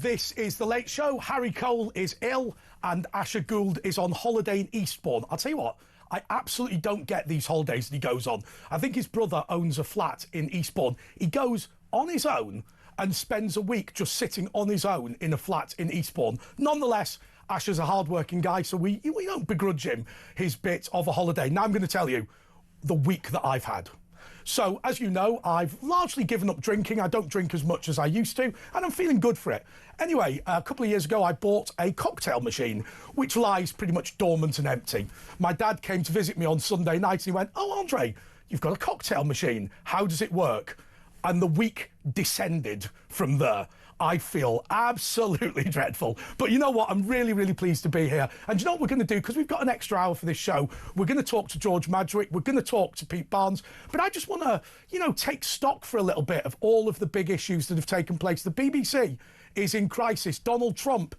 This is The Late Show. Harry Cole is ill and Asher Gould is on holiday in Eastbourne. I'll tell you what, I absolutely don't get these holidays that he goes on. I think his brother owns a flat in Eastbourne. He goes on his own and spends a week just sitting on his own in a flat in Eastbourne. Nonetheless, Asher's a hard-working guy, so we don't begrudge him his bit of a holiday. Now I'm going to tell you the week that I've had. So, as you know, I've largely given up drinking. I don't drink as much as I used to, and I'm feeling good for it. Anyway, a couple of years ago, I bought a cocktail machine, which lies pretty much dormant and empty. My dad came to visit me on Sunday night, and he went, "Oh, Andre, you've got a cocktail machine. How does it work?" And the week descended from there. I feel absolutely dreadful. But you know what? I'm really, really pleased to be here. And you know what we're going to do? Because we've got an extra hour for this show. We're going to talk to George Madgwick. We're going to talk to Pete Barnes. But I just want to, take stock for a little bit of all of the big issues that have taken place. The BBC is in crisis. Donald Trump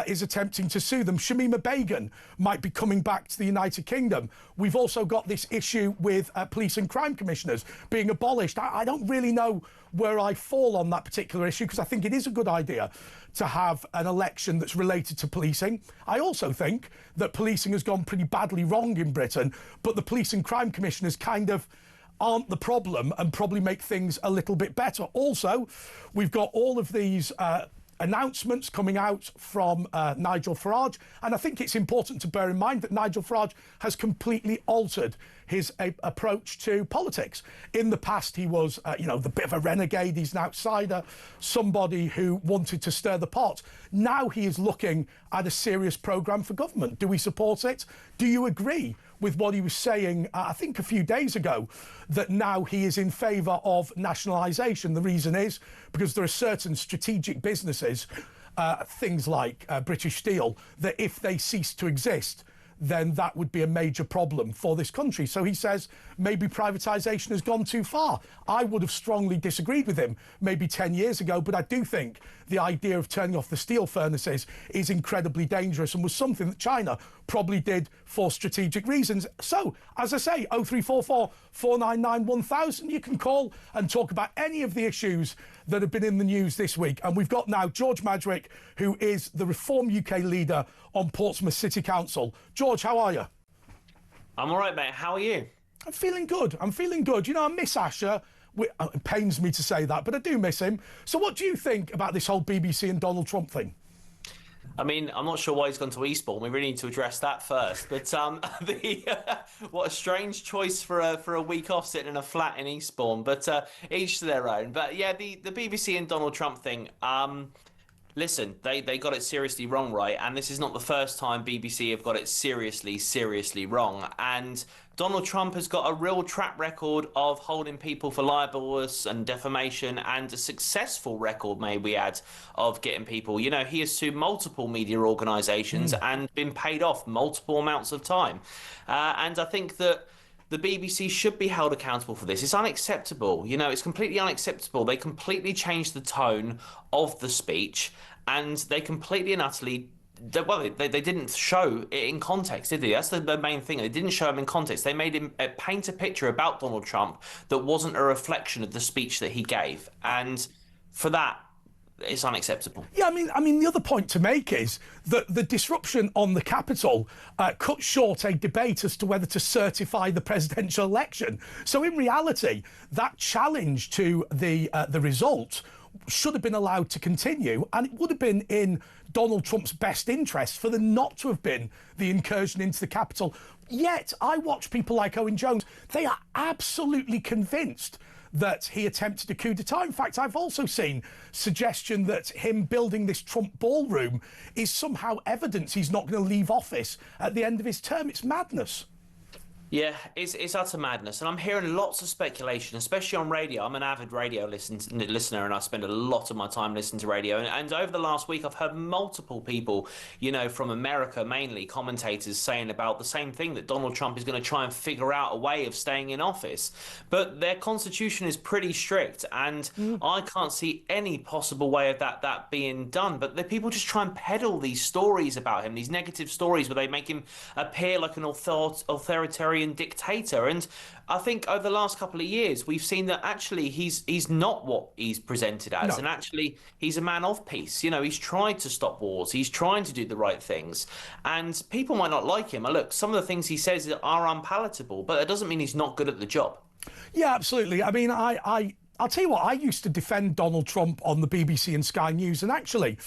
is attempting to sue them. Shamima Begum might be coming back to the United Kingdom. We've also got this issue with police and crime commissioners being abolished. I don't really know where I fall on that particular issue, because I think it is a good idea to have an election that's related to policing. I also think that policing has gone pretty badly wrong in Britain, but the police and crime commissioners kind of aren't the problem and probably make things a little bit better. Also, we've got all of these announcements coming out from Nigel Farage, and I think it's important to bear in mind that Nigel Farage has completely altered his approach to politics. In the past, he was, the bit of a renegade. He's an outsider, somebody who wanted to stir the pot. Now he is looking at a serious programme for government. Do we support it? Do you agree with what he was saying, I think a few days ago, that now he is in favour of nationalisation? The reason is because there are certain strategic businesses, things like British Steel, that if they cease to exist, then that would be a major problem for this country. So he says maybe privatisation has gone too far. I would have strongly disagreed with him maybe 10 years ago, but I do think the idea of turning off the steel furnaces is incredibly dangerous and was something that China probably did for strategic reasons. So, as I say, 0344 499 1000, you can call and talk about any of the issues that have been in the news this week. And we've got now George Madgwick, who is the Reform UK leader on Portsmouth City Council. George, how are you? I'm all right, mate. How are you? I'm feeling good. I miss Asher. It pains me to say that, but I do miss him. So what do you think about this whole BBC and Donald Trump thing? I mean, I'm not sure why he's gone to Eastbourne. We really need to address that first. But what a strange choice for a week off sitting in a flat in Eastbourne. But each to their own. But yeah, the BBC and Donald Trump thing. Listen, they got it seriously wrong, right? And this is not the first time BBC have got it seriously wrong. And Donald Trump has got a real track record of holding people for libelous and defamation, and a successful record, may we add, of getting people. He has sued multiple media organisations and been paid off multiple amounts of time. And I think that the BBC should be held accountable for this. It's unacceptable. It's completely unacceptable. They completely changed the tone of the speech, and they completely and utterly... Well, they didn't show it in context, did they? That's the main thing. They didn't show him in context. They made him paint a picture about Donald Trump that wasn't a reflection of the speech that he gave. And for that, it's unacceptable. Yeah, I mean, the other point to make is that the disruption on the Capitol cut short a debate as to whether to certify the presidential election. So in reality, that challenge to the result should have been allowed to continue, and it would have been in Donald Trump's best interest for there not to have been the incursion into the Capitol. Yet, I watch people like Owen Jones. They are absolutely convinced that he attempted a coup d'etat. In fact, I've also seen suggestion that him building this Trump ballroom is somehow evidence he's not going to leave office at the end of his term. It's madness. Yeah, it's utter madness. And I'm hearing lots of speculation, especially on radio. I'm an avid radio listener, and I spend a lot of my time listening to radio. And over the last week, I've heard multiple people, from America mainly, commentators saying about the same thing, that Donald Trump is going to try and figure out a way of staying in office. But their constitution is pretty strict, and I can't see any possible way of that being done. But the people just try and peddle these stories about him, these negative stories where they make him appear like an authoritarian authoritarian dictator. And I think over the last couple of years, we've seen that actually he's not what he's presented as. No. And actually, he's a man of peace. You know, he's tried to stop wars. He's trying to do the right things. And people might not like him. Look, some of the things he says are unpalatable, but that doesn't mean he's not good at the job. Yeah, absolutely. I mean, I'll tell you what, I used to defend Donald Trump on the BBC and Sky News, and actually,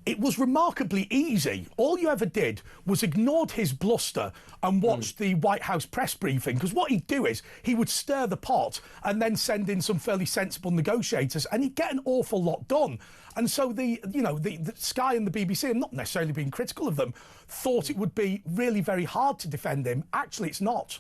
it was remarkably easy. All you ever did was ignored his bluster and watched the White House press briefing, because what he'd do is he would stir the pot and then send in some fairly sensible negotiators, and he'd get an awful lot done. And so the Sky and the BBC, I'm not necessarily being critical of them, thought it would be really very hard to defend him. Actually, it's not.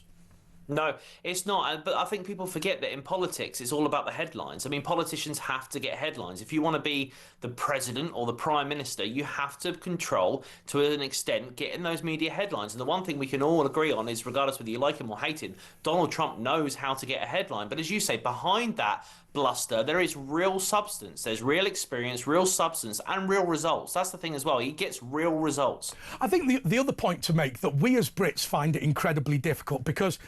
No, it's not. But I think people forget that in politics, it's all about the headlines. I mean, politicians have to get headlines. If you want to be the president or the prime minister, you have to control, to an extent, getting those media headlines. And the one thing we can all agree on is, regardless whether you like him or hate him, Donald Trump knows how to get a headline. But as you say, behind that bluster, there is real substance. There's real experience, real substance, and real results. That's the thing as well. He gets real results. I think the other point to make, that we as Brits find it incredibly difficult, because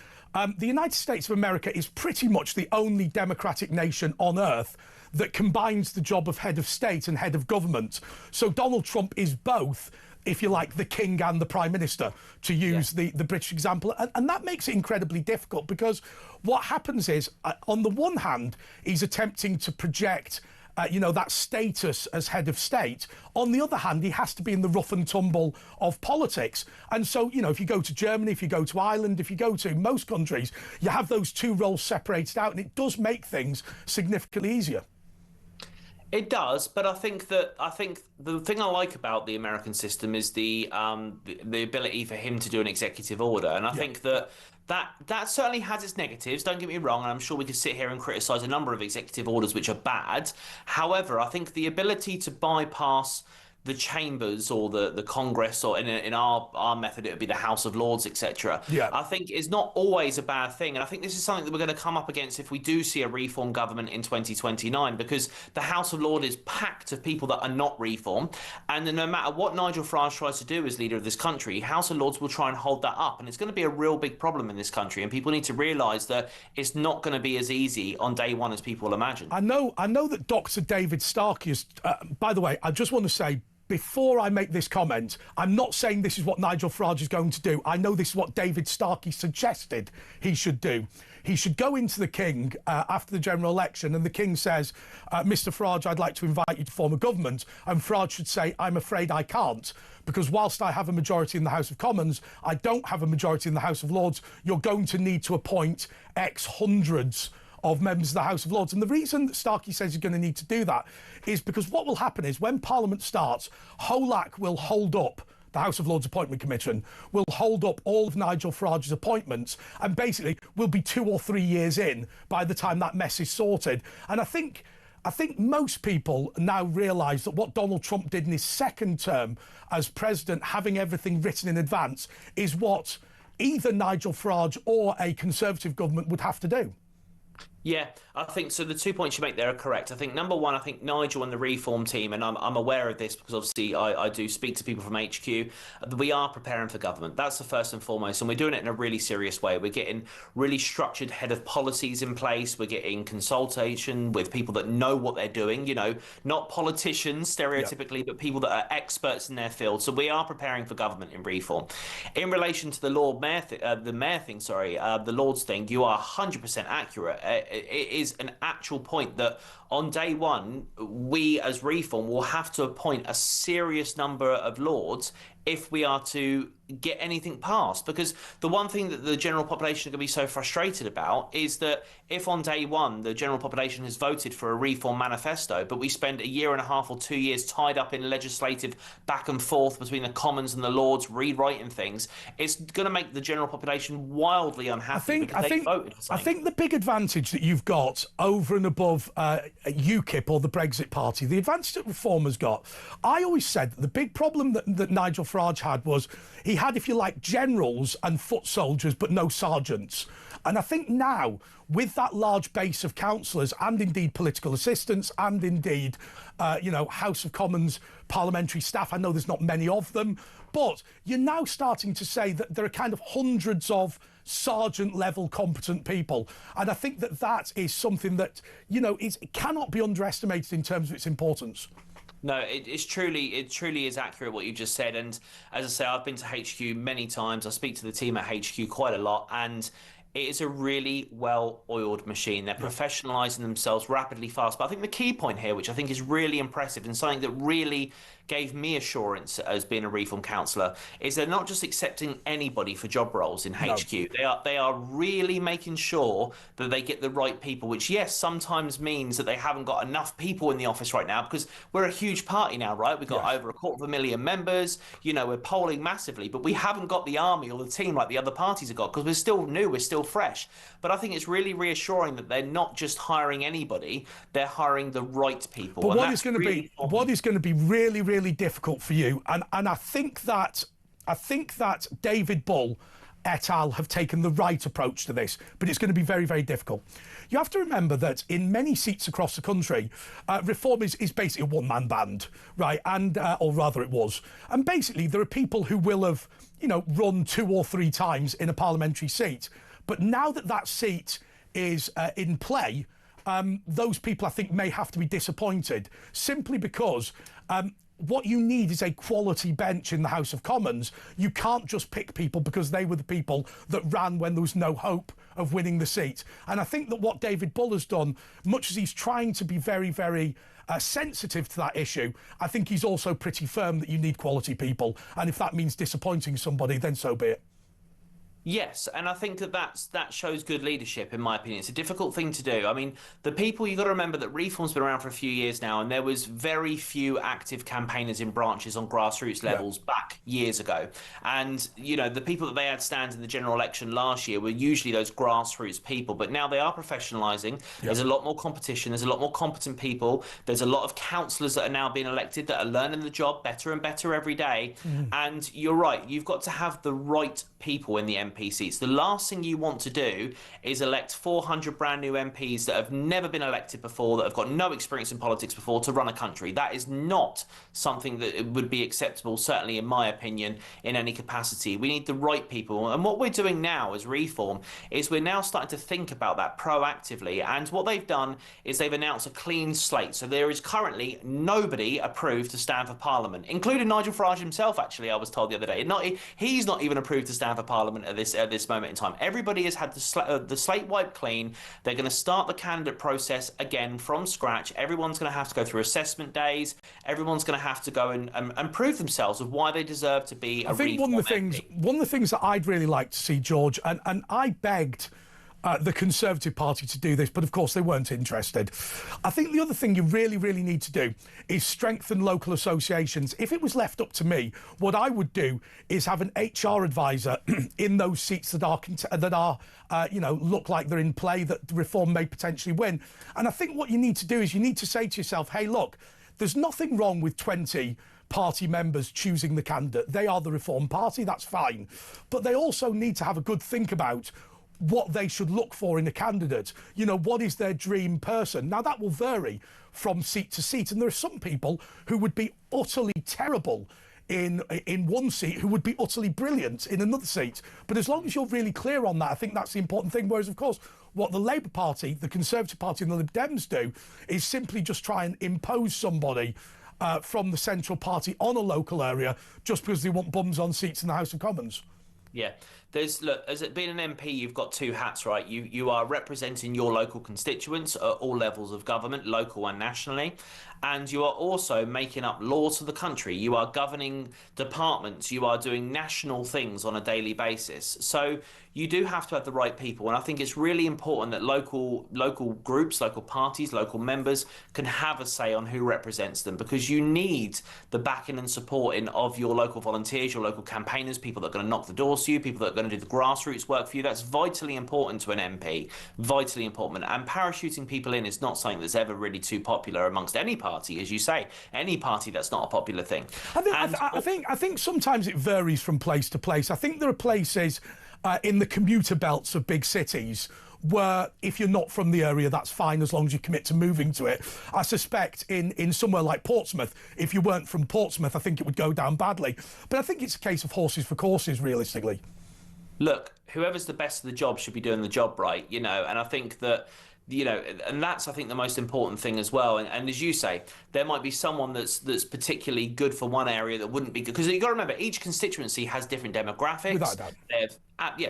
the United States of America is pretty much the only democratic nation on earth that combines the job of head of state and head of government. So Donald Trump is both, if you like, the king and the prime minister, to use the British example. And that makes it incredibly difficult, because what happens is, on the one hand, he's attempting to project that status as head of state. On the other hand, he has to be in the rough and tumble of politics. And so, if you go to Germany, if you go to Ireland, if you go to most countries, you have those two roles separated out, and it does make things significantly easier. It does, but I think the thing I like about the American system is the ability for him to do an executive order, and I think that certainly has its negatives. Don't get me wrong, and I'm sure we could sit here and criticise a number of executive orders which are bad. However, I think the ability to bypass the chambers or the Congress, or in our method it would be the House of Lords, etc. I think is not always a bad thing, and I think this is something that we're going to come up against if we do see a reform government in 2029, because the House of Lords is packed of people that are not reform, and no matter what Nigel Farage tries to do as leader of this country, House of Lords will try and hold that up, and it's going to be a real big problem in this country, and people need to realise that it's not going to be as easy on day one as people imagine. I know that Dr. David Starkey is, by the way, I just want to say, before I make this comment, I'm not saying this is what Nigel Farage is going to do. I know this is what David Starkey suggested he should do. He should go into the King after the general election, and the King says, Mr. Farage, I'd like to invite you to form a government. And Farage should say, I'm afraid I can't, because whilst I have a majority in the House of Commons, I don't have a majority in the House of Lords. You're going to need to appoint X hundreds of members of the House of Lords. And the reason that Starkey says he's going to need to do that is because what will happen is, when Parliament starts, HOLAC will hold up, the House of Lords Appointment Commission will hold up all of Nigel Farage's appointments, and basically we'll be 2 or 3 years in by the time that mess is sorted. And I think most people now realise that what Donald Trump did in his second term as president, having everything written in advance, is what either Nigel Farage or a Conservative government would have to do. Yeah, I think so. The 2 points you make there are correct. I think number one, I think Nigel and the reform team, and I'm aware of this because obviously I do speak to people from HQ, we are preparing for government. That's the first and foremost, and we're doing it in a really serious way. We're getting really structured head of policies in place. We're getting consultation with people that know what they're doing, not politicians stereotypically, but people that are experts in their field. So we are preparing for government in reform. In relation to the Lords thing, you are 100% accurate. It is an actual point that on day one, we as reform will have to appoint a serious number of Lords if we are to get anything passed. Because the one thing that the general population are going to be so frustrated about is that if on day one the general population has voted for a reform manifesto, but we spend a year and a half or 2 years tied up in legislative back and forth between the Commons and the Lords rewriting things, it's going to make the general population wildly unhappy because they voted for something. I think the big advantage that you've got over and above UKIP or the Brexit Party, the advantage that Reform has got, I always said that the big problem that Nigel Farage Farage had was he had, if you like, generals and foot soldiers, but no sergeants. And I think now, with that large base of councillors and indeed political assistants and indeed, House of Commons parliamentary staff, I know there's not many of them, but you're now starting to say that there are kind of hundreds of sergeant-level competent people. And I think that that is something that, it cannot be underestimated in terms of its importance. No, it truly is accurate what you just said. And as I say, I've been to HQ many times. I speak to the team at HQ quite a lot, and it is a really well-oiled machine. They're professionalising themselves rapidly, fast. But I think the key point here, which I think is really impressive and something that really gave me assurance as being a Reform councillor, is they're not just accepting anybody for job roles in HQ. They are really making sure that they get the right people, which, yes, sometimes means that they haven't got enough people in the office right now, because we're a huge party now, right? We've got over 250,000 members. We're polling massively, but we haven't got the army or the team like the other parties have got, because we're still new, we're still fresh. But I think it's really reassuring that they're not just hiring anybody, they're hiring the right people. But what is going to be really, really difficult for you, and I think that David Bull et al. Have taken the right approach to this, but it's going to be very, very difficult. You have to remember that in many seats across the country, Reform is basically a one-man band, right? And or rather it was. And basically there are people who will have, run 2 or 3 times in a parliamentary seat. But now that that seat is in play, those people, I think, may have to be disappointed, simply because what you need is a quality bench in the House of Commons. You can't just pick people because they were the people that ran when there was no hope of winning the seat. And I think that what David Bull has done, much as he's trying to be very, very sensitive to that issue, I think he's also pretty firm that you need quality people. And if that means disappointing somebody, then so be it. Yes, and I think that shows good leadership, in my opinion. It's a difficult thing to do. I mean, the people, you've got to remember that Reform's been around for a few years now, and there was very few active campaigners in branches on grassroots levels back years ago. And, the people that they had stand in the general election last year were usually those grassroots people, but now they are professionalising. There's a lot more competition. There's a lot more competent people. There's a lot of councillors that are now being elected that are learning the job better and better every day. And you're right, you've got to have the right people in the MP seats. The last thing you want to do is elect 400 brand new MPs that have never been elected before, that have got no experience in politics before, to run a country. That is not something that would be acceptable, certainly in my opinion, in any capacity. We need the right people. And what we're doing now as Reform is we're now starting to think about that proactively. And what they've done is they've announced a clean slate. So there is currently nobody approved to stand for Parliament, including Nigel Farage himself, actually, I was told the other day. He's not even approved to stand for Parliament at this moment in time. Everybody has had the slate wiped clean. They're going to start the candidate process again from scratch. Everyone's going to have to go through assessment days. Everyone's going to have to go and prove themselves of why they deserve to be a Reform MP. I think one of the things that I'd really like to see, George, and I begged the Conservative Party to do this, but of course they weren't interested. I think the other thing you really, really need to do is strengthen local associations. If it was left up to me, what I would do is have an HR advisor in those seats that are look like they're in play, that Reform may potentially win. And I think what you need to do is you need to say to yourself, hey, look, there's nothing wrong with 20 party members choosing the candidate. They are the Reform Party, that's fine. But they also need to have a good think about what they should look for in a candidate. What is their dream person? Now, that will vary from seat to seat, and there are some people who would be utterly terrible in one seat, who would be utterly brilliant in another seat. But as long as you're really clear on that, I think that's the important thing. Whereas, of course, what the Labour Party, the Conservative Party and the Lib Dems do is simply just try and impose somebody from the central party on a local area just because they want bums on seats in the House of Commons. Yeah. Look, as being an MP, you've got 2 hats, right? You are representing your local constituents at all levels of government, local and nationally, and you are also making up laws for the country. You are governing departments. You are doing national things on a daily basis. So you do have to have the right people, and I think it's really important that local groups, local parties, local members can have a say on who represents them, because you need the backing and supporting of your local volunteers, your local campaigners, people that are going to knock the doors to you, people that are going to do the grassroots work for you. That's vitally important to an MP, vitally important. And parachuting people in is not something that's ever really too popular amongst any party, as you say, any party that's not a popular thing. I think sometimes it varies from place to place. I think there are places in the commuter belts of big cities where if you're not from the area, that's fine as long as you commit to moving to it. I suspect in somewhere like Portsmouth, if you weren't from Portsmouth, I think it would go down badly. But I think it's a case of horses for courses, realistically. Look, whoever's the best of the job should be doing the job right, and I think that, and that's, I think, the most important thing as well. And as you say, there might be someone that's particularly good for one area that wouldn't be good, because you've got to remember, each constituency has different demographics. Without a doubt. They have,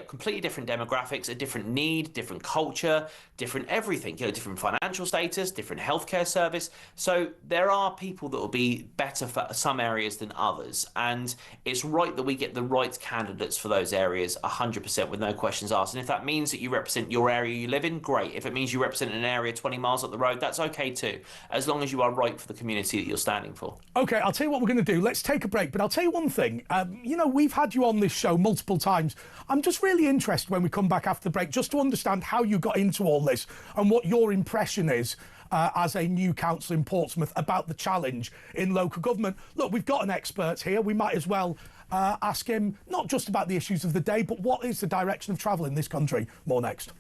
completely different demographics, a different need, different culture, different everything, different financial status, different healthcare service. So there are people that will be better for some areas than others. And it's right that we get the right candidates for those areas 100% with no questions asked. And if that means that you represent your area you live in, great. If it means you represent an area 20 miles up the road, that's okay too, as long as you are right for the community that you're standing for. Okay, I'll tell you what we're going to do. Let's take a break, but I'll tell you one thing. We've had you on this show multiple times. I'm just really interested when we come back after the break just to understand how you got into all this and what your impression is as a new councillor in Portsmouth about the challenge in local government. Look, we've got an expert here. We might as well ask him not just about the issues of the day, but what is the direction of travel in this country. More next.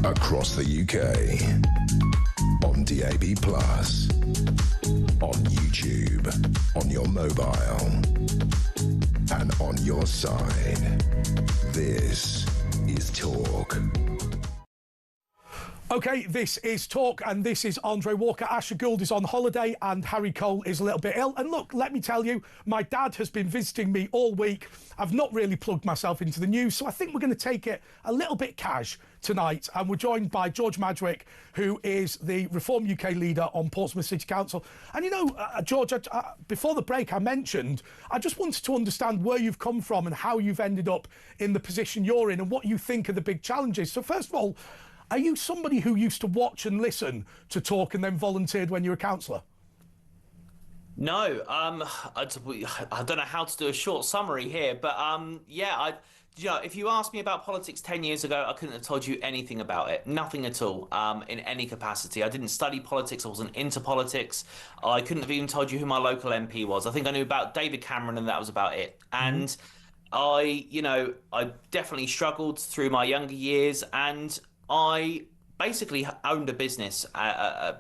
Across the UK, on DAB+, on YouTube, on your mobile, and on your side. This is Talk. OK, this is Talk, and this is Andre Walker. Asher Gould is on holiday, and Harry Cole is a little bit ill. And look, let me tell you, my dad has been visiting me all week. I've not really plugged myself into the news, so I think we're going to take it a little bit cash tonight. And we're joined by George Madgwick, who is the Reform UK leader on Portsmouth City Council. And, George, before the break, I mentioned, I just wanted to understand where you've come from and how you've ended up in the position you're in and what you think are the big challenges. So, first of all, are you somebody who used to watch and listen to Talk and then volunteered when you were a councillor? No, I don't know how to do a short summary here, but if you asked me about politics 10 years ago, I couldn't have told you anything about it. Nothing at all, in any capacity. I didn't study politics. I wasn't into politics. I couldn't have even told you who my local MP was. I think I knew about David Cameron, and that was about it. And I definitely struggled through my younger years, and I basically owned a business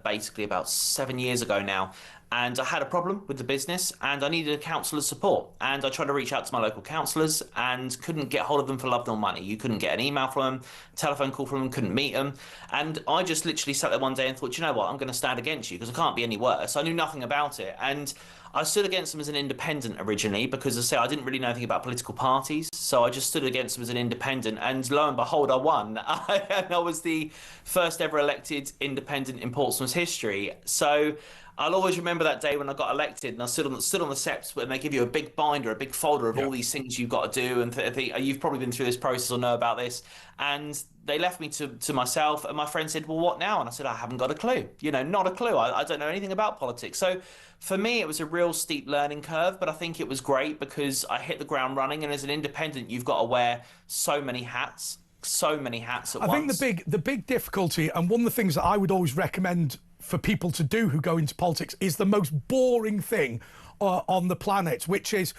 basically about 7 years ago now. And I had a problem with the business, and I needed a counsellor's support. And I tried to reach out to my local counsellors and couldn't get hold of them for love nor money. You couldn't get an email from them, telephone call from them, couldn't meet them. And I just literally sat there one day and thought, you know what, I'm going to stand against you because I can't be any worse. I knew nothing about it. And I stood against them as an independent originally because, as I say, I didn't really know anything about political parties. So I just stood against them as an independent. And lo and behold, I won. And I was the first ever elected independent in Portsmouth's history. So I'll always remember that day when I got elected, and I stood on the steps when they give you a big binder, a big folder of all these things you've got to do, and you've probably been through this process or know about this. And they left me to myself, and my friend said, "Well, what now?" And I said, "I haven't got a clue. Not a clue. I don't know anything about politics." So for me, it was a real steep learning curve, but I think it was great because I hit the ground running. And as an independent, you've got to wear so many hats at once. I think the big difficulty, and one of the things that I would always recommend for people to do who go into politics, is the most boring thing on the planet, which is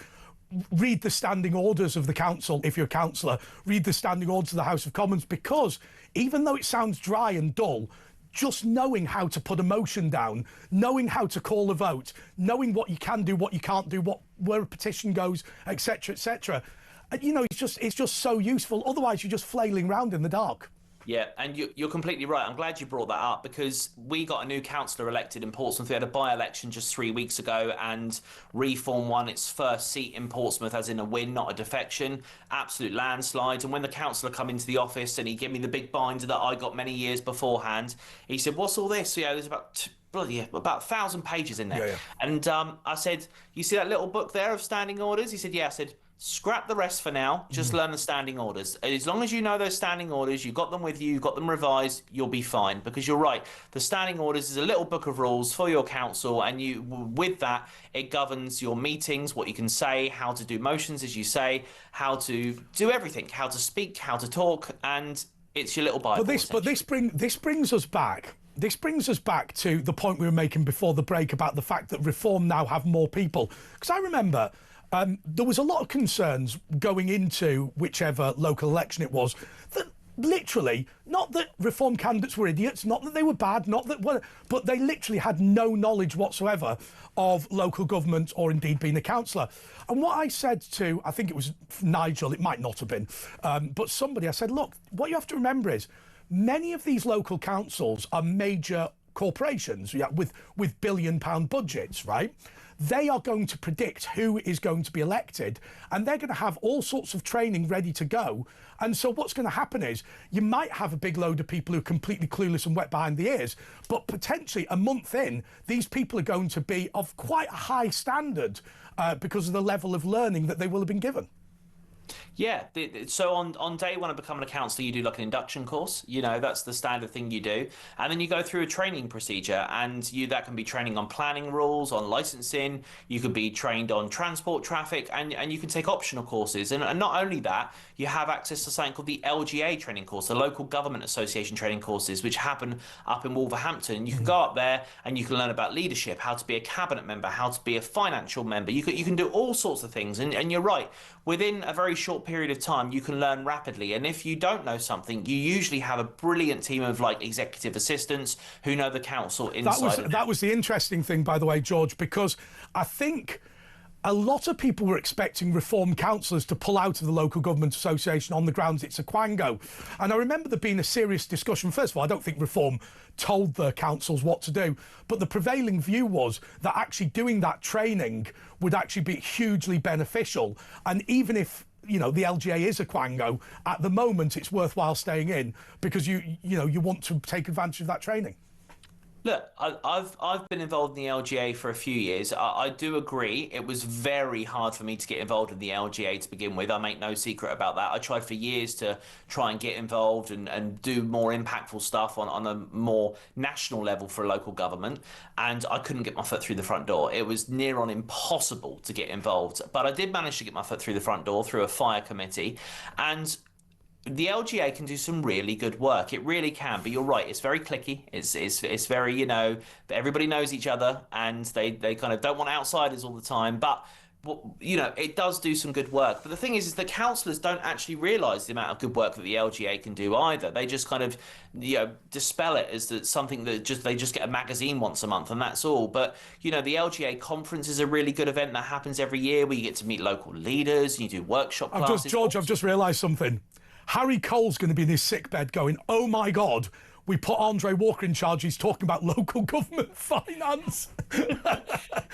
read the standing orders of the council. If you're a councillor, read the standing orders of the House of Commons, because even though it sounds dry and dull, just knowing how to put a motion down, knowing how to call a vote, knowing what you can do, what you can't do, where a petition goes, etc., etc., it's just so useful. Otherwise, you're just flailing around in the dark. Yeah, and you're completely right. I'm glad you brought that up because we got a new councillor elected in Portsmouth. We had a by-election just 3 weeks ago, and Reform won its first seat in Portsmouth, as in a win, not a defection. Absolute landslide. And when the councillor come into the office and he gave me the big binder that I got many years beforehand, he said, "What's all this?" There's about 1,000 pages in there. Yeah. And I said, "You see that little book there of standing orders?" He said, "Yeah." I said, "Scrap the rest for now. Just learn the standing orders. As long as you know those standing orders, you've got them with you, you've got them revised, you'll be fine." Because you're right, the standing orders is a little book of rules for your council, and with that, it governs your meetings, what you can say, how to do motions, as you say, how to do everything, how to speak, how to talk, and it's your little Bible. But this brings us back. This brings us back to the point we were making before the break about the fact that Reform now have more people. Because I remember there was a lot of concerns going into whichever local election it was, that literally, not that Reform candidates were idiots, not that they were bad, but they literally had no knowledge whatsoever of local government or indeed being a councillor. And what I said to, I think it was Nigel, it might not have been, but somebody, I said, look, what you have to remember is many of these local councils are major corporations with billion-pound budgets, right? They are going to predict who is going to be elected, and they're going to have all sorts of training ready to go. And so what's going to happen is you might have a big load of people who are completely clueless and wet behind the ears, but potentially a month in, these people are going to be of quite a high standard because of the level of learning that they will have been given. Yeah, so on day one of becoming a councillor, you do like an induction course. That's the standard thing you do. And then you go through a training procedure, and that can be training on planning rules, on licensing. You could be trained on transport traffic, and you can take optional courses. And not only that, you have access to something called the LGA training course, the Local Government Association training courses, which happen up in Wolverhampton. You can go up there and you can learn about leadership, how to be a cabinet member, how to be a financial member. You can do all sorts of things. And you're right, within a very short period of time, you can learn rapidly. And if you don't know something, you usually have a brilliant team of executive assistants who know the council inside. That was the interesting thing, by the way, George, because I think a lot of people were expecting Reform councillors to pull out of the Local Government Association on the grounds it's a quango. And I remember there being a serious discussion. First of all, I don't think Reform told the councils what to do, but the prevailing view was that actually doing that training would actually be hugely beneficial. And even if the LGA is a quango, at the moment it's worthwhile staying in because you want to take advantage of that training. Look, I've been involved in the LGA for a few years. I do agree it was very hard for me to get involved in the LGA to begin with. I make no secret about that. I tried for years to try and get involved and do more impactful stuff on a more national level for a local government, and I couldn't get my foot through the front door. It was near on impossible to get involved, but I did manage to get my foot through the front door through a fire committee, and the LGA can do some really good work. It really can. But you're right. It's very cliquey. It's very, everybody knows each other, and they kind of don't want outsiders all the time. But it does do some good work. But the thing is that councillors don't actually realise the amount of good work that the LGA can do either. They just kind of, dispel it as that something that they just get a magazine once a month and that's all. But, the LGA conference is a really good event that happens every year where you get to meet local leaders and you do workshop classes. George, I've just realised something. Harry Cole's going to be in his sickbed going, oh my God, we put Andre Walker in charge. He's talking about local government finance. Do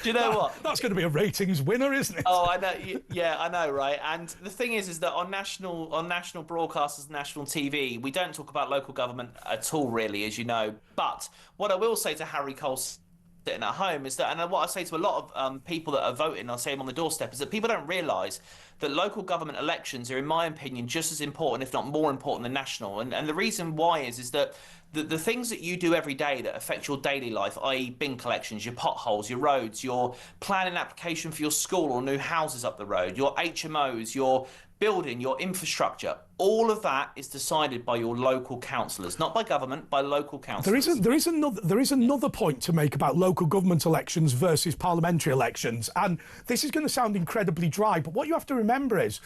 you know what? That's going to be a ratings winner, isn't it? Oh, I know. Yeah, I know, right? And the thing is that on national broadcasters, national TV, we don't talk about local government at all, really, as you know. But what I will say to Harry Cole sitting at home is that, and what I say to a lot of people that are voting, I say them on the doorstep, is that people don't realise that local government elections are, in my opinion, just as important, if not more important, than national. And the reason why is that the things that you do every day that affect your daily life, i.e. bin collections, your potholes, your roads, your planning application for your school or new houses up the road, your HMOs, your building, your infrastructure, all of that is decided by your local councillors, not by government, by local councillors. There is another point to make about local government elections versus parliamentary elections, and this is going to sound incredibly dry, but what you have to remember is,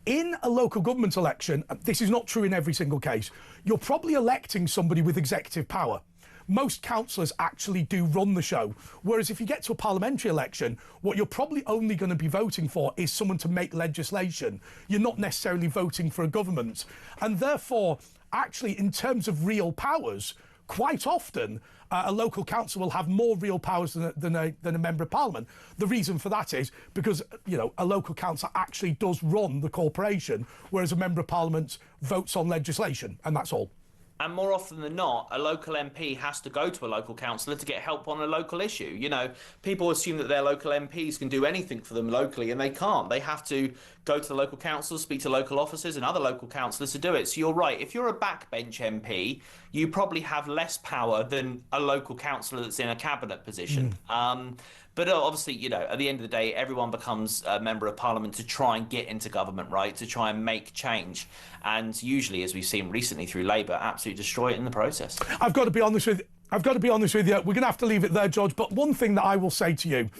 in a local government election, this is not true in every single case, you're probably electing somebody with executive power. Most councillors actually do run the show. Whereas if you get to a parliamentary election, what you're probably only going to be voting for is someone to make legislation. You're not necessarily voting for a government. And therefore, actually, in terms of real powers, quite often, a local council will have more real powers than a member of parliament. The reason for that is because, a local council actually does run the corporation, whereas a member of parliament votes on legislation, and that's all. And more often than not, a local MP has to go to a local councillor to get help on a local issue. People assume that their local MPs can do anything for them locally, and they can't. They have to go to the local council, speak to local officers and other local councillors to do it. So you're right. If you're a backbench MP, you probably have less power than a local councillor that's in a cabinet position. But obviously, at the end of the day, everyone becomes a member of parliament to try and get into government, right? To try and make change. And usually, as we've seen recently through Labour, absolutely destroy it in the process. I've got to be honest with you. We're going to have to leave it there, George. But one thing that I will say to you,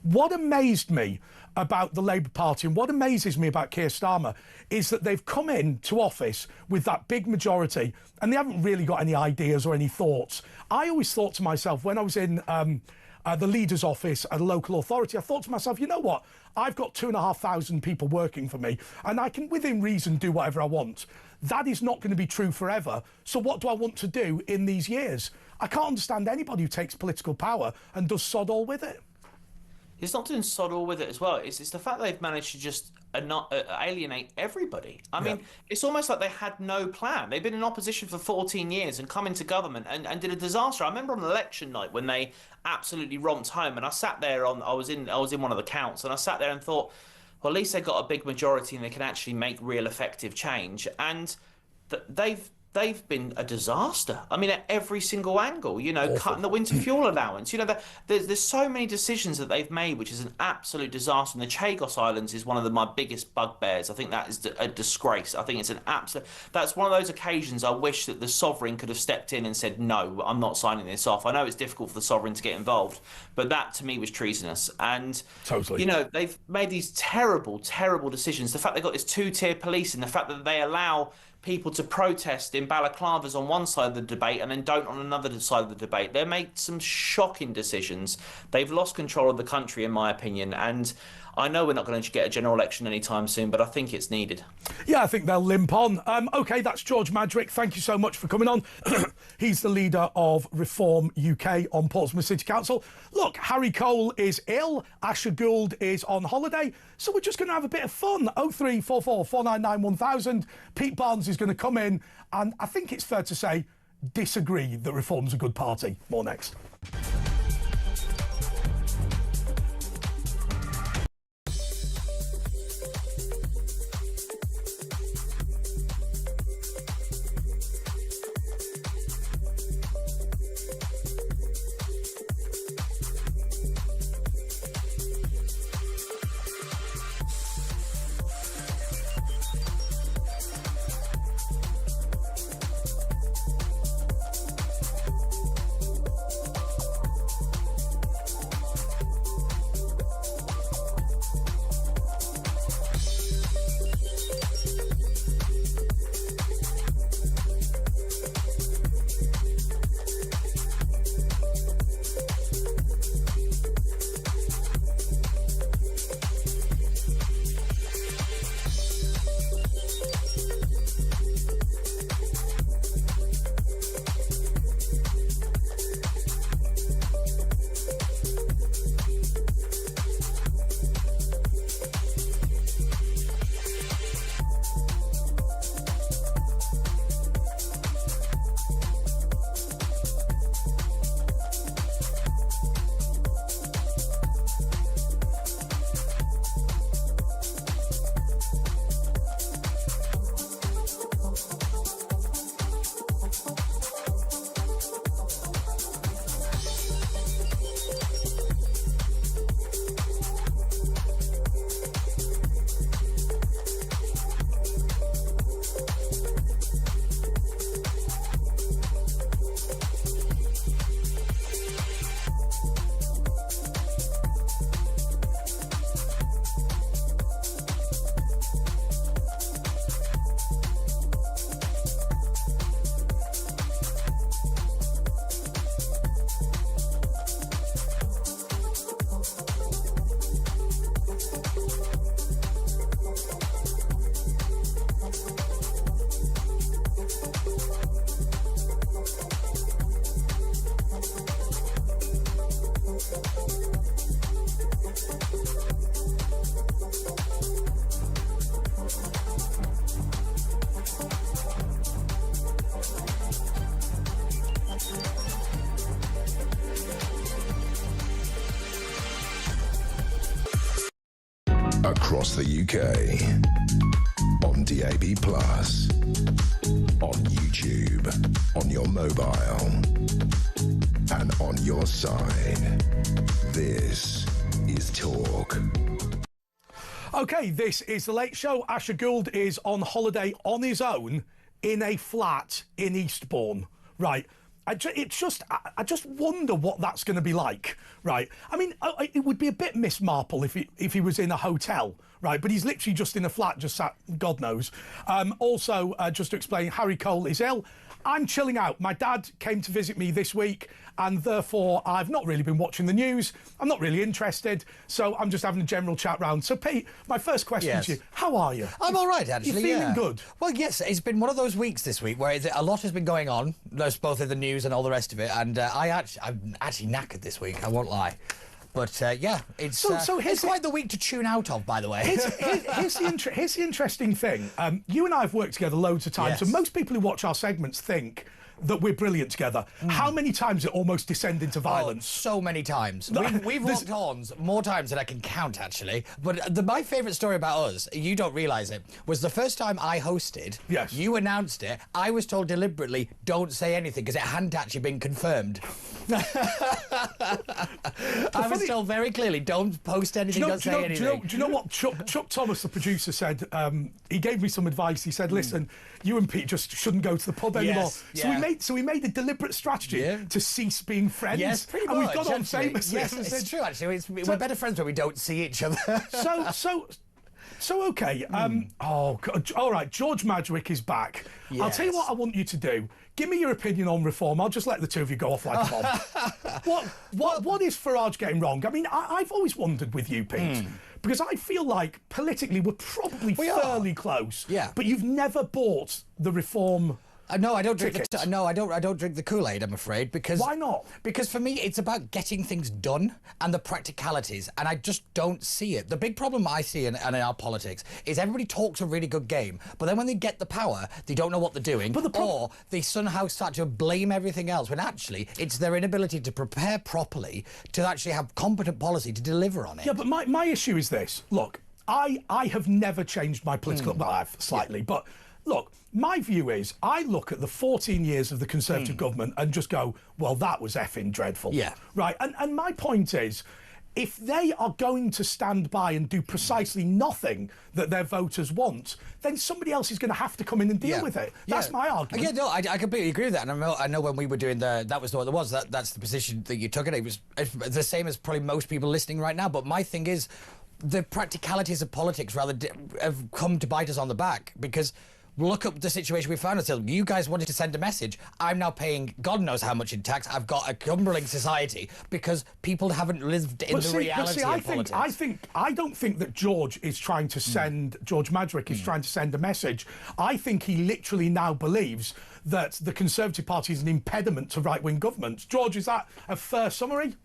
what amazed me about the Labour Party and what amazes me about Keir Starmer is that they've come into office with that big majority and they haven't really got any ideas or any thoughts. I always thought to myself when I was in the leader's office at a local authority, I thought to myself, you know what? I've got 2,500 people working for me and I can, within reason, do whatever I want. That is not going to be true forever. So what do I want to do in these years? I can't understand anybody who takes political power and does sod all with it. It's not doing sod all with it as well. It's the fact that they've managed to just alienate everybody. I mean, it's almost like they had no plan. They've been in opposition for 14 years and come into government and did a disaster. I remember on election night when they absolutely romped home, and I sat there I was in one of the counts, and I sat there and thought, well, at least they got a big majority and they can actually make real effective change. And they've been a disaster. I mean, at every single angle, cutting the winter fuel allowance. There's so many decisions that they've made, which is an absolute disaster. And the Chagos Islands is one of my biggest bugbears. I think that is a disgrace. I think it's that's one of those occasions I wish that the Sovereign could have stepped in and said, no, I'm not signing this off. I know it's difficult for the Sovereign to get involved, but that to me was treasonous. And, totally. They've made these terrible, terrible decisions. The fact they've got this two-tier policing, the fact that they allow people to protest in balaclavas on one side of the debate and then don't on another side of the debate. They made some shocking decisions. They've lost control of the country, in my opinion, and I know we're not going to get a general election anytime soon, but I think it's needed. Yeah, I think they'll limp on. OK, that's George Madrick. Thank you so much for coming on. He's the leader of Reform UK on Portsmouth City Council. Look, Harry Cole is ill. Asher Gould is on holiday. So we're just going to have a bit of fun. 0344 499 1000. Pete Barnes is going to come in. And I think it's fair to say disagree that Reform's a good party. More next. Across the UK, on DAB+, on YouTube, on your mobile, and on your side. This is Talk. Okay, this is The Late Show. Asher Gould is on holiday on his own in a flat in Eastbourne. Right. I just wonder what that's going to be like, right? I mean, it would be a bit Miss Marple if he was in a hotel, right? But he's literally just in a flat, just sat, God knows. Also, just to explain, Harry Cole is ill. I'm chilling out. My dad came to visit me this week, and therefore I've not really been watching the news. I'm not really interested, so I'm just having a general chat round. So, Pete, my first question to you, how are you? I'm all right, actually. You feeling good? Well, yes, it's been one of those weeks this week where a lot has been going on. There's both in the news and all the rest of it, and I'm actually knackered this week, I won't lie. But, yeah, it's quite the week to tune out of, by the way. Here's the interesting thing. You and I have worked together loads of times, Yes. and most people who watch our segments think that we're brilliant together. How many times it almost descended into violence? So many times. We've locked horns more times than I can count, actually. But my favourite story about us, you don't realise it, was the first time I hosted. Yes. You announced it. I was told deliberately, don't say anything, because it hadn't actually been confirmed. I was told very clearly, don't post anything, don't say anything. Do you know what Chuck Thomas, the producer, said? He gave me some advice. He said, listen, you and Pete just shouldn't go to the pub anymore. So we made a deliberate strategy to cease being friends. Yes, pretty and much. we've got on famously. Yes, it's true, actually. We're better friends when we don't see each other. So okay. Oh, God. All right. George Madgwick is back. I'll tell you what I want you to do. Give me your opinion on reform. I'll just let the two of you go off like a bomb. What is Farage getting wrong? I mean, I've always wondered with you, Pete, because I feel like politically we're probably fairly close. Yeah. But you've never bought the reform No, I don't drink I don't drink the Kool-Aid, I'm afraid, because... Why not? Because for me, it's about getting things done and the practicalities, and I just don't see it. The big problem I see in our politics is everybody talks a really good game, but then when they get the power, they don't know what they're doing, or they somehow start to blame everything else, when actually it's their inability to prepare properly to actually have competent policy to deliver on it. Yeah, but my issue is this. Look, I have never changed my political... Well, I've slightly, but look, my view is I look at the 14 years of the Conservative government and just go, well, that was effing dreadful. Yeah. Right, and my point is, if they are going to stand by and do precisely nothing that their voters want, then somebody else is going to have to come in and deal with it. That's my argument. Yeah, no, I completely agree with that. And I know when we were doing that was what it was. That's the position that you took it. It was the same as probably most people listening right now. But my thing is, the practicalities of politics rather have come to bite us on the back, because look at the situation we found ourselves. You guys wanted to send a message. I'm now paying God knows how much in tax. I've got a crumbling society because people haven't lived in the reality of politics. I don't think that George is trying to send, George Madrick is trying to send a message. I think he literally now believes that the Conservative Party is an impediment to right-wing governments. George, is that a fair summary?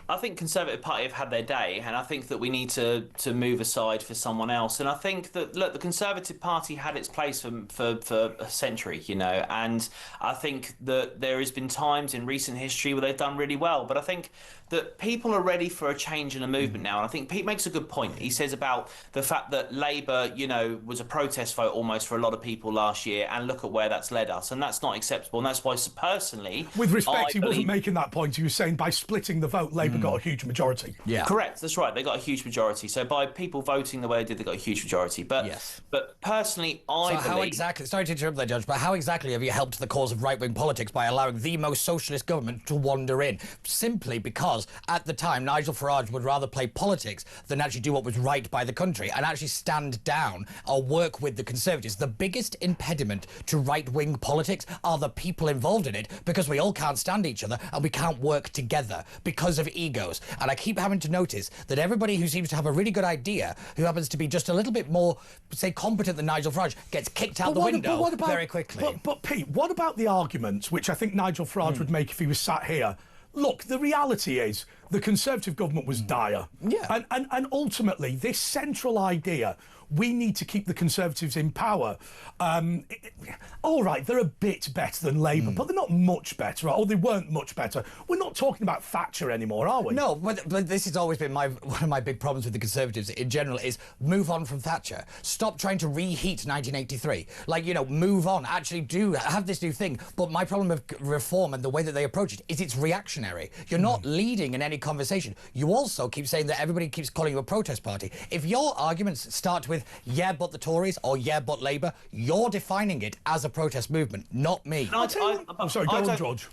I think Conservative Party have had their day, and I think that we need to move aside for someone else. And I think that, look, the Conservative Party had its place for a century, you know, and I think that there has been times in recent history where they've done really well. But I think that people are ready for a change and a movement now. And I think Pete makes a good point. He says about the fact that Labour, you know, was a protest vote almost for a lot of people last year, and look at where that's led us. And that's not acceptable. And that's why, personally... With respect, he wasn't making that point. He was saying by splitting the vote, Labour got a huge majority. Yeah. Correct, that's right. They got a huge majority. So by people voting the way they did, they got a huge majority. But but personally, I believe... How exactly... Sorry to interrupt there, Judge, but how exactly have you helped the cause of right-wing politics by allowing the most socialist government to wander in? Simply because, at the time, Nigel Farage would rather play politics than actually do what was right by the country and actually stand down or work with the Conservatives. The biggest impediment to right-wing politics are the people involved in it, because we all can't stand each other and we can't work together because of egos. And I keep having to notice that everybody who seems to have a really good idea, who happens to be just a little bit more, say, competent than Nigel Farage, gets kicked out the window very quickly. But Pete, what about the argument, which I think Nigel Farage would make if he was sat here? Look, the reality is the Conservative government was dire. Yeah. And ultimately, this central idea, we need to keep the Conservatives in power. All right, they're a bit better than Labour, but they're not much better, or they weren't much better. We're not talking about Thatcher anymore, are we? No, but this has always been one of my big problems with the Conservatives in general is move on from Thatcher. Stop trying to reheat 1983. Like, you know, move on. Actually do have this new thing. But my problem with reform and the way that they approach it is it's reactionary. You're not leading in any conversation. You also keep saying that everybody keeps calling you a protest party. If your arguments start with, yeah, but the Tories, or yeah, but Labour, you're defining it as a protest movement, not me. I'm sorry, go on, George.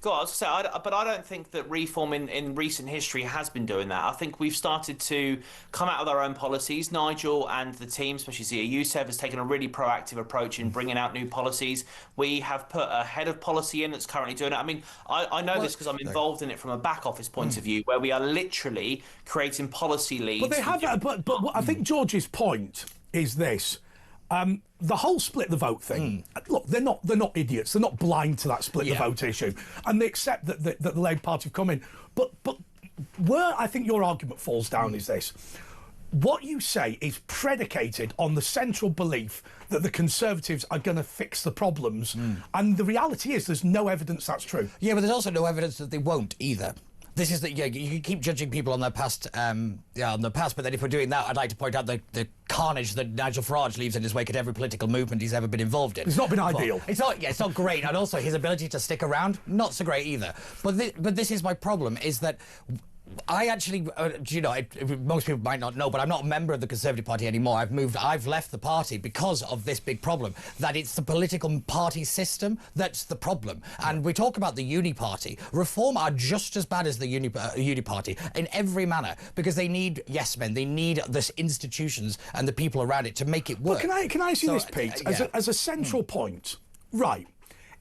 God, I was going to say, but I don't think that reform in recent history has been doing that. I think we've started to come out with our own policies. Nigel and the team, especially Zia Youssef, has taken a really proactive approach in bringing out new policies. We have put a head of policy in that's currently doing it. I mean, I know this because I'm involved in it from a back office point of view, where we are literally creating policy leads. But they have, but I think George's point is this. The whole split the vote thing. Look, they're not idiots. They're not blind to that split the vote issue, and they accept that the Labour Party have come in. But where I think your argument falls down is this: what you say is predicated on the central belief that the Conservatives are going to fix the problems, and the reality is there's no evidence that's true. Yeah, but there's also no evidence that they won't either. This is that you can keep judging people on their past, on the past. But then, if we're doing that, I'd like to point out the carnage that Nigel Farage leaves in his wake at every political movement he's ever been involved in. It's not been ideal. It's not great, and also his ability to stick around, not so great either. But this is my problem: is that I actually, most people might not know, but I'm not a member of the Conservative Party anymore. I've left the party because of this big problem, that it's the political party system that's the problem. And we talk about the uni party. Reform are just as bad as the uni party in every manner, because they need yes men, they need the institutions and the people around it to make it work. But can I ask you this, Pete, as a central point, right?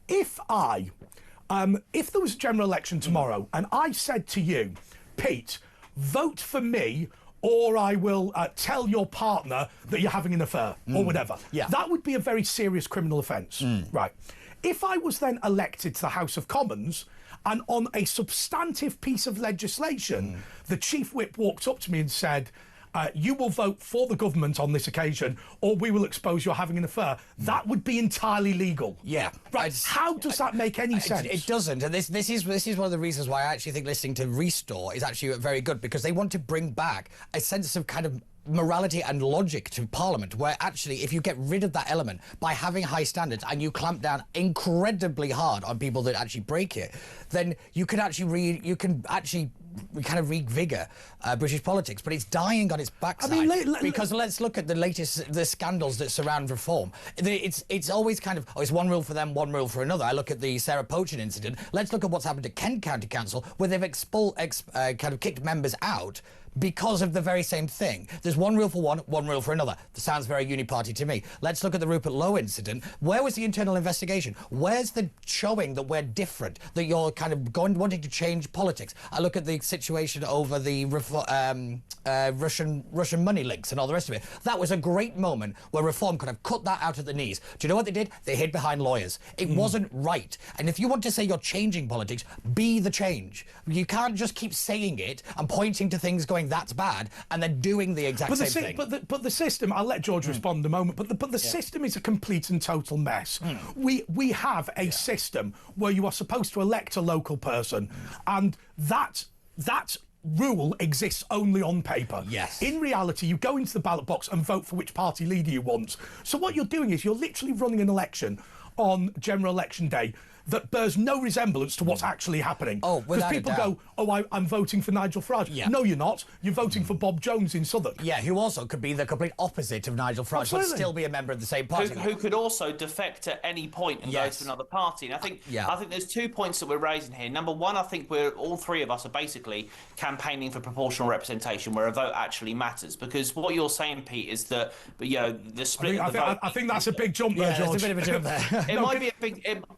If there was a general election tomorrow and I said to you, Pete, vote for me or I will tell your partner that you're having an affair, or whatever. Yeah. That would be a very serious criminal offence. Right. If I was then elected to the House of Commons, and on a substantive piece of legislation, the Chief Whip walked up to me and said, you will vote for the government on this occasion, or we will expose you're having an affair. That would be entirely legal. Yeah. Right. How does that make any sense? It doesn't. And this is one of the reasons why I actually think listening to Restore is actually very good, because they want to bring back a sense of kind of morality and logic to Parliament, where actually if you get rid of that element by having high standards and you clamp down incredibly hard on people that actually break it, then you can actually kind of revigor British politics. But it's dying on its backside. Because let's look at the scandals that surround reform. It's always kind of, it's one rule for them, one rule for another. I look at the Sarah Pochen incident. Let's look at what's happened to Kent County Council, where they've kind of kicked members out because of the very same thing. There's one rule for one rule for another. That sounds very uniparty to me. Let's look at the Rupert Lowe incident. Where was the internal investigation? Where's the showing that we're different, that you're kind of wanting to change politics? I look at the situation over the Russian money links and all the rest of it. That was a great moment where Reform could have cut that out at the knees. Do you know what they did? They hid behind lawyers. It wasn't right. And if you want to say you're changing politics, be the change. You can't just keep saying it and pointing to things going, that's bad, and then doing the exact same thing. But the system, I'll let George respond in a moment, but the system is a complete and total mess. We have a system where you are supposed to elect a local person, and that rule exists only on paper. Yes. In reality, you go into the ballot box and vote for which party leader you want. So what you're doing is you're literally running an election on general election day that bears no resemblance to what's actually happening. Oh, without because people a doubt. go, I'm voting for Nigel Farage. Yeah. No, you're not. You're voting for Bob Jones in Southwark. Yeah, who also could be the complete opposite of Nigel Farage, Absolutely. but still be a member of the same party. Who could also defect at any point and go to another party. And I think there's 2 points that we're raising here. Number one, I think all three of us are basically campaigning for proportional representation, where a vote actually matters. Because what you're saying, Pete, is that the split of the vote. I think that's a big jump there, George. It's a bit of a jump there.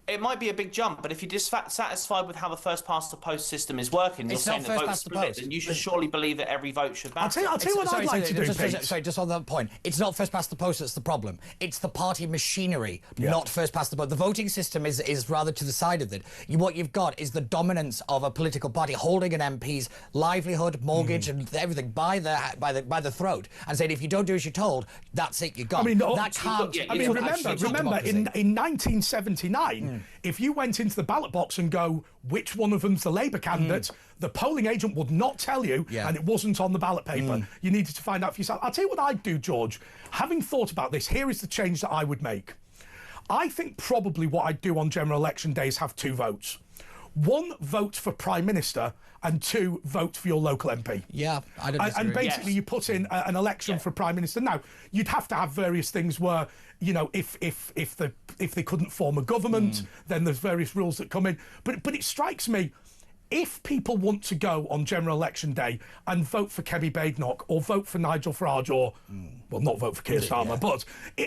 It might be a big jump, but if you're dissatisfied with how the first past the post system is working, you're saying the vote's split, then you should surely believe that every vote should matter. I'll tell you what I'd like to do, Pete. Sorry, just on that point. It's not first past the post that's the problem. It's the party machinery, not first past the post. The voting system is rather to the side of it. What you've got is the dominance of a political party holding an MP's livelihood, mortgage, and everything by the throat, and saying if you don't do as you're told, that's it, you're gone. Remember in 1979, if you went into the ballot box and go, which one of them's the Labour candidate, the polling agent would not tell you, and it wasn't on the ballot paper. You needed to find out for yourself. I'll tell you what I'd do, George. Having thought about this, here is the change that I would make. I think probably what I'd do on general election day is have 2 votes. 1 vote for Prime Minister, and 2 vote for your local MP. Yeah, I don't disagree. And basically you put in an election for Prime Minister. Now, you'd have to have various things where, you know, if they couldn't form a government, then there's various rules that come in. But it strikes me, if people want to go on general election day and vote for Kemi Badenoch or vote for Nigel Farage or, well, not vote for Keir Starmer, but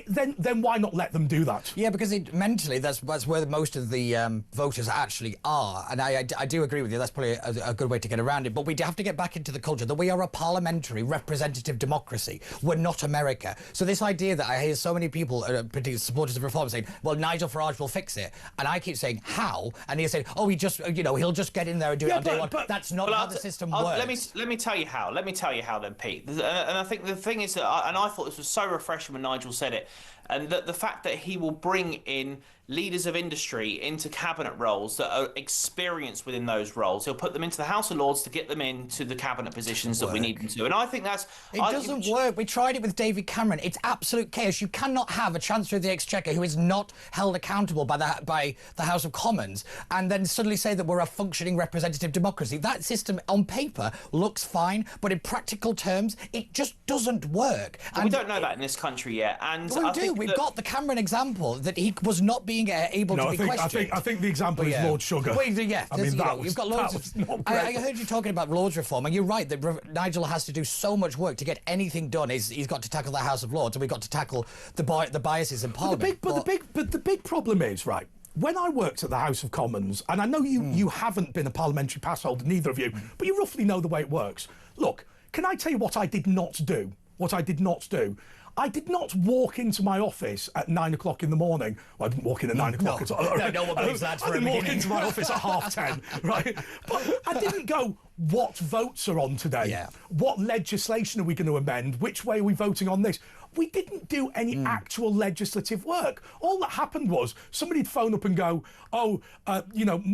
then why not let them do that? Yeah, because mentally that's where most of the voters actually are. And I do agree with you. That's probably a good way to get around it. But we have to get back into the culture that we are a parliamentary representative democracy. We're not America. So this idea that I hear so many people, particularly supporters of reform, saying, well, Nigel Farage will fix it. And I keep saying, how? And he's saying, oh, he'll just get in there and do it on day one. That's not how the system works. Let me tell you how. Let me tell you how then, Pete. And I think the thing is that, I thought this was so refreshing when Nigel said it, and that the fact that he will bring in leaders of industry into cabinet roles that are experienced within those roles. He'll put them into the House of Lords to get them into the cabinet positions that we need them to. And I think that's... It doesn't work. We tried it with David Cameron. It's absolute chaos. You cannot have a Chancellor of the Exchequer who is not held accountable by the House of Commons and then suddenly say that we're a functioning representative democracy. That system on paper looks fine, but in practical terms, it just doesn't work. And we don't know that in this country yet. And we do. We've got the Cameron example that he was not being able to be questioned. I think the example is Lord Sugar. Well, yeah, I mean, you've got loads I heard you talking about Lords reform, and you're right that Nigel has to do so much work to get anything done. He's got to tackle the House of Lords, and we've got to tackle the biases in Parliament. But the big problem is, right, when I worked at the House of Commons, and I know you haven't been a parliamentary pass holder, neither of you, but you roughly know the way it works. Look, Can I tell you what I did not do? What I did not do? I did not walk into my office at 9 o'clock in the morning. Well, I didn't walk in at 9 o'clock. No one believes that. I didn't walk into my office at 10:30, right? But I didn't go, what votes are on today? Yeah. What legislation are we going to amend? Which way are we voting on this? We didn't do any actual legislative work. All that happened was somebody'd phone up and go,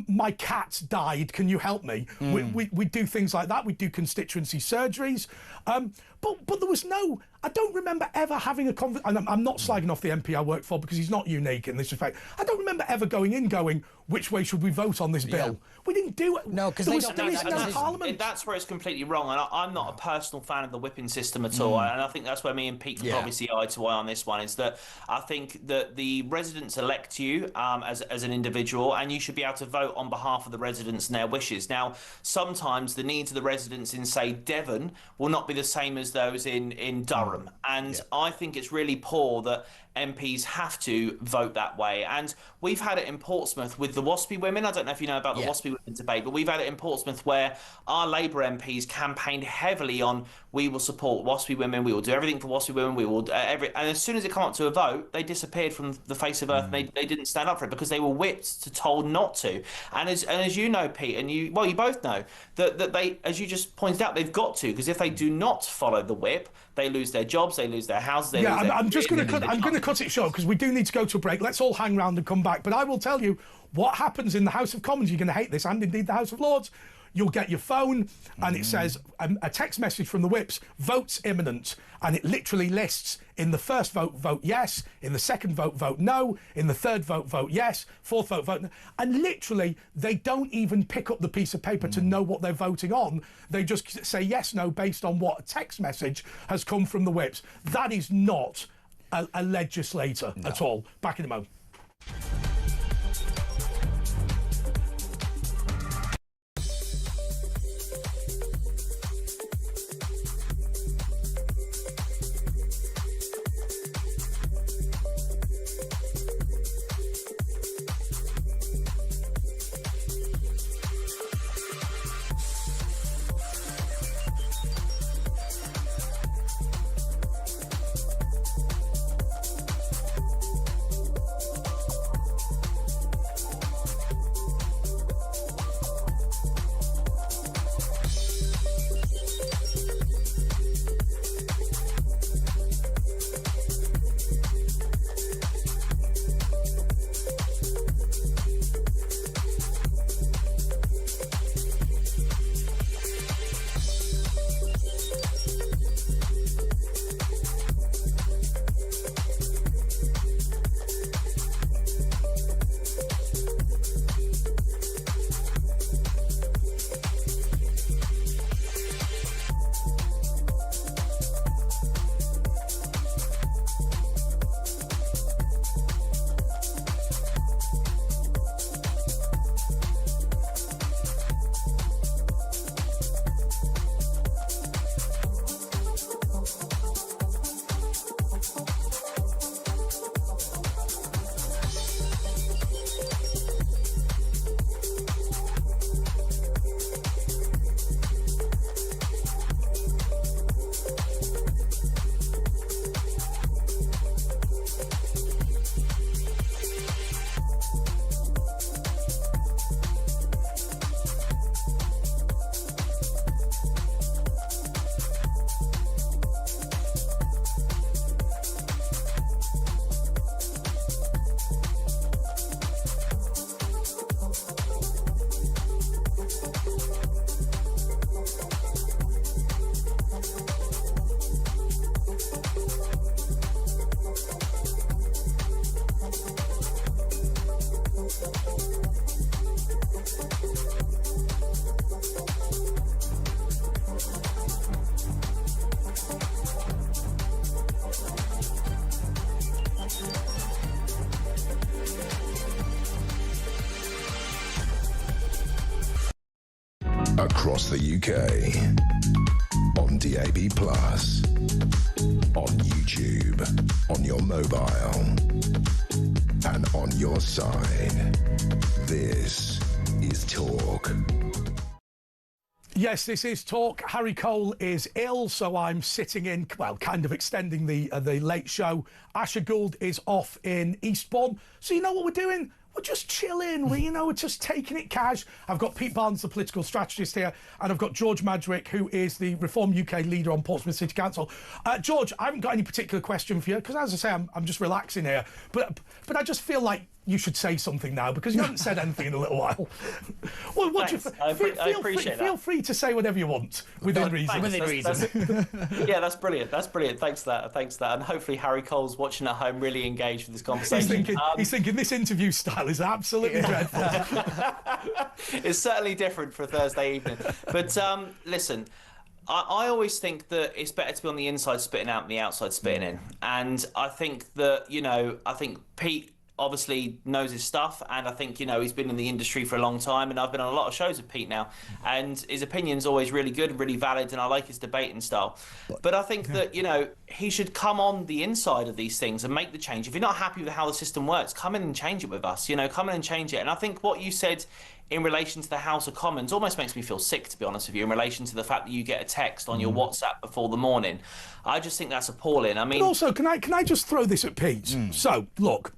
my cat died, can you help me? We'd do things like that. We'd do constituency surgeries. But there was no, I don't remember ever having a conversation, and I'm not slagging off the MP I work for because he's not unique in this respect. I don't remember ever going, which way should we vote on this bill? Yeah. We didn't do it. No, because there is no Parliament. That's where it's completely wrong. And I'm not a personal fan of the whipping system at all. And I think that's where me and Pete can probably see eye to eye on this one, is that I think that the residents elect you as an individual, and you should be able to vote on behalf of the residents and their wishes. Now, sometimes the needs of the residents in, say, Devon will not be the same as those in Durham. And I think it's really poor that MPs have to vote that way. And we've had it in Portsmouth with the WASPy women. I don't know if you know about the WASPy women debate, but we've had it in Portsmouth where our Labour MPs campaigned heavily on, we will support WASPy women, we will do everything for WASPy women, we will and as soon as it came up to a vote, they disappeared from the face of earth. And they didn't stand up for it because they were whipped, told not to. And as you know, Pete, and you both know that they, as you just pointed out, they've got to, because if they do not follow the whip, they lose their jobs, they lose their houses. I'm going to cut it short because we do need to go to a break. Let's all hang round and come back. But I will tell you what happens in the House of Commons. You're going to hate this, and indeed the House of Lords. You'll get your phone and it says a text message from the whips, votes imminent, and it literally lists in the first vote, vote yes, in the second vote, vote no, in the third vote, vote yes, fourth vote, vote no. And literally they don't even pick up the piece of paper to know what they're voting on. They just say yes, no, based on what a text message has come from the whips. That is not a legislator at all. Back in a moment. Across the UK, on DAB+, on YouTube, on your mobile, and on your side. This is Talk. Yes, this is Talk. Harry Cole is ill, so I'm sitting in, well, kind of extending the late show. Asher Gould is off in Eastbourne. So you know what we're doing? We're just chilling. We're just taking it cash. I've got Pete Barnes, the political strategist here, and I've got George Madrick, who is the Reform UK leader on Portsmouth City Council. George, I haven't got any particular question for you, because as I say, I'm just relaxing here. But I just feel like you should say something now, because you haven't said anything in a little while. Well, what I appreciate that. Feel free to say whatever you want, within reason. Within reason. Yeah, that's brilliant. That's brilliant. Thanks for that. And hopefully Harry Cole's watching at home, really engaged with this conversation. He's thinking this interview style is absolutely dreadful. It's certainly different for a Thursday evening. But listen, I always think that it's better to be on the inside spitting out than the outside spitting in. And I think that, I think Pete obviously knows his stuff, and I think he's been in the industry for a long time, and I've been on a lot of shows with Pete now, and his opinion's always really good and really valid, and I like his debating style. But I think that he should come on the inside of these things and make the change. If you're not happy with how the system works, come in and change it with us. Come in and change it. And I think what you said in relation to the House of Commons almost makes me feel sick, to be honest with you, in relation to the fact that you get a text on your WhatsApp before the morning. I just think that's appalling. I mean, but also, can I just throw this at Pete? So look.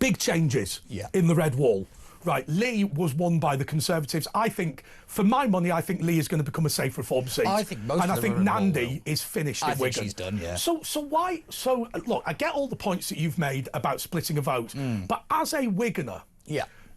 Big changes in the Red Wall. Right, Lee was won by the Conservatives. I think, for my money, I think Lee is going to become a safe reform seat. I think most and of I think Nandy is finished at Wigan. I think she's done, yeah. So why? So look, I get all the points that you've made about splitting a vote, but as a Wiganer,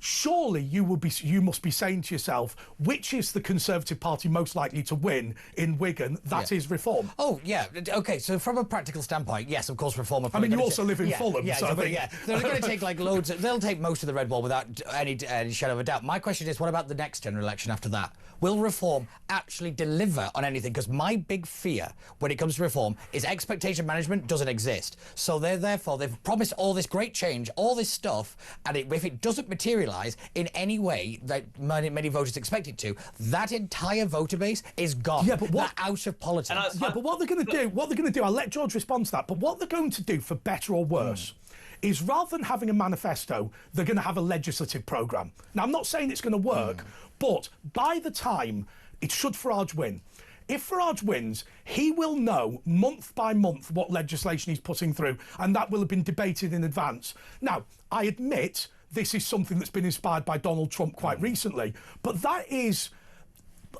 surely you must be saying to yourself, which is the Conservative Party most likely to win in Wigan? That is Reform. Oh, yeah. OK, so from a practical standpoint, yes, of course, Reform are... I mean, you also live in Fulham, so exactly, they're going to take, loads... They'll take most of the Red Wall without any shadow of a doubt. My question is, what about the next general election after that? Will Reform actually deliver on anything? Because my big fear when it comes to Reform is expectation management doesn't exist. So they've promised all this great change, all this stuff, and if it doesn't materialise in any way that many voters expect it to, that entire voter base is gone. Yeah, but they're out of politics. But what they're going to do, I'll let George respond to that, but what they're going to do, for better or worse, is rather than having a manifesto, they're going to have a legislative programme. Now, I'm not saying it's going to work, but by the time, should Farage win, if Farage wins, he will know month by month what legislation he's putting through, and that will have been debated in advance. Now, I admit this is something that's been inspired by Donald Trump quite recently, but that is...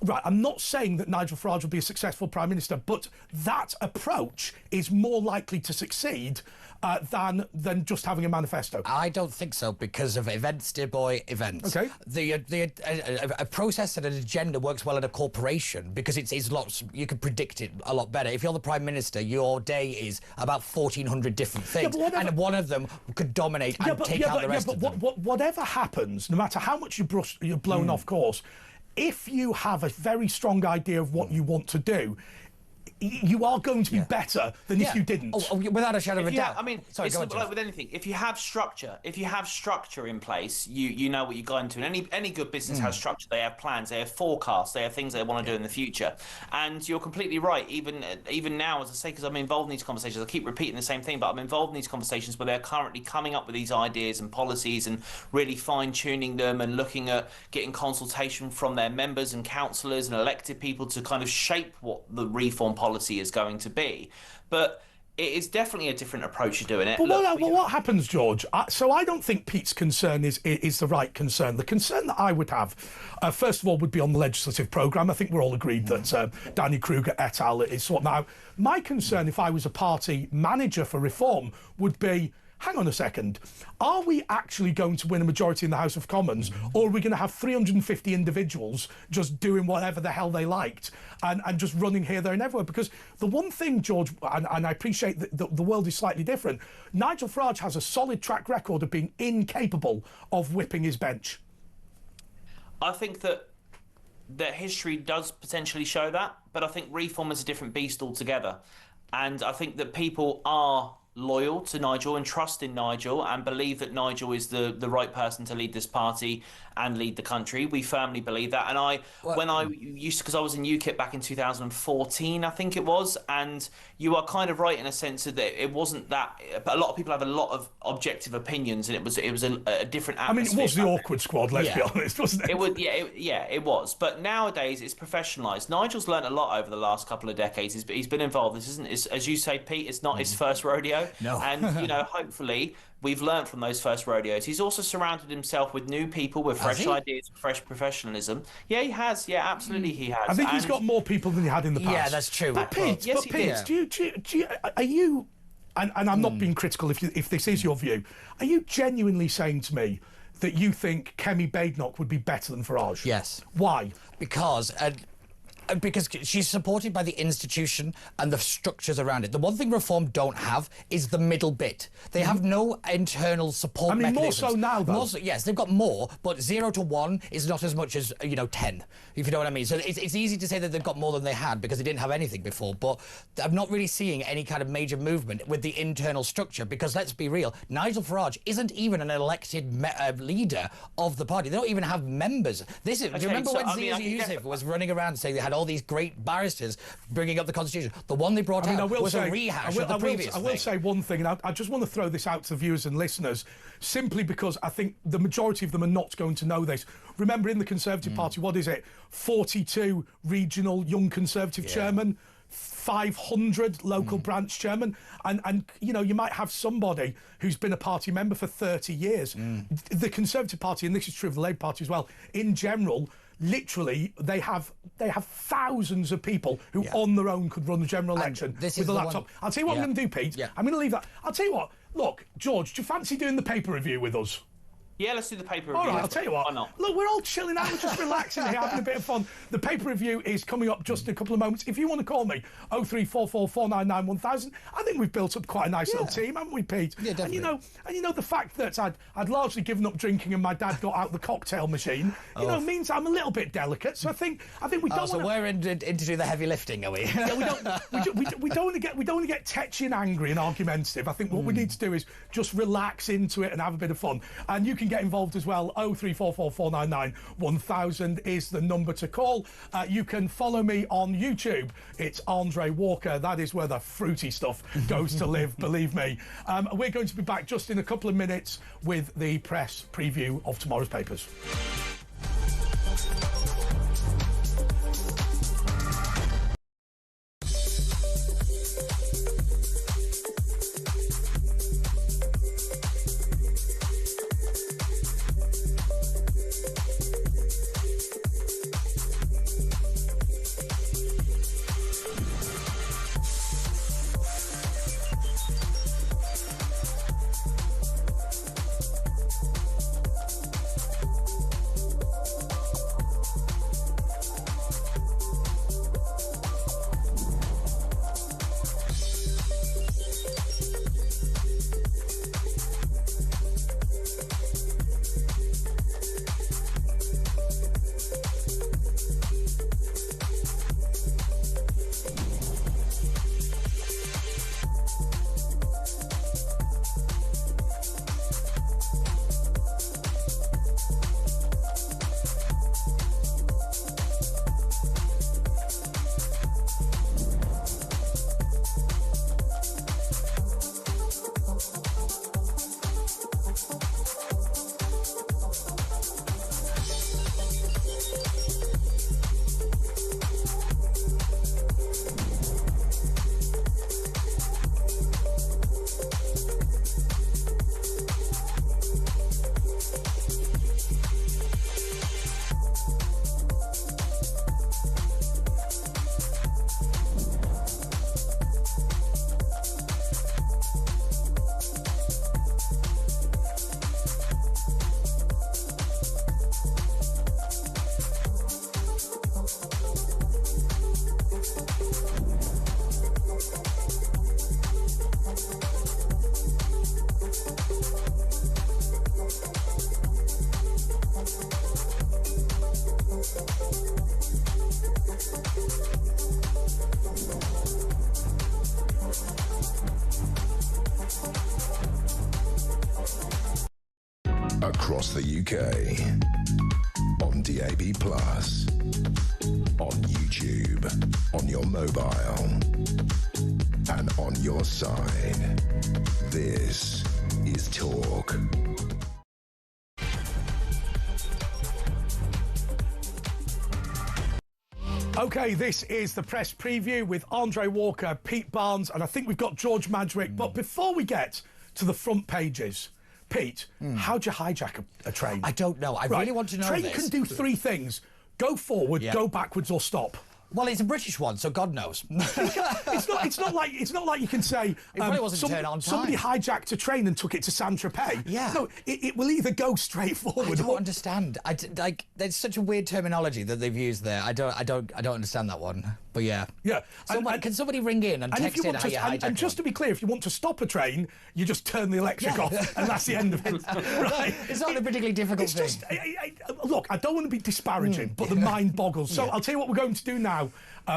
Right, I'm not saying that Nigel Farage will be a successful Prime Minister, but that approach is more likely to succeed than just having a manifesto. I don't think so, because of events, dear boy, events. Okay. A process and an agenda works well in a corporation because it's lots. You can predict it a lot better. If you're the Prime Minister, your day is about 1,400 different things, and one of them could dominate and take out the rest of them. Whatever happens, no matter how much you're blown off course, if you have a very strong idea of what you want to do, you are going to be better than if you didn't. Without a shadow of a doubt. I mean, it's like with anything. If you have structure in place, you know what you're going to. And any good business has structure. They have plans. They have forecasts. They have things they want to do in the future. And you're completely right. Even now, as I say, because I'm involved in these conversations, I keep repeating the same thing, but I'm involved in these conversations where they're currently coming up with these ideas and policies and really fine-tuning them and looking at getting consultation from their members and councillors and elected people to kind of shape what the reform policy is going to be. But it is definitely a different approach to doing it. But what happens, George? So I don't think Pete's concern is the right concern. The concern that I would have, first of all, would be on the legislative programme. I think we're all agreed that Danny Kruger et al. Is sorting out. My concern, if I was a party manager for Reform, would be, hang on a second, are we actually going to win a majority in the House of Commons, or are we going to have 350 individuals just doing whatever the hell they liked and just running here, there and everywhere? Because the one thing, George, and I appreciate that the world is slightly different, Nigel Farage has a solid track record of being incapable of whipping his bench. I think that history does potentially show that, but I think Reform is a different beast altogether. And I think that people are loyal to Nigel and trust in Nigel and believe that Nigel is the right person to lead this party and lead the country. We firmly believe that. And when I used to, because I was in UKIP back in 2014, I think it was, and you are kind of right in a sense that it wasn't that. But a lot of people have a lot of objective opinions, and it was a different atmosphere. I mean, it was the awkward squad. Let's be honest, wasn't it? It would, it was. But nowadays it's professionalised. Nigel's learned a lot over the last couple of decades. He's been involved. This isn't, as you say, Pete. It's not his first rodeo. No. And hopefully we've learned from those first rodeos. He's also surrounded himself with new people with fresh ideas, fresh professionalism. Yeah, he has. Yeah, absolutely, he has. I think he's got more people than he had in the past. Yeah, that's true. But Pete, are you? And I'm not being critical if this is your view. Are you genuinely saying to me that you think Kemi Badenoch would be better than Farage? Yes. Why? Because she's supported by the institution and the structures around it. The one thing Reform don't have is the middle bit. They have no internal support mechanisms. More so now, though. Yes, they've got more, but 0 to 1 is not as much as 10, if you know what I mean. So it's easy to say that they've got more than they had because they didn't have anything before, but I'm not really seeing any kind of major movement with the internal structure because, let's be real, Nigel Farage isn't even an elected leader of the party. They don't even have members. Do you remember when Zia Yusuf was running around saying they had all these great barristers bringing up the Constitution? The one they brought out was a rehash of the previous thing. I will say one thing, and I just want to throw this out to the viewers and listeners, simply because I think the majority of them are not going to know this. Remember, in the Conservative Party, what is it? 42 regional Young Conservative chairmen, 500 local branch chairman, and you might have somebody who's been a party member for 30 years. The Conservative Party, and this is true of the Labour Party as well, in general, literally they have thousands of people who on their own could run the general election with a laptop. I'll tell you what I'm going to do, Pete. I'm going to leave that. I'll tell you what. Look, George, do you fancy doing the paper review with us? Yeah, let's do the paper review. All right, I'll tell you what. Why not? Look, we're all chilling out. We're just relaxing here, having a bit of fun. The paper review is coming up just in a couple of moments. If you want to call me, 0344 499 1000. I think we've built up quite a nice little team, haven't we, Pete? Yeah, definitely. And the fact that I'd largely given up drinking and my dad got out the cocktail machine, means I'm a little bit delicate. So I think we don't. So we're in to do the heavy lifting, are we? Yeah, we don't want to get tetchy and angry and argumentative. I think what we need to do is just relax into it and have a bit of fun. And you can get involved as well. 0344 499 1000 is the number to call. You can follow me on YouTube. It's Andre Walker. That is where the fruity stuff goes to live, believe me. We're going to be back just in a couple of minutes with the press preview of tomorrow's papers. across the UK. On DAB+, on YouTube, on your mobile, and on your side. This is Talk. Okay, this is the press preview with Andre Walker, Pete Barnes, and I think we've got George Madgwick. But before we get to the front pages, Pete, how'd you hijack a train? I don't know. I really want to know Train this. can do three things: go forward, go backwards, or stop. Well, it's a British one, so God knows. It's not like you can say probably wasn't turned on time. somebody hijacked a train and took it to Saint-Tropez. Yeah. No, it will either go straight forward. I don't understand. There's such a weird terminology that they've used there. I don't understand that one. But yeah. Yeah. Can somebody ring in and text in how you hijack and just to be clear, if you want to stop a train, you just turn the electric off, and that's the end of it. Right? It's not a particularly difficult thing. Just, look, I don't want to be disparaging, but the mind boggles. So I'll tell you what we're going to do now.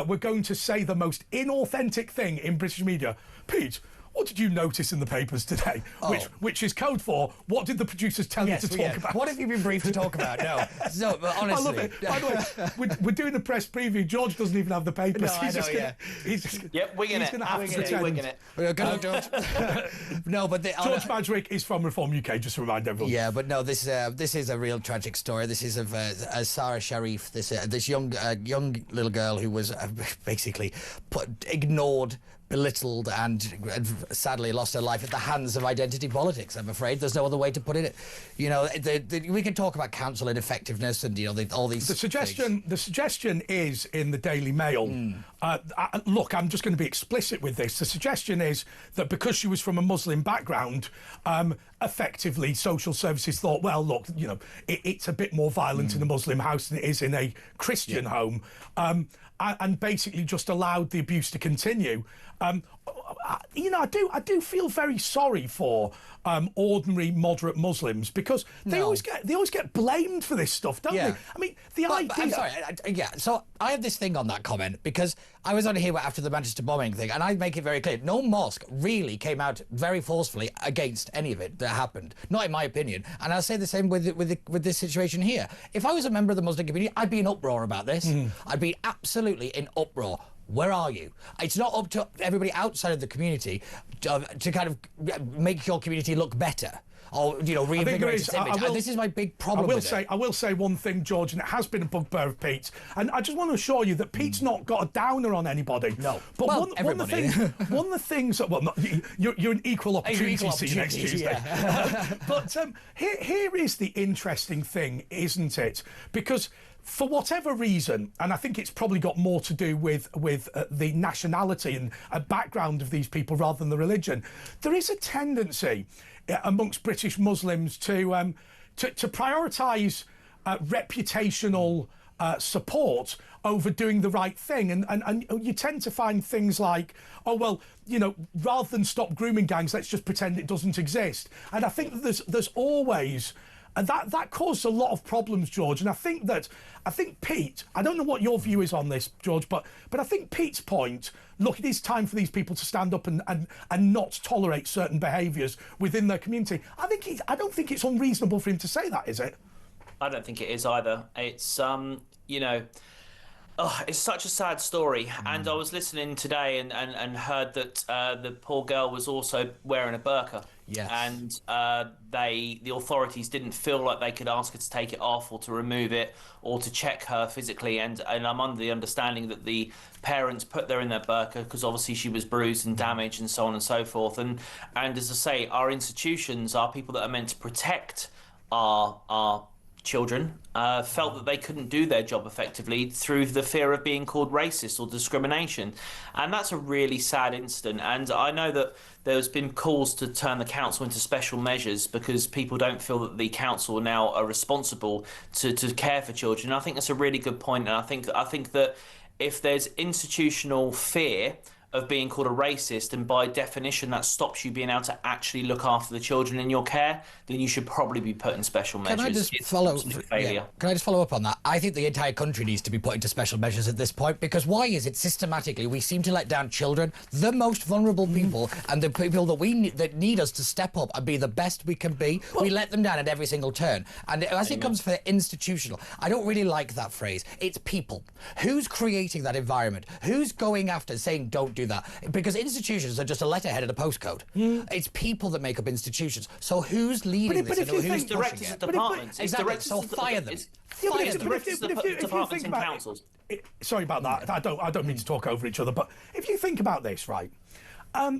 We're going to say the most inauthentic thing in British media. Pete, what did you notice in the papers today? Which is code for, what did the producers tell you to talk about? What have you been briefed to talk about? No, but honestly. I love it. By the way, we're doing a press preview. George doesn't even have the papers. No, he's winging it. Absolutely winging it. Good luck, George. No, but George Madgwick is from Reform UK, just to remind everyone. Yeah, but no, this is a real tragic story. This is of Sarah Sharif, this young little girl who was basically ignored, belittled, and sadly lost her life at the hands of identity politics. I'm afraid there's no other way to put it. You know, we can talk about council ineffectiveness and all these. The suggestion is in the Daily Mail. Look, I'm just going to be explicit with this. The suggestion is that because she was from a Muslim background, effectively social services thought, well, look, you know, it's a bit more violent in a Muslim house than it is in a Christian home. And basically just allowed the abuse to continue. You know, I do feel very sorry for ordinary moderate Muslims because they always get blamed for this stuff, don't they? I mean, idea. I'm sorry. So I have this thing on that comment because I was on here after the Manchester bombing thing, and I make it very clear: no mosque really came out very forcefully against any of it that happened. Not in my opinion. And I'll say the same with this situation here. If I was a member of the Muslim community, I'd be in uproar about this. I'd be absolutely in uproar. Where are you? It's not up to everybody outside of the community to kind of make your community look better or, you know, reinvigorate its image. This is my big problem I will say one thing, George, and it has been a bugbear of Pete's, and I just want to assure you that Pete's not got a downer on anybody. No. But one of the things that, well, you're an equal opportunity next Tuesday. But here is the interesting thing, isn't it? Because for whatever reason, and I think it's probably got more to do with the nationality and background of these people rather than the religion, there is a tendency amongst British Muslims to prioritise reputational support over doing the right thing, and you tend to find things like, oh well, you know, rather than stop grooming gangs, let's just pretend it doesn't exist. And I think that there's always. And that caused a lot of problems, George. And I think Pete, I don't know what your view is on this, George, but I think Pete's point, look, it is time for these people to stand up and not tolerate certain behaviours within their community. I don't think it's unreasonable for him to say that, is it? I don't think it is either. It's you know, it's such a sad story. And I was listening today and heard that the poor girl was also wearing a burqa. Yes. And the authorities didn't feel like they could ask her to take it off or to remove it or to check her physically. And I'm under the understanding that the parents put her in their burqa because obviously she was bruised and damaged and so on and so forth. And as I say, our institutions, our people that are meant to protect our children felt that they couldn't do their job effectively through the fear of being called racist or discrimination. And that's a really sad incident. And I know that there's been calls to turn the council into special measures because people don't feel that the council now are responsible to care for children. And I think that's a really good point. And I think that if there's institutional fear of being called a racist, and by definition that stops you being able to actually look after the children in your care, then you should probably be put in special measures. Can I just Can I just follow up on that? I think the entire country needs to be put into special measures at this point, because why is it systematically we seem to let down children, the most vulnerable people, and the people that need us to step up and be the best we can be? We let them down at every single turn. And as it comes for institutional, I don't really like that phrase. It's people. Who's creating that environment? Who's going after saying don't do that? Because institutions are just a letterhead and a postcode. It's people that make up institutions. So who's leading this? Who's directors of departments? Exactly. So fire them. Departments and councils. Sorry about that. I don't mean to talk over each other, but if you think about this, right?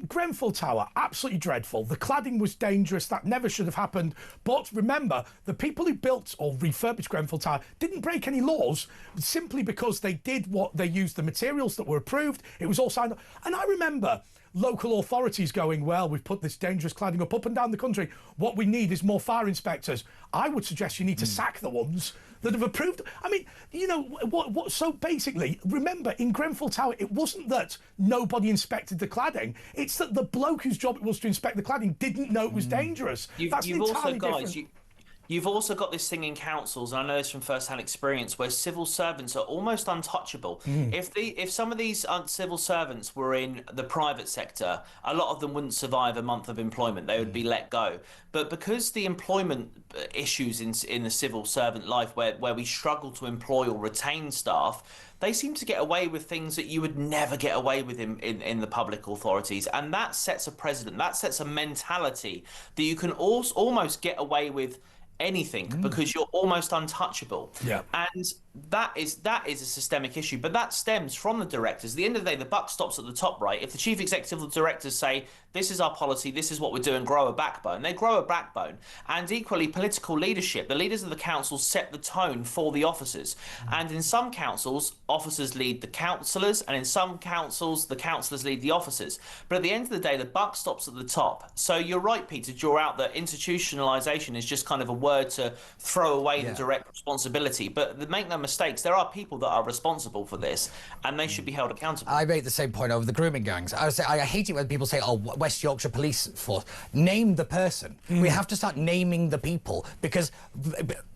Grenfell Tower, absolutely dreadful. The cladding was dangerous. That never should have happened. But remember, the people who built or refurbished Grenfell Tower didn't break any laws simply because they did what they used, the materials that were approved. It was all signed up. And I remember local authorities going, well, we've put this dangerous cladding up and down the country. What we need is more fire inspectors. I would suggest you need to sack the ones that have approved. I mean, you know, so basically, remember, in Grenfell Tower, it wasn't that nobody inspected the cladding. It's that the bloke whose job it was to inspect the cladding didn't know it was dangerous. That's entirely different. You've also got this thing in councils, and I know this from first-hand experience, where civil servants are almost untouchable. If some of these civil servants were in the private sector, a lot of them wouldn't survive a month of employment. They would be let go. But because the employment issues in the civil servant life, where we struggle to employ or retain staff, they seem to get away with things that you would never get away with in the public authorities. And that sets a precedent. That sets a mentality that you can almost get away with anything because you're almost untouchable. And that is a systemic issue, but that stems from the directors. At the end of the day, the buck stops at the top, right? If the chief executive or the directors say, this is our policy, this is what we're doing, grow a backbone, they grow a backbone. And equally, political leadership, the leaders of the council set the tone for the officers. And in some councils, officers lead the councillors, and in some councils, the councillors lead the officers. But at the end of the day, the buck stops at the top. So you're right, Pete, to draw out that institutionalisation is just kind of a word to throw away the direct responsibility. But make no mistakes, there are people that are responsible for this, and they should be held accountable. I make the same point over the grooming gangs. I hate it when people say, oh, West Yorkshire Police Force. Name the person. We have to start naming the people, because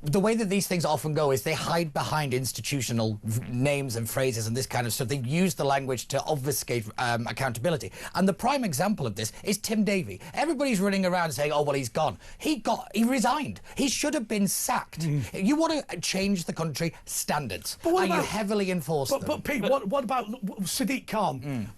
the way that these things often go is they hide behind institutional names and phrases and this kind of stuff. They use the language to obfuscate accountability. And the prime example of this is Tim Davie. Everybody's running around saying, oh, well, he's gone. He resigned. He should have been sacked. You want to change the country standards, and you heavily enforce them. But Pete, what about Sadiq Khan?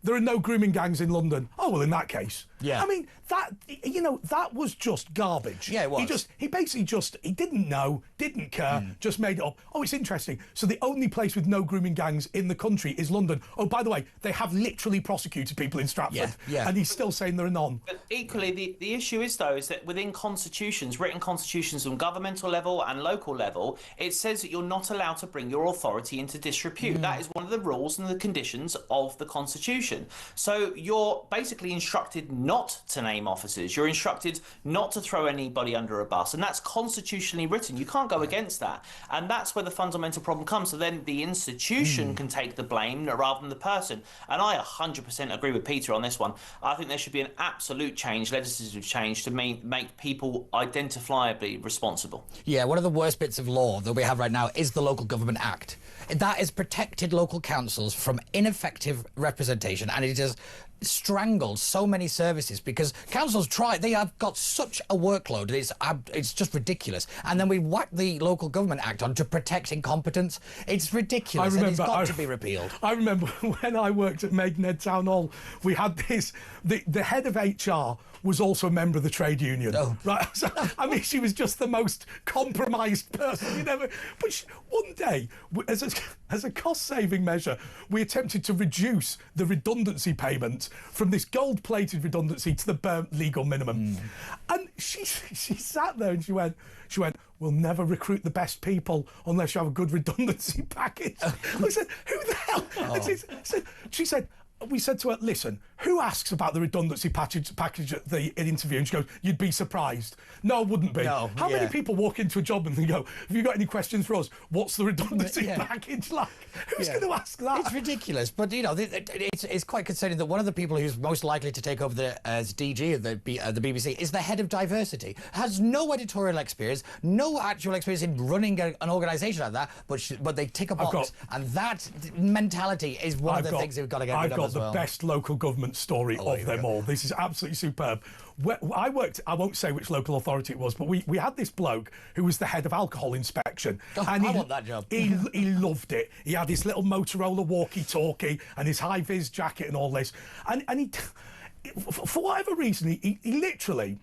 There are no grooming gangs in London. Oh, well, in that case. Yeah. I mean, that was just garbage. Yeah, it was. He basically he didn't know, didn't care, just made it up. Oh, it's interesting. So the only place with no grooming gangs in the country is London. Oh, by the way, they have literally prosecuted people in Stratford. Yeah. And he's still saying there are none. But equally, the issue is, though, is that within constitutions, written constitutions on governmental level and local level, it says that you're not allowed to bring your authority into disrepute. That is one of the rules and the conditions of the Constitution. So you're basically instructed not to name officers. You're instructed not to throw anybody under a bus, and that's constitutionally written. You can't go against that, and that's where the fundamental problem comes. So then the institution can take the blame rather than the person. And I 100% agree with Peter on this one. I think there should be an absolute change, legislative change, to make people identifiably responsible. Yeah, one of the worst bits of law that we have right now is the Local Government Act. That has protected local councils from ineffective representation, and it has strangled so many services because councils they have got such a workload, it's just ridiculous. And then we whack the Local Government Act on to protect incompetence. It's ridiculous. And it's got to be repealed. I remember when I worked at Maidenhead Town Hall, we had the head of HR was also a member of the trade union. Right? So, I mean, she was just the most compromised person you'd ever. But one day, as a cost-saving measure, we attempted to reduce the redundancy payment from this gold-plated redundancy to the burnt legal minimum. And she sat there and she went, we'll never recruit the best people unless you have a good redundancy package. I said, who the hell? She said, we said to her, listen, who asks about the redundancy package at the interview? And she goes, you'd be surprised. No, I wouldn't be. No, How many people walk into a job and they go, have you got any questions for us? What's the redundancy package like? Who's going to ask that? It's ridiculous. But, you know, it's quite concerning that one of the people who's most likely to take over as DG of the BBC is the head of diversity. Has no editorial experience, no actual experience in running an organisation like that, but they tick a box. And that mentality is one of the things we've got to get rid of. I've got the best local government story of them all. This is absolutely superb. I won't say which local authority it was, but we had this bloke who was the head of alcohol inspection. And I want that job. He loved it. He had his little Motorola walkie-talkie and his high-vis jacket and all this. And he, for whatever reason, he literally...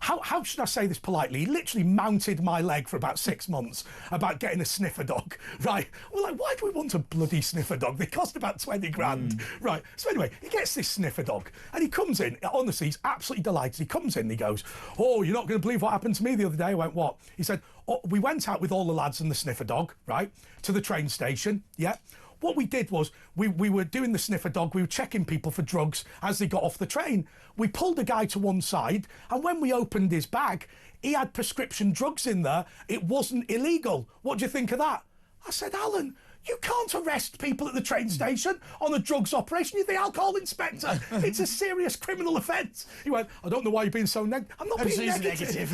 how should I say this politely? He literally mounted my leg for about 6 months about getting a sniffer dog, right? We're like, why do we want a bloody sniffer dog? They cost about 20 grand, right? So anyway, he gets this sniffer dog and he comes in, honestly, he's absolutely delighted. He comes in and he goes, oh, you're not going to believe what happened to me the other day. I went, what? He said, oh, we went out with all the lads and the sniffer dog, right, to the train station, yeah? What we did was we were doing the sniffer dog. We were checking people for drugs as they got off the train. We pulled a guy to one side, and when we opened his bag, he had prescription drugs in there. It wasn't illegal. What do you think of that? I said, Alan, you can't arrest people at the train station on a drugs operation. You're the alcohol inspector. It's a serious criminal offence. He went, I don't know why you're being so negative. I'm not being negative.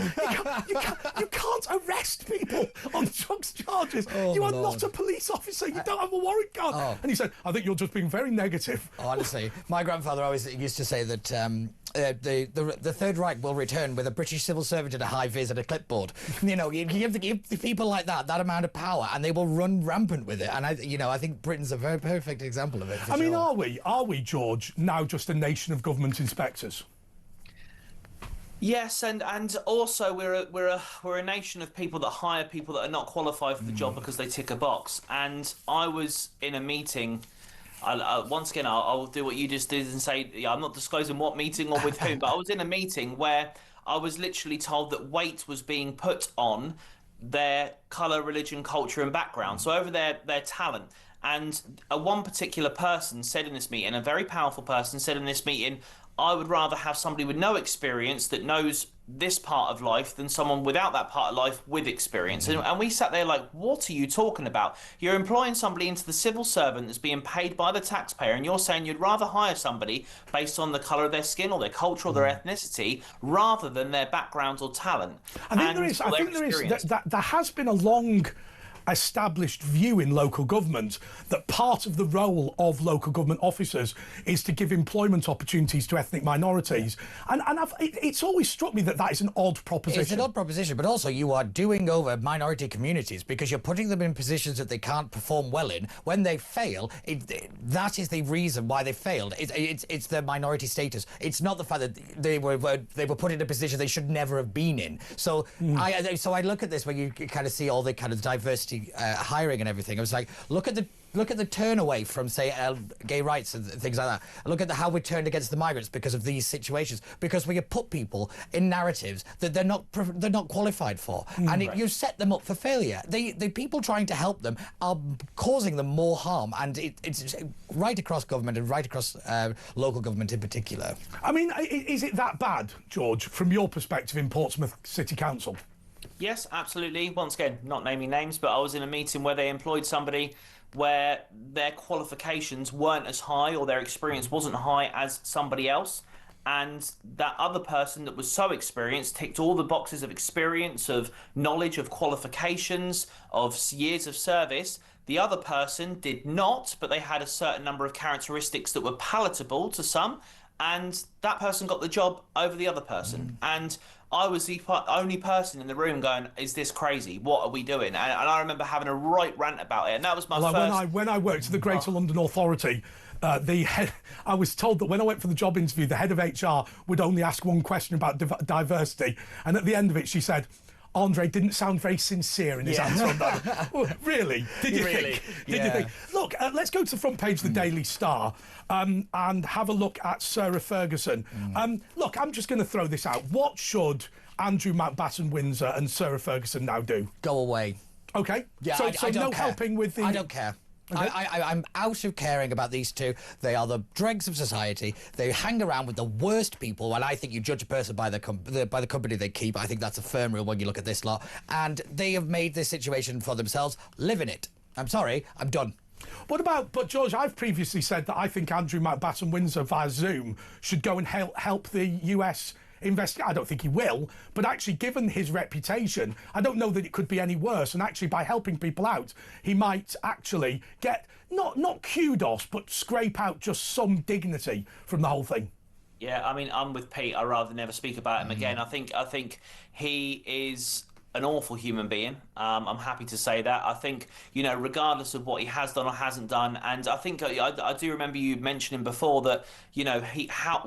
You can't arrest people on drugs charges. You are not a police officer. You don't have a warrant card. And he said, I think you're just being very negative. Honestly, my grandfather always used to say that the Third Reich will return with a British civil servant and a high vis and a clipboard. You know, you give the people like that amount of power, and they will run rampant with it. And I think Britain's a very perfect example of it. I mean, are we, George, now just a nation of government inspectors? Yes, and also we're a nation of people that hire people that are not qualified for the job because they tick a box. And I was in a meeting. Once again, I'll do what you just did and say, I'm not disclosing what meeting or with whom, but I was in a meeting where I was literally told that weight was being put on their colour, religion, culture and background, so over their talent. And one particular person said in this meeting, a very powerful person said in this meeting, I would rather have somebody with no experience that knows this part of life than someone without that part of life with experience. And we sat there like, what are you talking about? You're employing somebody into the civil servant that's being paid by the taxpayer, and you're saying you'd rather hire somebody based on the colour of their skin or their culture or their ethnicity rather than their background or talent. I think there has been a long established view in local government that part of the role of local government officers is to give employment opportunities to ethnic minorities. And it's always struck me that is an odd proposition. It's an odd proposition, but also you are doing over minority communities because you're putting them in positions that they can't perform well in. When they fail, that is the reason why they failed. It's their minority status. It's not the fact that they were put in a position they should never have been in. So I look at this where you kind of see all the kind of diversity hiring and everything. I was like, look at the turn away from, say, gay rights and things like that. Look at how we turned against the migrants because of these situations. Because we have put people in narratives that they're not qualified for, and you set them up for failure. The people trying to help them are causing them more harm, and it's right across government and right across local government in particular. I mean, is it that bad, George, from your perspective in Portsmouth City Council? Yes, absolutely. Once again, not naming names, but I was in a meeting where they employed somebody where their qualifications weren't as high or their experience wasn't high as somebody else. And that other person that was so experienced ticked all the boxes of experience, of knowledge, of qualifications, of years of service. The other person did not, but they had a certain number of characteristics that were palatable to some. And that person got the job over the other person. And I was the only person in the room going, is this crazy? What are we doing? And I remember having a right rant about it. And that was my first... When I worked at the Greater London Authority, I was told that when I went for the job interview, the head of HR would only ask one question about diversity. And at the end of it, she said, Andre didn't sound very sincere in his answer on that. Well, really? Did you think? Did you think? Look, let's go to the front page of the Daily Star and have a look at Sarah Ferguson. Look, I'm just going to throw this out. What should Andrew Mountbatten-Windsor and Sarah Ferguson now do? Go away. Okay. Yeah, so I don't no care. helping with the... I don't care. I'm out of caring about these two. They are the dregs of society. They hang around with the worst people, and I think you judge a person by the company they keep. I think that's a firm rule when you look at this lot. And they have made this situation for themselves. Live in it. I'm sorry, I'm done. But George, I've previously said that I think Andrew Mountbatten-Windsor via Zoom should go and help the US investigate. I don't think he will, but actually, given his reputation, I don't know that it could be any worse. And actually, by helping people out, he might actually get not kudos, but scrape out just some dignity from the whole thing. Yeah, I mean, I'm with Pete. I'd rather never speak about him again. I think he is an awful human being. I'm happy to say that. I think, you know, regardless of what he has done or hasn't done, and I think I do remember you mentioning before that, you know,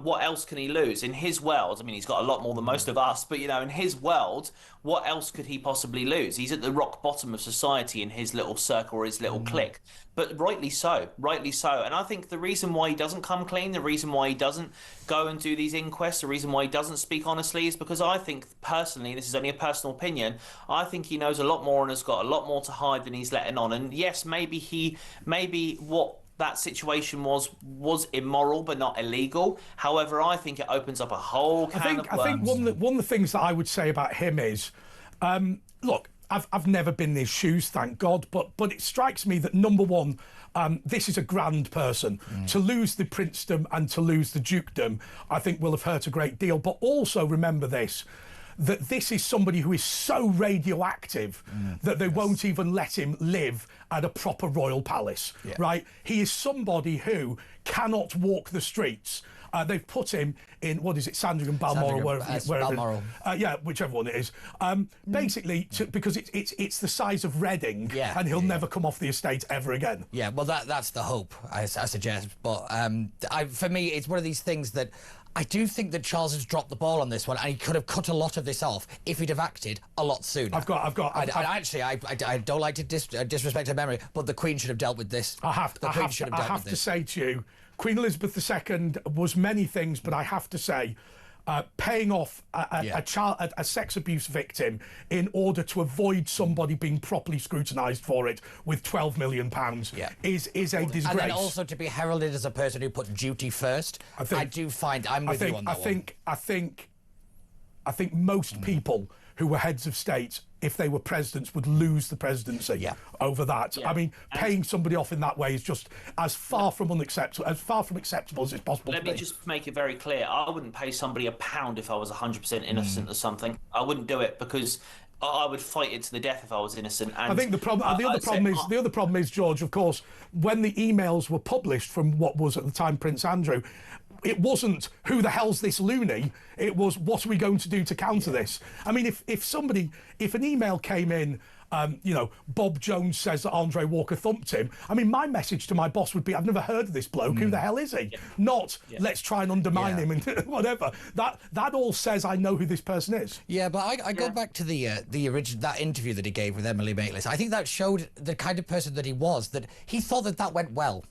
what else can he lose? In his world, I mean, he's got a lot more than most of us, but, you know, in his world, what else could he possibly lose? He's at the rock bottom of society in his little circle or his little clique. But rightly so. And I think the reason why he doesn't come clean, the reason why he doesn't go and do these inquests, the reason why he doesn't speak honestly is because I think, personally, this is only a personal opinion, I think he knows a lot more and has got a lot more to hide than he's letting on. And yes, maybe what that situation was immoral but not illegal. However, I think it opens up a whole can of worms. I think one of the things that I would say about him is, look, I've never been in his shoes, thank God, but it strikes me that, number one, this is a grand person. To lose the princedom and to lose the dukedom, I think will have hurt a great deal. But also remember that this is somebody who is so radioactive that they won't even let him live at a proper royal palace, right? He is somebody who cannot walk the streets. They've put him in, what is it, Sandringham, Balmoral, wherever Balmoral. Yeah, whichever one it is. Basically, because it's the size of Reading, and he'll never come off the estate ever again. Yeah, well, that's the hope, I suggest. But for me, it's one of these things that I do think that Charles has dropped the ball on this one, and he could have cut a lot of this off if he'd have acted a lot sooner. I don't like to disrespect her memory, but the Queen should have dealt with this. I have to say to you, Queen Elizabeth II was many things, but I have to say, paying off a sex abuse victim in order to avoid somebody being properly scrutinised for it with £12 million is a disgrace. And then also to be heralded as a person who put duty first. I'm with you on that one. I think most people who were heads of state, if they were presidents, would lose the presidency over that. I mean, paying somebody off in that way is just as far from acceptable as it's possible. Let me just make it very clear. I wouldn't pay somebody £1 if I was 100% innocent of something. I wouldn't do it because I would fight it to the death if I was innocent. And I think the other problem is, George, of course, when the emails were published from what was at the time Prince Andrew, it wasn't who the hell's this loony, it was what are we going to do to counter this. I mean, if an email came in, Bob Jones says that Andre Walker thumped him, I mean, my message to my boss would be, I've never heard of this bloke, who the hell is he? Not let's try and undermine him and whatever. That all says I know who this person is. Yeah, but I go back to the original, that interview that he gave with Emily Maitlis. I think that showed the kind of person that he was, that he thought that went well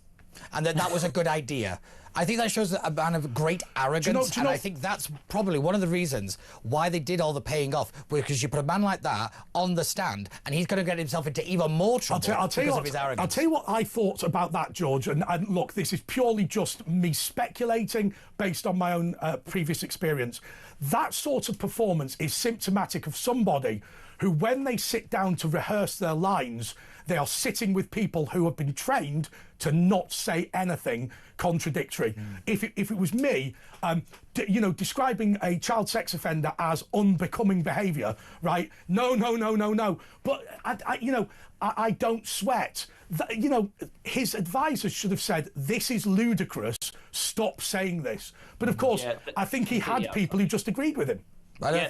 and that was a good idea. I think that shows a man of great arrogance, and I think that's probably one of the reasons why they did all the paying off, because you put a man like that on the stand, and he's going to get himself into even more trouble because of his arrogance. I'll tell you what I thought about that, George, and look, this is purely just me speculating based on my own previous experience. That sort of performance is symptomatic of somebody who, when they sit down to rehearse their lines, they are sitting with people who have been trained to not say anything contradictory. If it was me, describing a child sex offender as unbecoming behaviour, right? No. But I don't sweat. His advisors should have said, this is ludicrous, stop saying this. But of course, I think he had people who just agreed with him. They're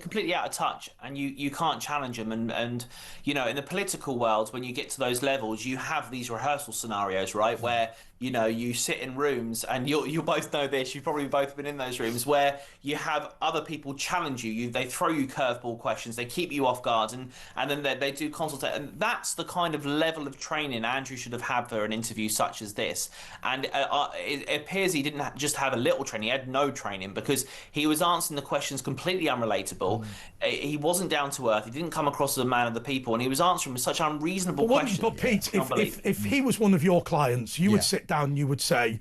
completely out of touch, and you can't challenge them. And in the political world, when you get to those levels, you have these rehearsal scenarios, right, where you sit in rooms, and you'll both know this. You've probably both been in those rooms where you have other people challenge you. They throw you curveball questions. They keep you off guard, and then they do consultate. And that's the kind of level of training Andrew should have had for an interview such as this. And it appears he didn't just have a little training. He had no training, because he was answering the questions completely unrelatable. He wasn't down to earth. He didn't come across as a man of the people, and he was answering with such unreasonable questions. But Pete, if he was one of your clients, you would sit down and you would say,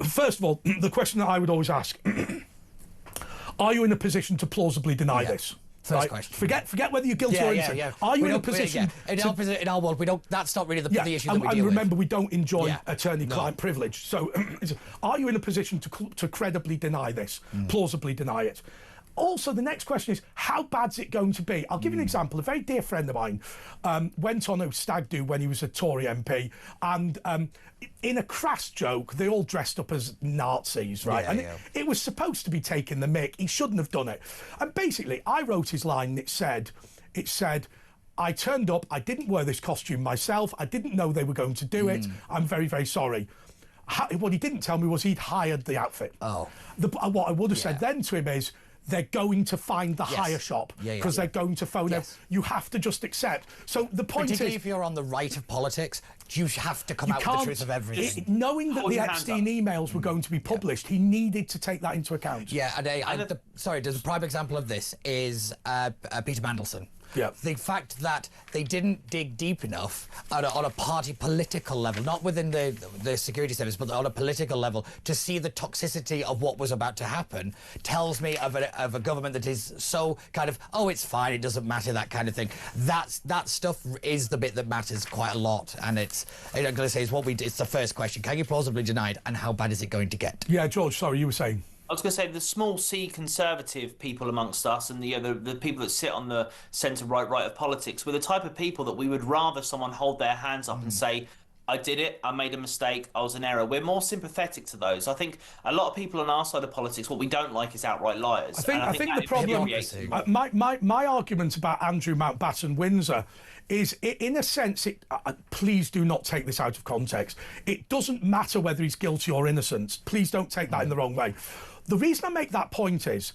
first of all, the question that I would always ask, are you in a position to plausibly deny this? First question. Forget whether you're guilty or innocent. Are you in a position? In our world, we don't. That's not really the issue that we deal with. And remember, we don't enjoy attorney-client privilege. So, are you in a position to credibly deny this, plausibly deny it? Also, the next question is, how bad's it going to be? I'll give you an example. A very dear friend of mine went on a stag do when he was a Tory MP, and in a crass joke, they all dressed up as Nazis, right? It was supposed to be taking the mick. He shouldn't have done it. And basically, I wrote his line, and it said, I turned up, I didn't wear this costume myself, I didn't know they were going to do it, I'm very, very sorry. What he didn't tell me was he'd hired the outfit. What I would have said then to him is, they're going to find the hire shop, because they're going to phone out. You have to just accept. So the point particularly is, if you're on the right of politics, you have to come out with the truth of everything. Knowing that the Epstein emails were going to be published, he needed to take that into account. Yeah, and the prime example of this is Peter Mandelson. Yeah. The fact that they didn't dig deep enough on a party political level, not within the security service, but on a political level, to see the toxicity of what was about to happen, tells me of a government that is so kind of, oh, it's fine, it doesn't matter, that kind of thing. That stuff is the bit that matters quite a lot, and I'm going to say it's the first question. Can you plausibly deny it, and how bad is it going to get? Yeah, George, sorry, you were saying. I was going to say the small C conservative people amongst us, and the people that sit on the centre right of politics, were the type of people that we would rather someone hold their hands up and say, I did it, I made a mistake, I was in error. We're more sympathetic to those. I think a lot of people on our side of politics, what we don't like is outright liars. I think the problem, my argument about Andrew Mountbatten Windsor is, in a sense, please do not take this out of context. It doesn't matter whether he's guilty or innocent. Please don't take that in the wrong way. The reason I make that point is,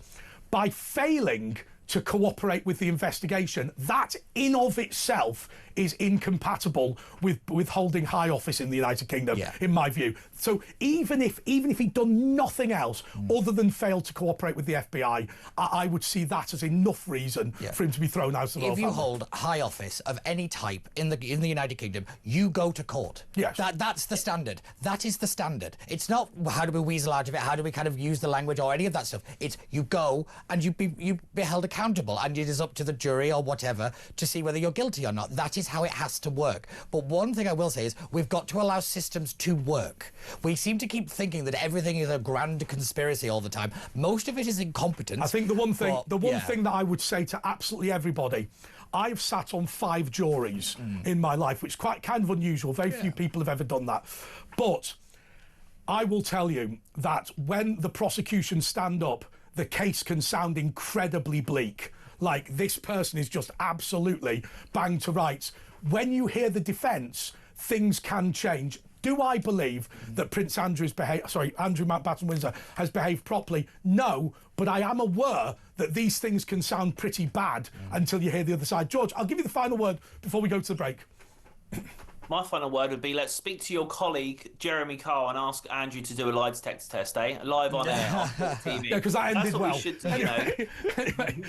by failing to cooperate with the investigation, that in of itself is incompatible with holding high office in the United Kingdom, in my view. So even if he'd done nothing else other than fail to cooperate with the FBI, I would see that as enough reason for him to be thrown out of the Royal Family. If you hold high office of any type in the United Kingdom, you go to court. Yes. That's the standard. That is the standard. It's not how do we weasel out of it, how do we kind of use the language or any of that stuff. It's you go and you be held accountable, and it is up to the jury or whatever to see whether you're guilty or not. That is how it has to work. But one thing I will say is we've got to allow systems to work. We seem to keep thinking that everything is a grand conspiracy all the time. Most of it is incompetence. I think the one thing that I would say to absolutely everybody, I've sat on 5 juries in my life, which is kind of unusual. Very few people have ever done that. But I will tell you that when the prosecution stand up, the case can sound incredibly bleak. Like, this person is just absolutely banged to rights. When you hear the defence, things can change. Do I believe that Prince Andrew Andrew Mountbatten Windsor has behaved properly? No, but I am aware that these things can sound pretty bad until you hear the other side. George, I'll give you the final word before we go to the break. My final word would be, let's speak to your colleague, Jeremy Carr, and ask Andrew to do a lie detector test, live on air on TV. Yeah, because that ended well. We should do, anyway,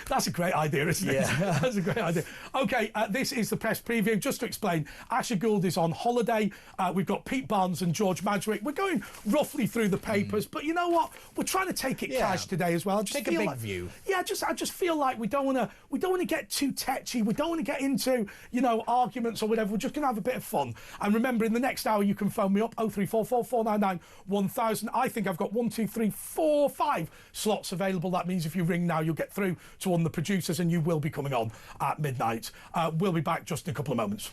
that's a great idea, isn't it? Yeah. That's a great idea. OK, this is the press preview. Just to explain, Asher Gould is on holiday. We've got Pete Barnes and George Madgwick. We're going roughly through the papers, but you know what? We're trying to take it cash today as well. Take a big view. Yeah, I just feel like we don't want to get too tetchy. We don't want to get into, arguments or whatever. We're just going to have a bit of fun. And remember, in the next hour, you can phone me up, 0344 499 1000. I think I've got 1, 2, 3, 4, 5 slots available. That means if you ring now, you'll get through to one of the producers, and you will be coming on at midnight. We'll be back just in a couple of moments.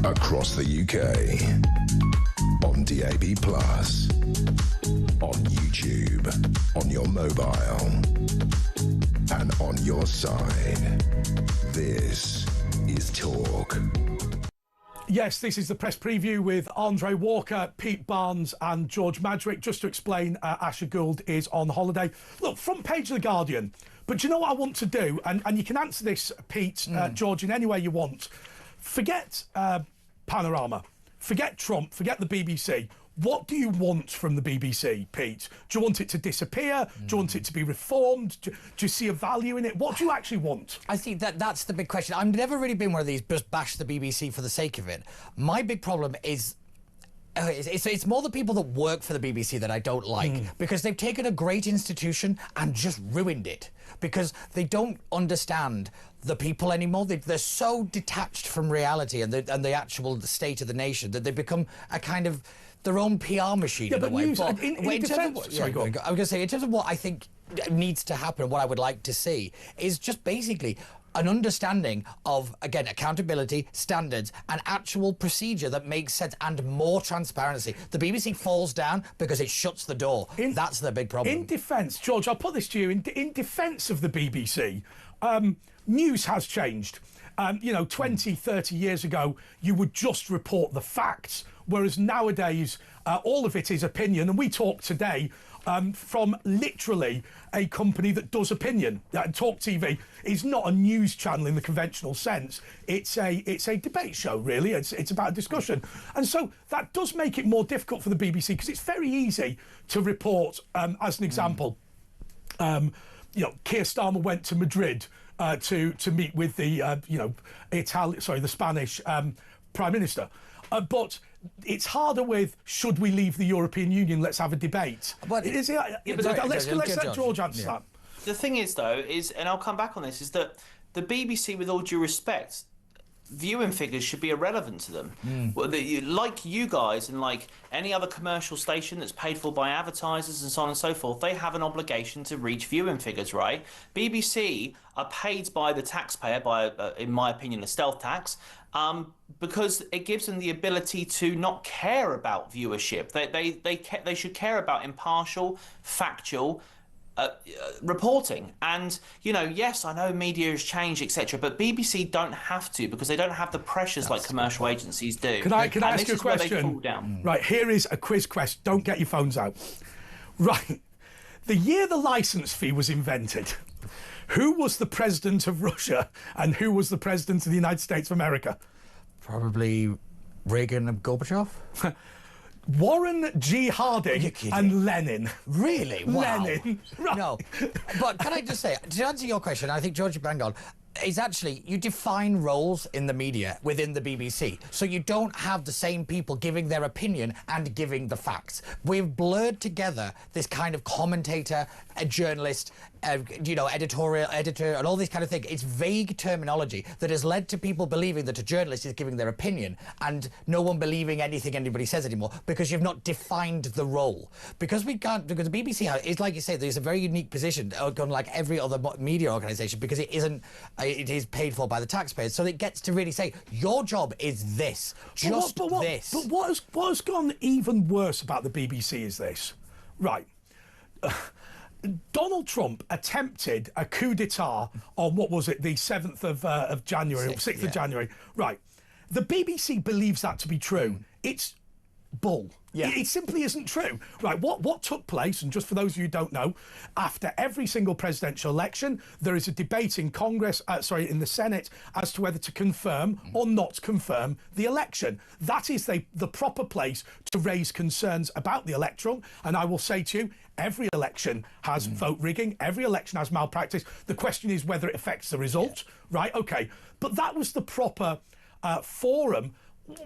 across the UK, on DAB+, on YouTube, on your mobile, and on your side. This is Talk. Yes, this is the press preview with Andre Walker, Pete Barnes and George Madrick. Just to explain, Asher Gould is on holiday. Look, front page of The Guardian. But do you know what I want to do? And you can answer this, Pete, George, in any way you want. Forget Panorama. Forget Trump. Forget the BBC. What do you want from the BBC, Pete? Do you want it to disappear? Do you want it to be reformed? Do you see a value in it? What do you actually want? I think that's the big question. I've never really been one of these just bash the BBC for the sake of it. My big problem is it's more the people that work for the BBC that I don't like, because they've taken a great institution and just ruined it, because they don't understand the people anymore. They're so detached from reality and the actual state of the nation that they become a kind of their own PR machine in a way. Sorry, go on. I was going to say, in terms of what I think needs to happen, what I would like to see is just basically an understanding of, again, accountability, standards, and actual procedure that makes sense, and more transparency. The BBC falls down because it shuts the door. That's the big problem. In defence, George, I'll put this to you. In defence of the BBC, news has changed. 20, 30 years ago, you would just report the facts, whereas nowadays, all of it is opinion. And we talk today from literally a company that does opinion. Talk TV is not a news channel in the conventional sense. It's a debate show, really. It's about a discussion. And so that does make it more difficult for the BBC, because it's very easy to report, as an example, Keir Starmer went to Madrid to meet with the the Spanish Prime Minister. But it's harder with, should we leave the European Union? Let's have a debate. But let's let George answer that. The thing is, though, and I'll come back on this, is that the BBC, with all due respect, viewing figures should be irrelevant to them. Well, like you guys and like any other commercial station that's paid for by advertisers and so on and so forth, they have an obligation to reach viewing figures, right? BBC are paid by the taxpayer, by, in my opinion, a stealth tax, because it gives them the ability to not care about viewership. They should care about impartial, factual reporting. And yes, I know media has changed, etc., but BBC don't have to, because they don't have the pressures like commercial agencies do. Can I ask you a question? Right, here is a quiz question. Don't get your phones out. Right, the year the licence fee was invented, who was the president of Russia and who was the president of the United States of America? Probably Reagan and Gorbachev. Warren G. Harding and Lenin. Really? Wow. Lenin. Right. No. But can I just say, to answer your question, I think George bang on, is actually you define roles in the media within the BBC. So you don't have the same people giving their opinion and giving the facts. We've blurred together this kind of commentator, a journalist, editorial editor, and all these kind of things. It's vague terminology that has led to people believing that a journalist is giving their opinion and no one believing anything anybody says anymore, because you've not defined the role. Because the BBC is, like you say, there's a very unique position, unlike every other media organisation, because it is paid for by the taxpayers. So it gets to really say, your job is this, this. But what has gone even worse about the BBC is this. Right. Donald Trump attempted a coup d'etat on, what was it, the 7th of January, or 6th of January. Right. The BBC believes that to be true. It's bull. Yeah. It simply isn't true. Right, what took place, and just for those of you who don't know, after every single presidential election, there is a debate in Congress, in the Senate, as to whether to confirm or not confirm the election. That is the proper place to raise concerns about the electoral. And I will say to you, every election has vote rigging, every election has malpractice. The question is whether it affects the result, right? Okay, but that was the proper forum.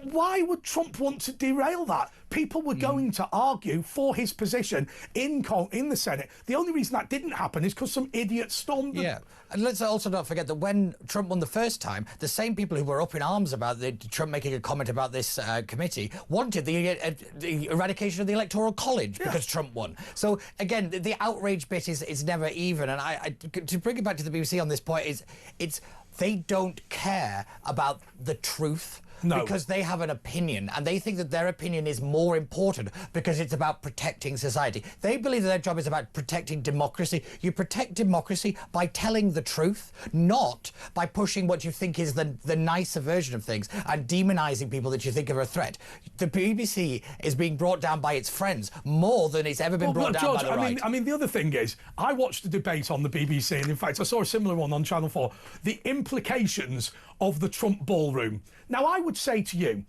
Why would Trump want to derail that? People were going to argue for his position in the Senate. The only reason that didn't happen is because some idiot stormed them. Yeah, and let's also not forget that when Trump won the first time, the same people who were up in arms about Trump making a comment about this committee wanted the eradication of the Electoral College because Trump won. So again, the outrage bit is never even. And to bring it back to the BBC on this point, they don't care about the truth. No. Because they have an opinion, and they think that their opinion is more important because it's about protecting society. They believe that their job is about protecting democracy. You protect democracy by telling the truth, not by pushing what you think is the nicer version of things and demonising people that you think are a threat. The BBC is being brought down by its friends more than it's ever been brought down George, by the right. I mean, the other thing is, I watched a debate on the BBC, and in fact, I saw a similar one on Channel 4. The implications of the Trump ballroom. Now, I would say to you,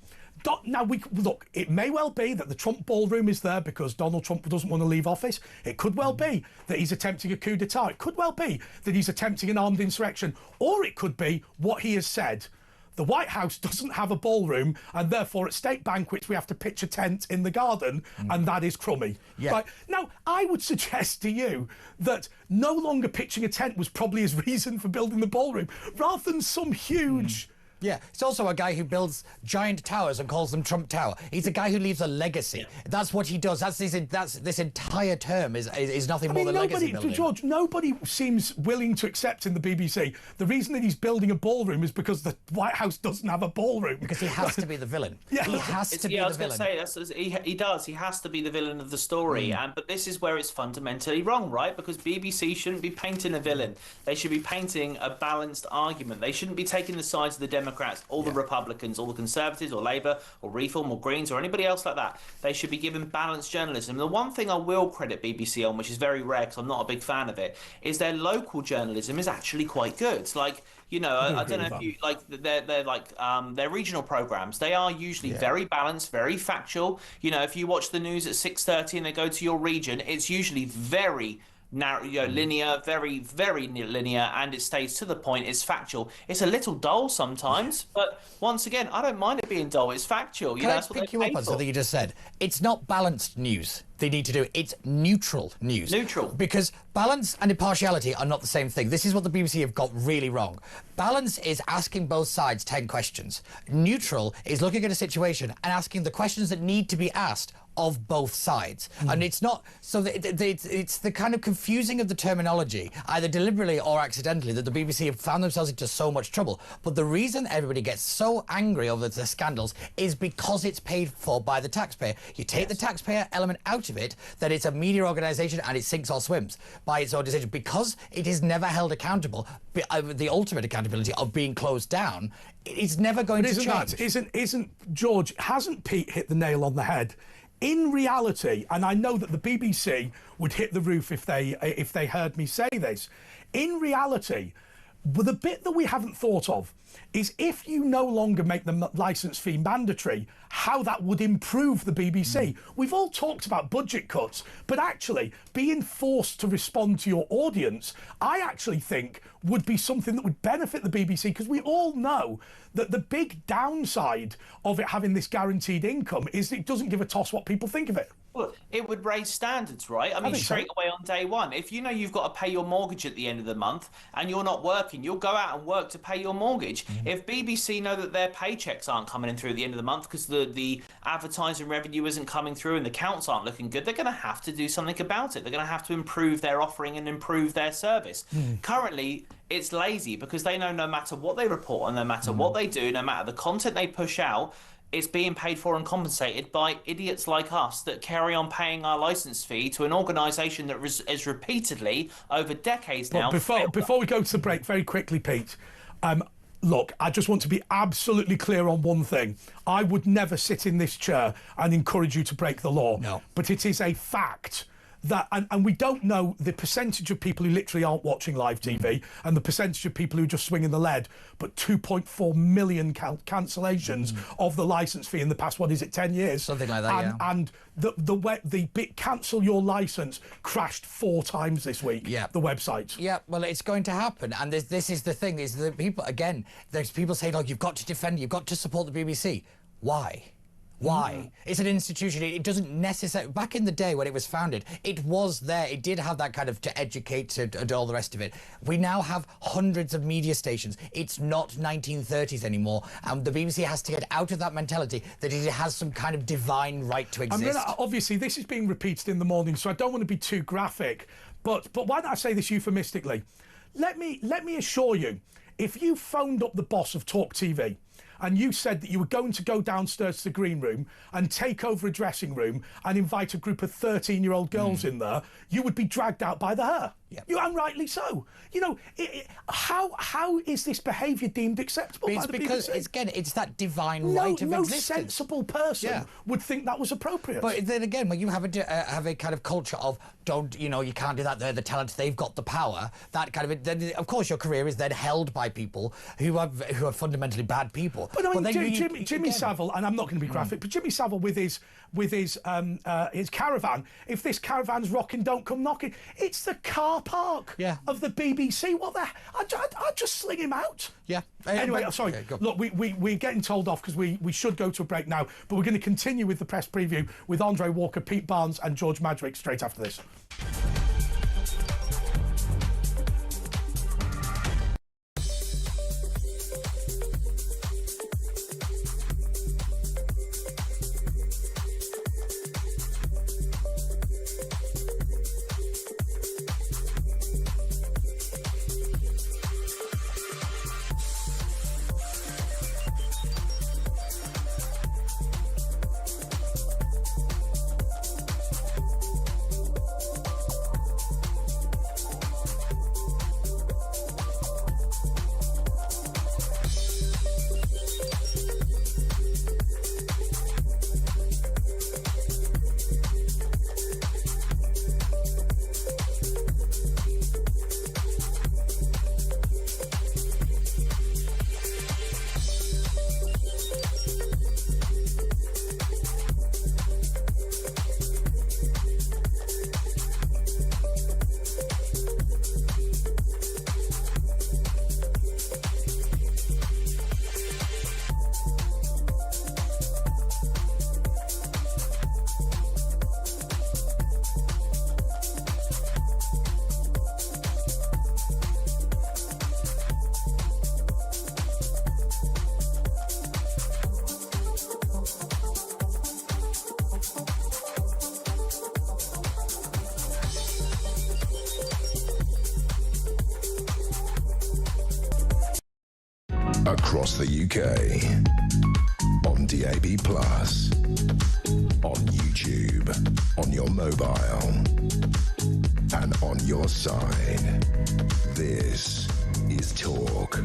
look, it may well be that the Trump ballroom is there because Donald Trump doesn't want to leave office. It could well be that he's attempting a coup d'etat. It could well be that he's attempting an armed insurrection. Or it could be what he has said. The White House doesn't have a ballroom, and therefore at state banquets we have to pitch a tent in the garden, and that is crummy. Yeah. Right? Now, I would suggest to you that no longer pitching a tent was probably his reason for building the ballroom, rather than some huge... Yeah, it's also a guy who builds giant towers and calls them Trump Tower. He's a guy who leaves a legacy. That's what he does. That's this entire term is nothing more than legacy building. George, nobody seems willing to accept in the BBC the reason that he's building a ballroom is because the White House doesn't have a ballroom. Because he has to be the villain. Yeah. He has to be the villain. I was going to say, he does. He has to be the villain of the story. But this is where it's fundamentally wrong, right? Because BBC shouldn't be painting a villain. They should be painting a balanced argument. They shouldn't be taking the sides of the Democrats, all the Republicans, all the Conservatives, or Labour, or Reform, or Greens, or anybody else like that. They should be given balanced journalism. The one thing I will credit BBC on, which is very rare because I'm not a big fan of it, is their local journalism is actually quite good. Like, you know, I don't know if you like their regional programs. They are usually very balanced, very factual. You know, if you watch the news at 6:30 and they go to your region, it's usually very narrow, linear, very, very linear, and it stays to the point. It's factual. It's a little dull sometimes, but once again, I don't mind it being dull. It's factual. Can I pick you up on something you just said? It's not balanced news they need to do. It's neutral news. Neutral. Because balance and impartiality are not the same thing. This is what the BBC have got really wrong. Balance is asking both sides 10 questions. Neutral is looking at a situation and asking the questions that need to be asked of both sides. And it's not so it's the kind of confusing of the terminology, either deliberately or accidentally, that the BBC have found themselves into so much trouble. But the reason everybody gets so angry over the scandals is because it's paid for by the taxpayer. You take the taxpayer element out of it, that it's a media organisation and it sinks or swims by its own decision, because it is never held accountable. The ultimate accountability of being closed down, it's never going to change. Isn't George? Hasn't Pete hit the nail on the head? In reality, and I know that the BBC would hit the roof if they heard me say this, in reality, the bit that we haven't thought of is if you no longer make the licence fee mandatory, how that would improve the BBC. We've all talked about budget cuts, but actually being forced to respond to your audience, I actually think would be something that would benefit the BBC, because we all know that the big downside of it having this guaranteed income is it doesn't give a toss what people think of it. Well, it would raise standards, right? I mean, straight away on day one. If you know you've got to pay your mortgage at the end of the month and you're not working, you'll go out and work to pay your mortgage. If BBC know that their paychecks aren't coming in through at the end of the month because the advertising revenue isn't coming through and the counts aren't looking good, they're going to have to do something about it. They're going to have to improve their offering and improve their service. Currently, it's lazy because they know no matter what they report on, no matter what they do, no matter the content they push out, it's being paid for and compensated by idiots like us that carry on paying our licence fee to an organisation that is repeatedly, over decades now... Before we go to the break, very quickly, Pete, look, I just want to be absolutely clear on one thing. I would never sit in this chair and encourage you to break the law. No. But it is a fact that, and we don't know the percentage of people who literally aren't watching live TV and the percentage of people who are just swinging the lead, but 2.4 million cancellations of the licence fee in the past, 10 years? Something like that, And the bit cancel your licence crashed 4 times this week, the website. Yeah, well, it's going to happen. And this is the thing, is that people, again, there's people saying, oh, you've got to defend, you've got to support the BBC. Why? Why? It's an institution. It doesn't necessarily... Back in the day when it was founded, it was there. It did have that kind of to educate and all the rest of it. We now have hundreds of media stations. It's not 1930s anymore. And the BBC has to get out of that mentality that it has some kind of divine right to exist. Obviously, this is being repeated in the morning, so I don't want to be too graphic. But why don't I say this euphemistically? Let me assure you, if you phoned up the boss of Talk TV and you said that you were going to go downstairs to the green room and take over a dressing room and invite a group of 13-year-old girls in there, you would be dragged out by the hair. Yep. You, and rightly so. You know, how is this behaviour deemed acceptable by the because BBC? it's that divine right of no existence. sensible person would think that was appropriate. But then again, when you have a kind of culture of you can't do that, they're the talent, they've got the power, that kind of, then of course your career is then held by people who are fundamentally bad people. But I mean, Jimmy Savile, and I'm not going to be graphic, but Jimmy Savile with his caravan, if this caravan's rocking, don't come knocking. It's the car park of the BBC. What the? I'd just sling him out. Yeah. Anyway, sorry. Look, we're getting told off because we should go to a break now, but we're going to continue with the press preview with Andre Walker, Pete Barnes and George Madrick straight after this. Across the UK, on DAB+, on YouTube, on your mobile, and on your side. This is Talk.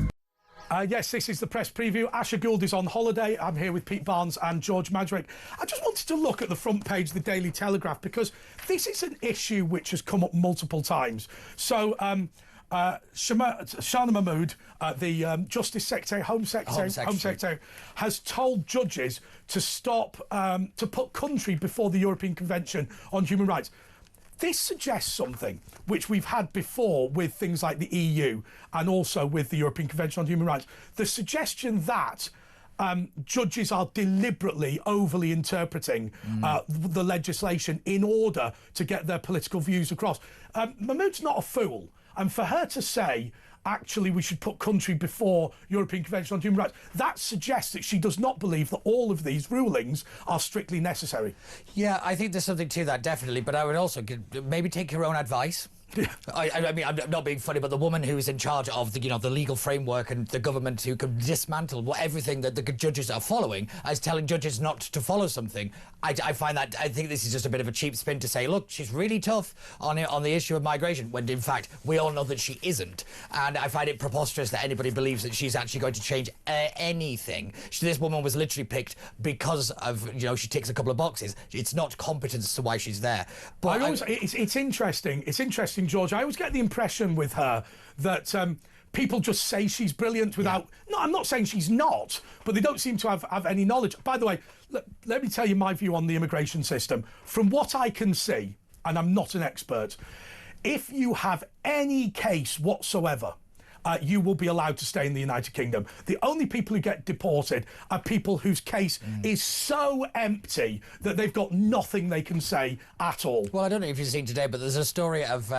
Yes, this is the press preview. Asher Gould is on holiday. I'm here with Pete Barnes and George Madrick. I just wanted to look at the front page of the Daily Telegraph because this is an issue which has come up multiple times. So, Shana Mahmood, the Justice Secretary, Home Secretary, has told judges to stop, to put country before the European Convention on Human Rights. This suggests something which we've had before with things like the EU and also with the European Convention on Human Rights. The suggestion that judges are deliberately overly interpreting the legislation in order to get their political views across. Mahmood's not a fool. And for her to say, actually, we should put country before European Convention on Human Rights, that suggests that she does not believe that all of these rulings are strictly necessary. Yeah, I think there's something to that, definitely. But I would also maybe take your own advice. I mean, I'm not being funny, but the woman who is in charge of the legal framework and the government who can dismantle everything that the judges are following as telling judges not to follow something, I find that, I think this is just a bit of a cheap spin to say, look, she's really tough on the issue of migration, when in fact we all know that she isn't. And I find it preposterous that anybody believes that she's actually going to change anything. This woman was literally picked because of, she ticks a couple of boxes. It's not competence as to why she's there. But it's interesting. It's interesting, George. I always get the impression with her that people just say she's brilliant without... No, I'm not saying she's not, but they don't seem to have any knowledge. By the way, let me tell you my view on the immigration system. From what I can see, and I'm not an expert, if you have any case whatsoever, you will be allowed to stay in the United Kingdom. The only people who get deported are people whose case is so empty that they've got nothing they can say at all. Well, I don't know if you've seen today, but there's a story of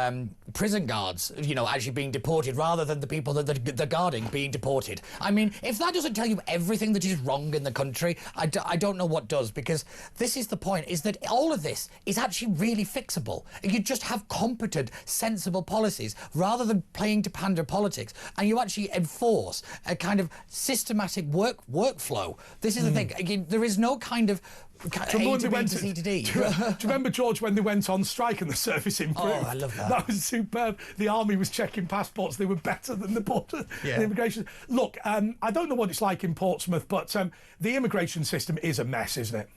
prison guards, actually being deported rather than the people that they're guarding being deported. I mean, if that doesn't tell you everything that is wrong in the country, I don't know what does, because this is the point, is that all of this is actually really fixable. You just have competent, sensible policies rather than playing to pander politics. and you actually enforce a kind of systematic workflow. This is the thing. Again, there is no kind of do you remember, George, when they went on strike and the service improved? Oh, I love that. That was superb. The army was checking passports. They were better than the border the immigration. Look, I don't know what it's like in Portsmouth, but the immigration system is a mess, isn't it?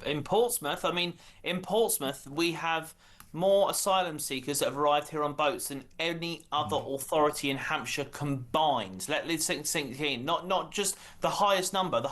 In Portsmouth, we have more asylum seekers that have arrived here on boats than any other authority in Hampshire combined. Let's sink in. Not just the highest number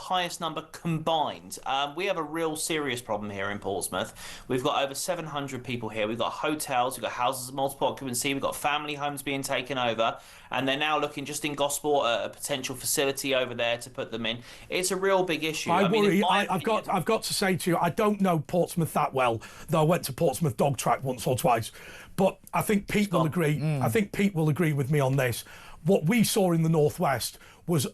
combined. We have a real serious problem here in Portsmouth. We've got over 700 people here. We've got hotels, we've got houses of multiple occupancy, we've got family homes being taken over, and they're now looking just in Gosport at a potential facility over there to put them in. It's a real big issue. I've got to say to you, I don't know Portsmouth that well, though I went to Portsmouth Dog Track once or twice, but I think Pete will agree. I think Pete will agree with me on this. What we saw in the northwest was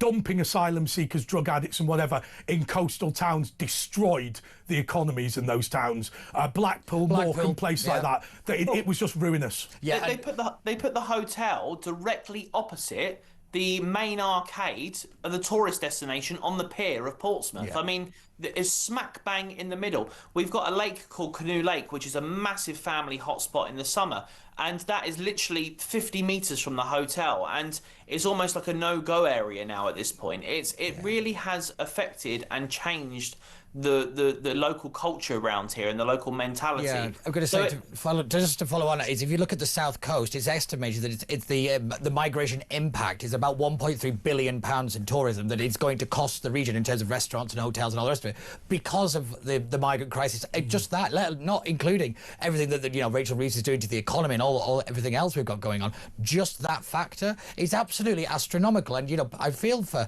dumping asylum seekers, drug addicts and whatever in coastal towns destroyed the economies in those towns. Blackpool, Morecambe, places like that. It was just ruinous. Yeah, they put the hotel directly opposite the main arcade of the tourist destination on the pier of Portsmouth. Yeah. I mean, it's smack bang in the middle. We've got a lake called Canoe Lake, which is a massive family hotspot in the summer, and that is literally 50 metres from the hotel, and it's almost like a no-go area now at this point. It really has affected and changed the local culture around here and the local mentality. Yeah, I'm going to say to follow on is if you look at the south coast, it's estimated that it's the migration impact is about £1.3 billion in tourism that it's going to cost the region in terms of restaurants and hotels and all the rest of it because of the migrant crisis. Just that, not including everything that Rachel Reeves is doing to the economy and all everything else we've got going on. Just that factor is absolutely astronomical. And I feel for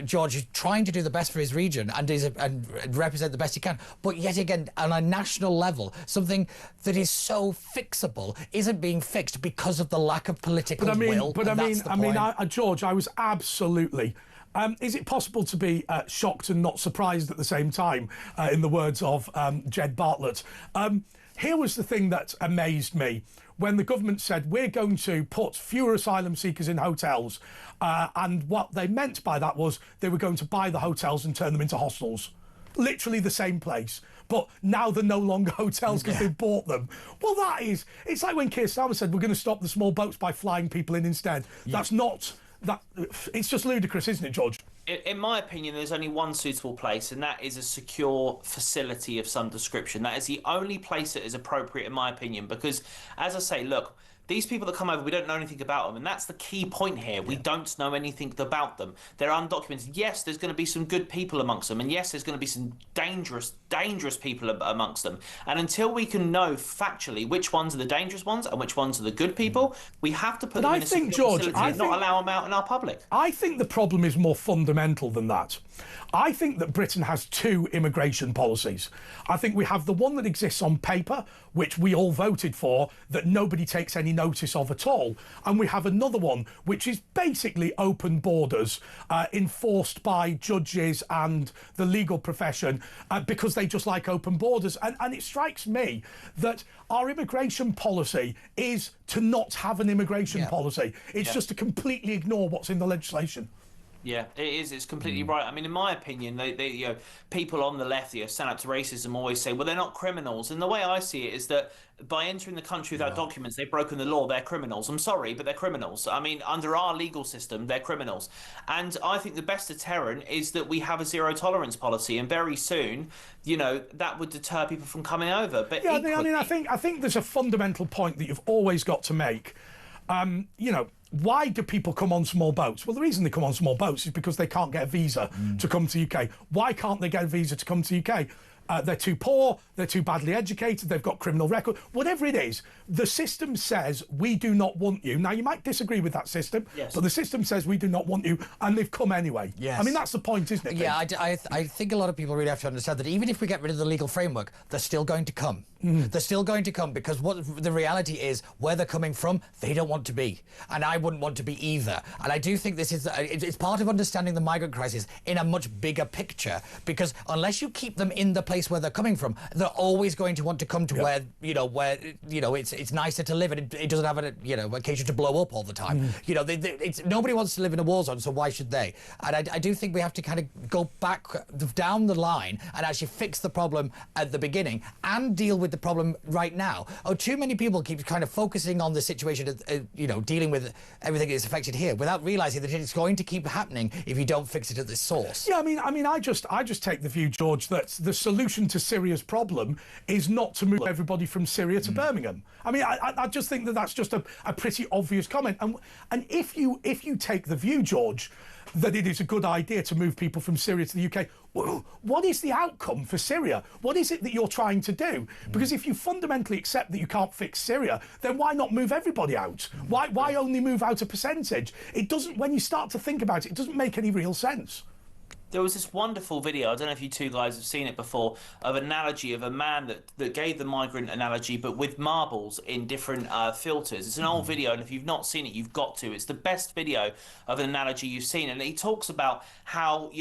George is trying to do the best for his region and represent the best he can, but yet again on a national level something that is so fixable isn't being fixed because of the lack of political will. George, I was absolutely is it possible to be shocked and not surprised at the same time, in the words of Jed Bartlett? Here was the thing that amazed me. When the government said, we're going to put fewer asylum seekers in hotels, and what they meant by that was they were going to buy the hotels and turn them into hostels. Literally the same place, but now they're no longer hotels because they've bought them. Well, it's like when Keir Starmer said we're going to stop the small boats by flying people in instead. That's not that. It's just ludicrous, isn't it, George? In my opinion, there's only one suitable place, and that is a secure facility of some description. That is the only place that is appropriate, in my opinion, because, as I say, look, these people that come over, we don't know anything about them, and that's the key point here. We don't know anything about them. They're undocumented. Yes, there's going to be some good people amongst them, and yes, there's going to be some dangerous people amongst them. And until we can know factually which ones are the dangerous ones and which ones are the good people, we have to put them in a secure facility and not allow them out in our public. I think the problem is more fundamental than that. I think that Britain has two immigration policies. I think we have the one that exists on paper, which we all voted for, that nobody takes any notice of at all. And we have another one, which is basically open borders, enforced by judges and the legal profession, because they just like open borders. And it strikes me that our immigration policy is to not have an immigration policy. It's just to completely ignore what's in the legislation. Yeah, it is. It's completely right. I mean, in my opinion, they people on the left, stand up to racism, always say, well, they're not criminals. And the way I see it is that by entering the country without documents, they've broken the law. They're criminals. I'm sorry, but they're criminals. I mean, under our legal system, they're criminals. And I think the best deterrent is that we have a zero tolerance policy, and very soon, that would deter people from coming over. But yeah, I think there's a fundamental point that you've always got to make. Why do people come on small boats? Well, the reason they come on small boats is because they can't get a visa to come to UK. Why can't they get a visa to come to UK? They're too poor, they're too badly educated, they've got criminal record. Whatever it is, the system says we do not want you. Now, you might disagree with that system, but the system says we do not want you, and they've come anyway. Yes. I mean, that's the point, isn't it? Yeah, I think a lot of people really have to understand that even if we get rid of the legal framework, they're still going to come. They're still going to come because what the reality is, where they're coming from, they don't want to be. And I wouldn't want to be either. And I do think this is, it's part of understanding the migrant crisis in a much bigger picture, because unless you keep them in the place place where they're coming from. They're always going to want to come to where it's nicer to live, and it doesn't have occasion to blow up all the time. Nobody wants to live in a war zone, so why should they? And I do think we have to kind of go back down the line and actually fix the problem at the beginning and deal with the problem right now. Too many people keep kind of focusing on the situation, dealing with everything that's affected here, without realising that it's going to keep happening if you don't fix it at the source. Yeah, I just take the view, George, that the solution to Syria's problem is not to move everybody from Syria to Birmingham. I just think that that's just a pretty obvious comment. And if you take the view, George, that it is a good idea to move people from Syria to the UK, well, what is the outcome for Syria? What is it that you're trying to do? Because if you fundamentally accept that you can't fix Syria, then why not move everybody out? Why only move out a percentage? It doesn't, when you start to think about it, it doesn't make any real sense. There was this wonderful video, I don't know if you two guys have seen it before, of an analogy of a man that gave the migrant analogy, but with marbles in different filters. It's an old video, and if you've not seen it, you've got to. It's the best video of an analogy you've seen. And he talks about how,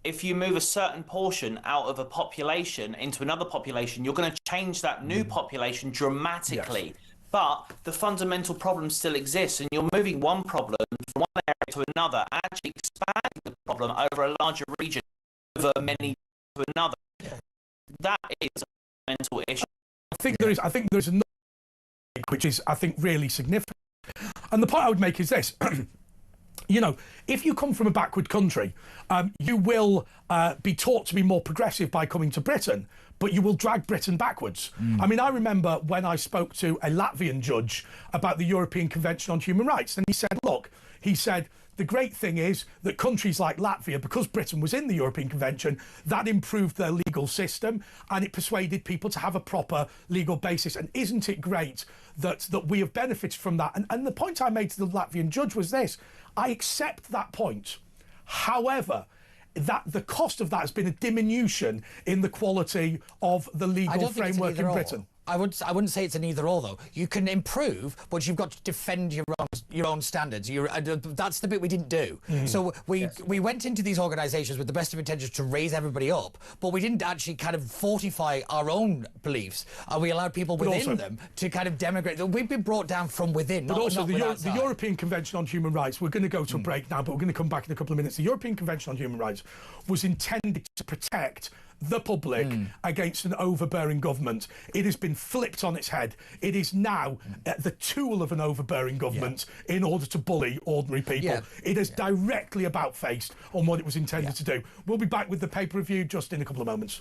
if you move a certain portion out of a population into another population, you're going to change that new population dramatically. Yes. But the fundamental problem still exists, and you're moving one problem from one area to another, actually expanding the problem over a larger region, over many to another. That is a fundamental issue. I think there's another which is, I think, really significant. And the point I would make is this. If you come from a backward country, you will be taught to be more progressive by coming to Britain, but you will drag Britain backwards. I remember when I spoke to a Latvian judge about the European Convention on Human Rights, and he said, the great thing is that countries like Latvia, because Britain was in the European Convention, that improved their legal system and it persuaded people to have a proper legal basis. And isn't it great that we have benefited from that? And the point I made to the Latvian judge was this: I accept that point. However, that the cost of that has been a diminution in the quality of the legal framework in Britain. I wouldn't say it's an either or though. You can improve, but you've got to defend your own standards. That's the bit we didn't do. So we went into these organisations with the best of intentions to raise everybody up, but we didn't actually kind of fortify our own beliefs. We allowed people within them to kind of demigrate. We've been brought down from within. But also the European Convention on Human Rights. We're going to go to a break now, but we're going to come back in a couple of minutes. The European Convention on Human Rights was intended to protect the public against an overbearing government. It has been flipped on its head. It is now the tool of an overbearing government in order to bully ordinary people. It is directly about-faced on what it was intended to do. We'll be back with the paper review just in a couple of moments.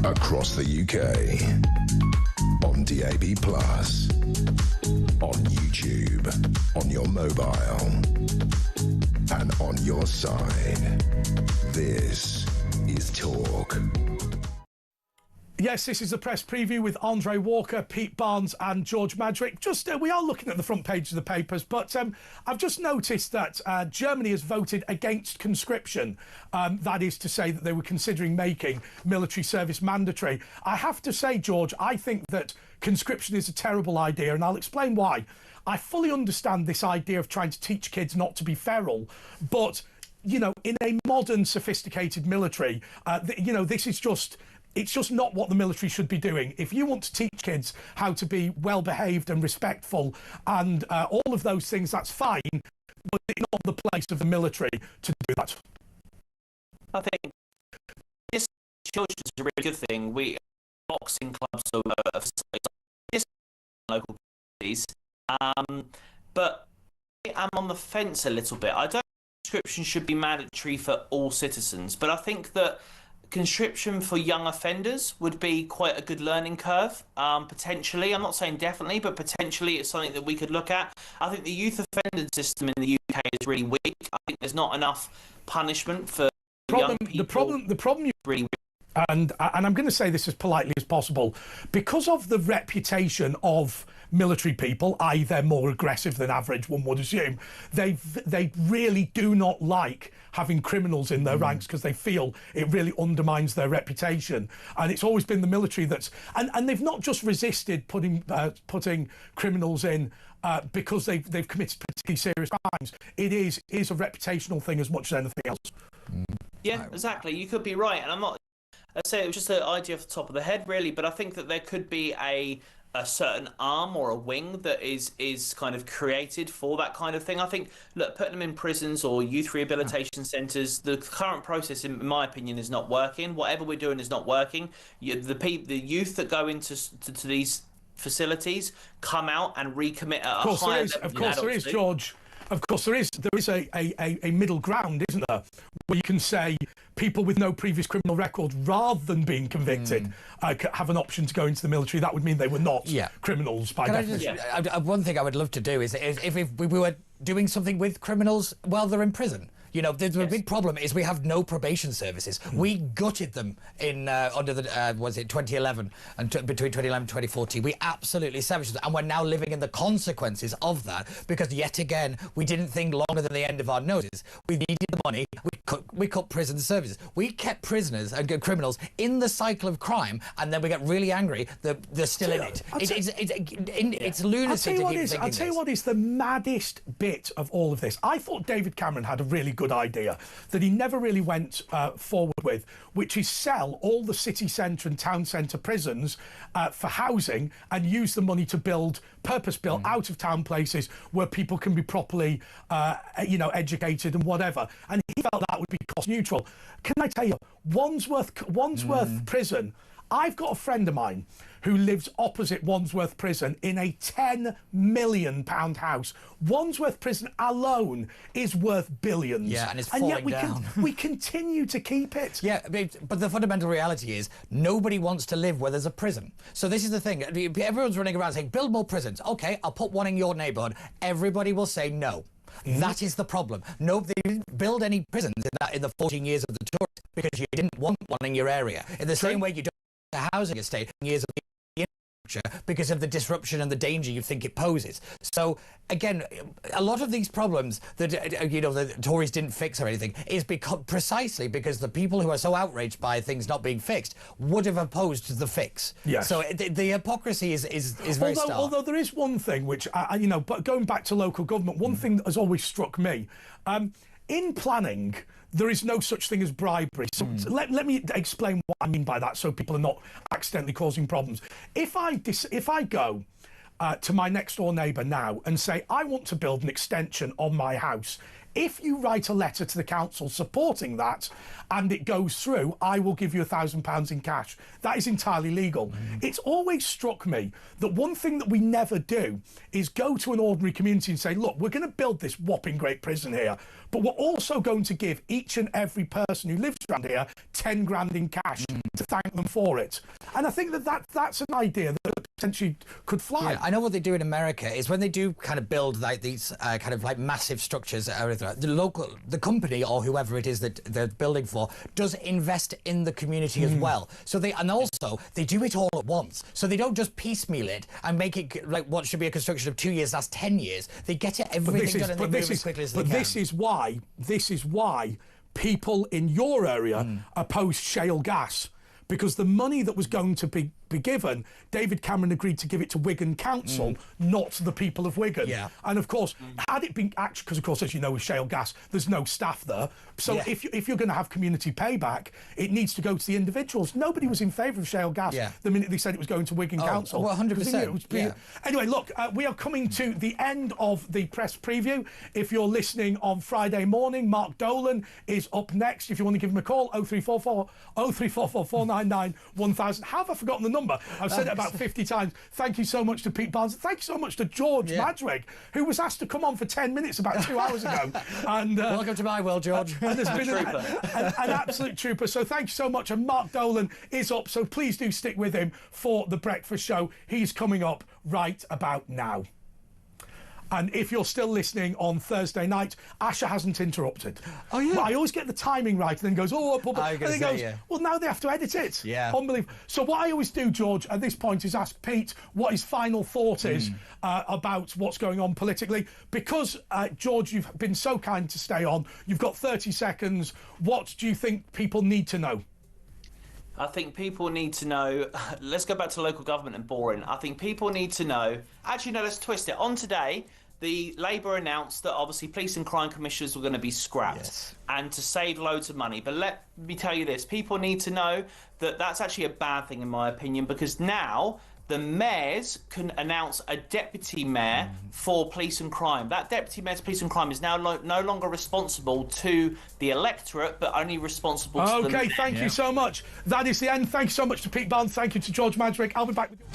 across the UK, on DAB+, on YouTube, on your mobile, and on your side. This is Talk. Yes, this is the press preview with Andre Walker, Pete Barnes and George Madrick. We are looking at the front page of the papers, but I've just noticed that Germany has voted against conscription. That is to say that they were considering making military service mandatory. I have to say, George, I think that conscription is a terrible idea, and I'll explain why. I fully understand this idea of trying to teach kids not to be feral, but, you know, in a modern, sophisticated military, this is just... It's just not what the military should be doing. If you want to teach kids how to be well-behaved and respectful and all of those things, that's fine, but it's not the place of the military to do that. I think this children's a really good thing. We boxing clubs or local communities, but I'm on the fence a little bit. I don't think conscription should be mandatory for all citizens, but I think that conscription for young offenders would be quite a good learning curve, potentially. I'm not saying definitely, but potentially it's something that we could look at. I think the youth offender system in the UK is really weak. I think there's not enough punishment for young people. The problem you really weak. And I'm going to say this as politely as possible, because of the reputation of military people, i.e. they're more aggressive than average, one would assume, they really do not like having criminals in their ranks because they feel it really undermines their reputation. And it's always been the military that's... And they've not just resisted putting criminals in because they've committed particularly serious crimes. It is a reputational thing as much as anything else. Yeah, exactly. You could be right. And I'm not... I'd say it was just an idea off the top of the head, really, but I think that there could be a certain arm or a wing that is kind of created for that kind of thing. I think, look, putting them in prisons or youth rehabilitation centres, the current process, in my opinion, is not working. Whatever we're doing is not working. The youth that go into these facilities come out and recommit at a higher level. Of course there is, George. Of course, there is a middle ground, isn't there, where you can say people with no previous criminal record, rather than being convicted, have an option to go into the military. That would mean they were not criminals by definition. One thing I would love to do is if we were doing something with criminals while they're in prison. You know, the big problem is we have no probation services. We gutted them in under the was it 2011 and between 2011 and 2014. We absolutely savaged them, and we're now living in the consequences of that because yet again we didn't think longer than the end of our noses. We needed the money. We cut prison services. We kept prisoners and criminals in the cycle of crime, and then we get really angry that they're still in it. It's lunacy to keep thinking I'll tell you what is the maddest bit of all of this. I thought David Cameron had a really good idea that he never really went forward with, which is sell all the city centre and town centre prisons for housing and use the money to build purpose-built out of town places where people can be properly educated and whatever. And he felt that would be cost neutral. Can I tell you, Wandsworth Prison, I've got a friend of mine who lives opposite Wandsworth Prison in a £10 million house. Wandsworth Prison alone is worth billions. Yeah, and it's falling down. We continue to keep it. Yeah, but the fundamental reality is nobody wants to live where there's a prison. So this is the thing. Everyone's running around saying, build more prisons. OK, I'll put one in your neighbourhood. Everybody will say no. That is the problem. No, they didn't build any prisons in the 14 years of the tourist because you didn't want one in your area. In the same way you don't want a housing estate in years of the infrastructure because of the disruption and the danger you think it poses. So again, a lot of these problems that the Tories didn't fix or anything is precisely because the people who are so outraged by things not being fixed would have opposed the fix. Yes. So the hypocrisy is very stark. Although there is one thing which but going back to local government, one thing that has always struck me in planning. There is no such thing as bribery. So let me explain what I mean by that so people are not accidentally causing problems. If I go to my next door neighbour now and say, I want to build an extension on my house. If you write a letter to the council supporting that and it goes through, I will give you £1,000 in cash. That is entirely legal. It's always struck me that one thing that we never do is go to an ordinary community and say, look, we're going to build this whopping great prison here, but we're also going to give each and every person who lives around here 10 grand in cash to thank them for it. And I think that's an idea that potentially could fly. Yeah, I know what they do in America is when they do kind of build like these kind of like massive structures, the company or whoever it is that they're building for does invest in the community as well. So they do it all at once. So they don't just piecemeal it and make it like what should be a construction of 2 years, that's 10 years. They get it everything done and they move as quickly as they can. But this is why people in your area opposed shale gas, because the money that was going to be given, David Cameron agreed to give it to Wigan Council, not the people of Wigan. Yeah. And of course, had it been actually, because of course, as you know, with shale gas, there's no staff there. So if you're going to have community payback, it needs to go to the individuals. Nobody was in favour of shale gas the minute they said it was going to Wigan Council. Well, 100%. Anyway, look, we are coming to the end of the press preview. If you're listening on Friday morning, Mark Dolan is up next. If you want to give him a call, 0344 499 1000. How have I forgotten the number? I've said it about 50 times. Thank you so much to Pete Barnes. Thank you so much to George Madrig, who was asked to come on for 10 minutes about 2 hours ago. And welcome to my world, George. And there's been an absolute trooper. So thank you so much. And Mark Dolan is up, so please do stick with him for the breakfast show. He's coming up right about now. And if you're still listening on Thursday night, Asha hasn't interrupted. Oh, yeah. Well, I always get the timing right and then goes, and then goes, well, now they have to edit it. Yeah. Unbelievable. So what I always do, George, at this point is ask Pete what his final thought is about what's going on politically. Because, George, you've been so kind to stay on. You've got 30 seconds. What do you think people need to know? I think people need to know, let's go back to local government and boring. I think people need to know, actually, no, let's twist it. On today, the Labour announced that obviously police and crime commissioners were going to be scrapped and to save loads of money. But let me tell you this, people need to know that that's actually a bad thing, in my opinion, because now the mayors can announce a deputy mayor for police and crime. That deputy mayor for police and crime is now no longer responsible to the electorate, but only responsible to the... OK, thank you so much. That is the end. Thank you so much to Pete Barnes. Thank you to George Madrig. I'll be back with you.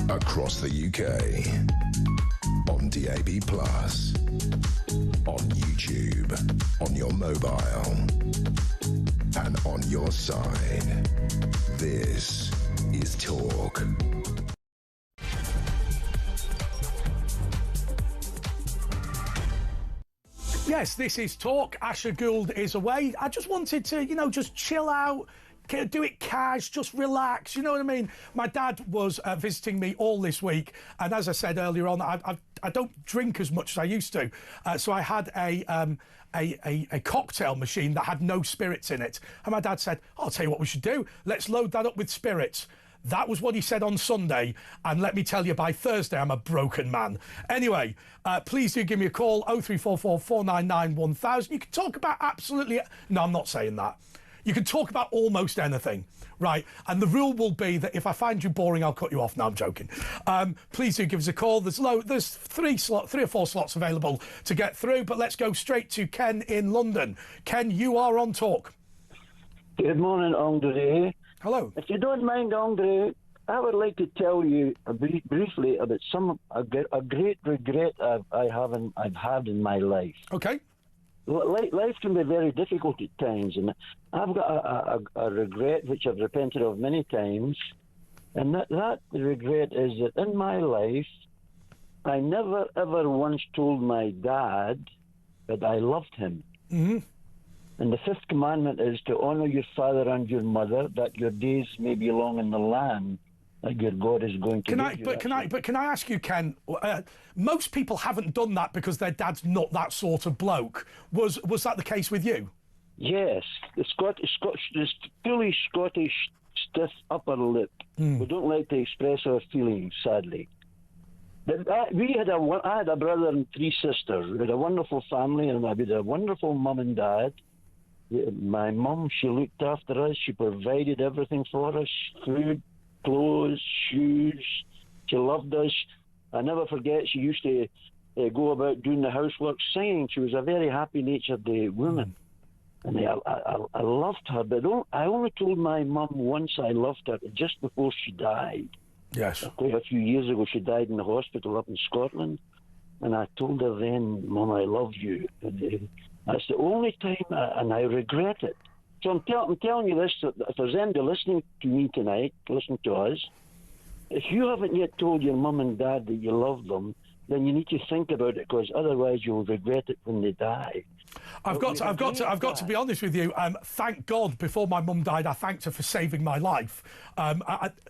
Across the UK on DAB+. On YouTube, on your mobile, and on your side. This is Talk. Yes, this is Talk. Asher Gould is away. I just wanted to, just chill out, do it cash, just relax, you know what I mean? My dad was visiting me all this week, and as I said earlier on, I don't drink as much as I used to, so I had a cocktail machine that had no spirits in it, and my dad said, I'll tell you what we should do, let's load that up with spirits. That was what he said on Sunday, and let me tell you, by Thursday, I'm a broken man. Anyway, please do give me a call, 0344 499 1000. You can talk about absolutely... No, I'm not saying that. You can talk about almost anything, right? And the rule will be that if I find you boring, I'll cut you off. No, I'm joking. Please do give us a call. There's three or four slots available to get through, but let's go straight to Ken in London. Ken, you are on Talk. Good morning, Andre. Hello. If you don't mind, Andre, I would like to tell you briefly about a great regret I've had in my life. Okay. Life can be very difficult at times, and I've got a regret which I've repented of many times, and that regret is that in my life, I never ever once told my dad that I loved him. Mm-hmm. And the fifth commandment is to honor your father and your mother, that your days may be long in the land that your God is going to give you. Can I ask you, Ken? Most people haven't done that because their dad's not that sort of bloke. Was that the case with you? Yes, the fully Scottish stiff upper lip. We don't like to express our feelings, sadly. I had a brother and three sisters. We had a wonderful family, and we had a wonderful mum and dad. My mum, she looked after us. She provided everything for us: food, clothes, shoes. She loved us. I never forget, she used to go about doing the housework singing. She was a very happy-natured woman. And I loved her, but I only told my mum once I loved her, just before she died. Yes. Quite a few years ago, she died in the hospital up in Scotland. And I told her then, Mum, I love you. And, that's the only time, and I regret it. So I'm telling you this, if there's anybody listening to me tonight, listening to us, if you haven't yet told your mum and dad that you love them, then you need to think about it, because otherwise you'll regret it when they die. I've got to be honest with you. Thank God, before my mum died, I thanked her for saving my life.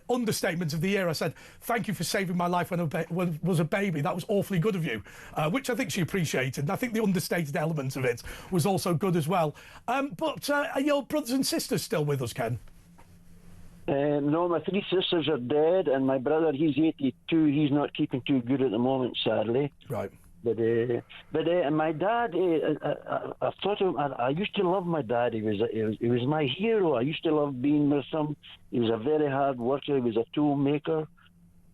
Understatement of the year, I said, thank you for saving my life when I was a baby. That was awfully good of you, which I think she appreciated. And I think the understated element of it was also good as well. But are your brothers and sisters still with us, Ken? No, my three sisters are dead, and my brother, he's 82. He's not keeping too good at the moment, sadly. Right. But my dad, I thought of, I used to love my dad. He was my hero. I used to love being with him. He was a very hard worker. He was a tool maker.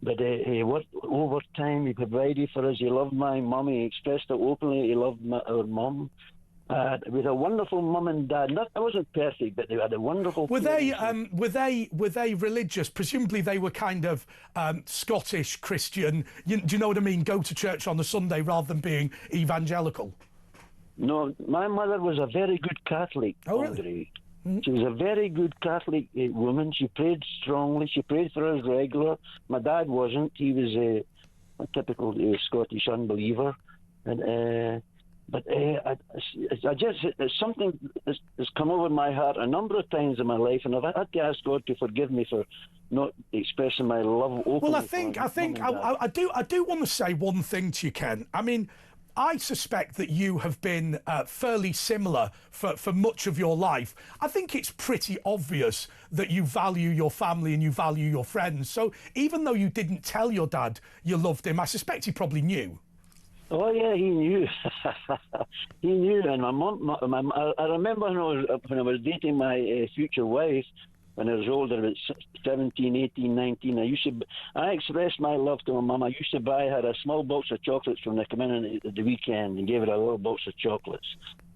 But over time, he provided for us. He loved my mum. He expressed it openly. He loved our mum. We had a wonderful mum and dad. I wasn't perfect, but they had a wonderful. Were they religious? Presumably, they were kind of Scottish Christian. Do you know what I mean? Go to church on a Sunday rather than being evangelical. No, my mother was a very good Catholic. Oh, really? Mm-hmm. She was a very good Catholic woman. She prayed strongly. She prayed for us regular. My dad wasn't. He was a typical Scottish unbeliever, and. But something has come over my heart a number of times in my life, and I've had to ask God to forgive me for not expressing my love openly. Well, I do want to say one thing to you, Ken. I mean, I suspect that you have been fairly similar for much of your life. I think it's pretty obvious that you value your family and you value your friends. So even though you didn't tell your dad you loved him, I suspect he probably knew. Oh yeah, he knew. He knew, and my mum. I remember when I was dating my future wife, when I was older, about 17, 18, 19. I expressed my love to my mum. I used to buy her a small box of chocolates when they come in at the weekend, and gave her a little box of chocolates.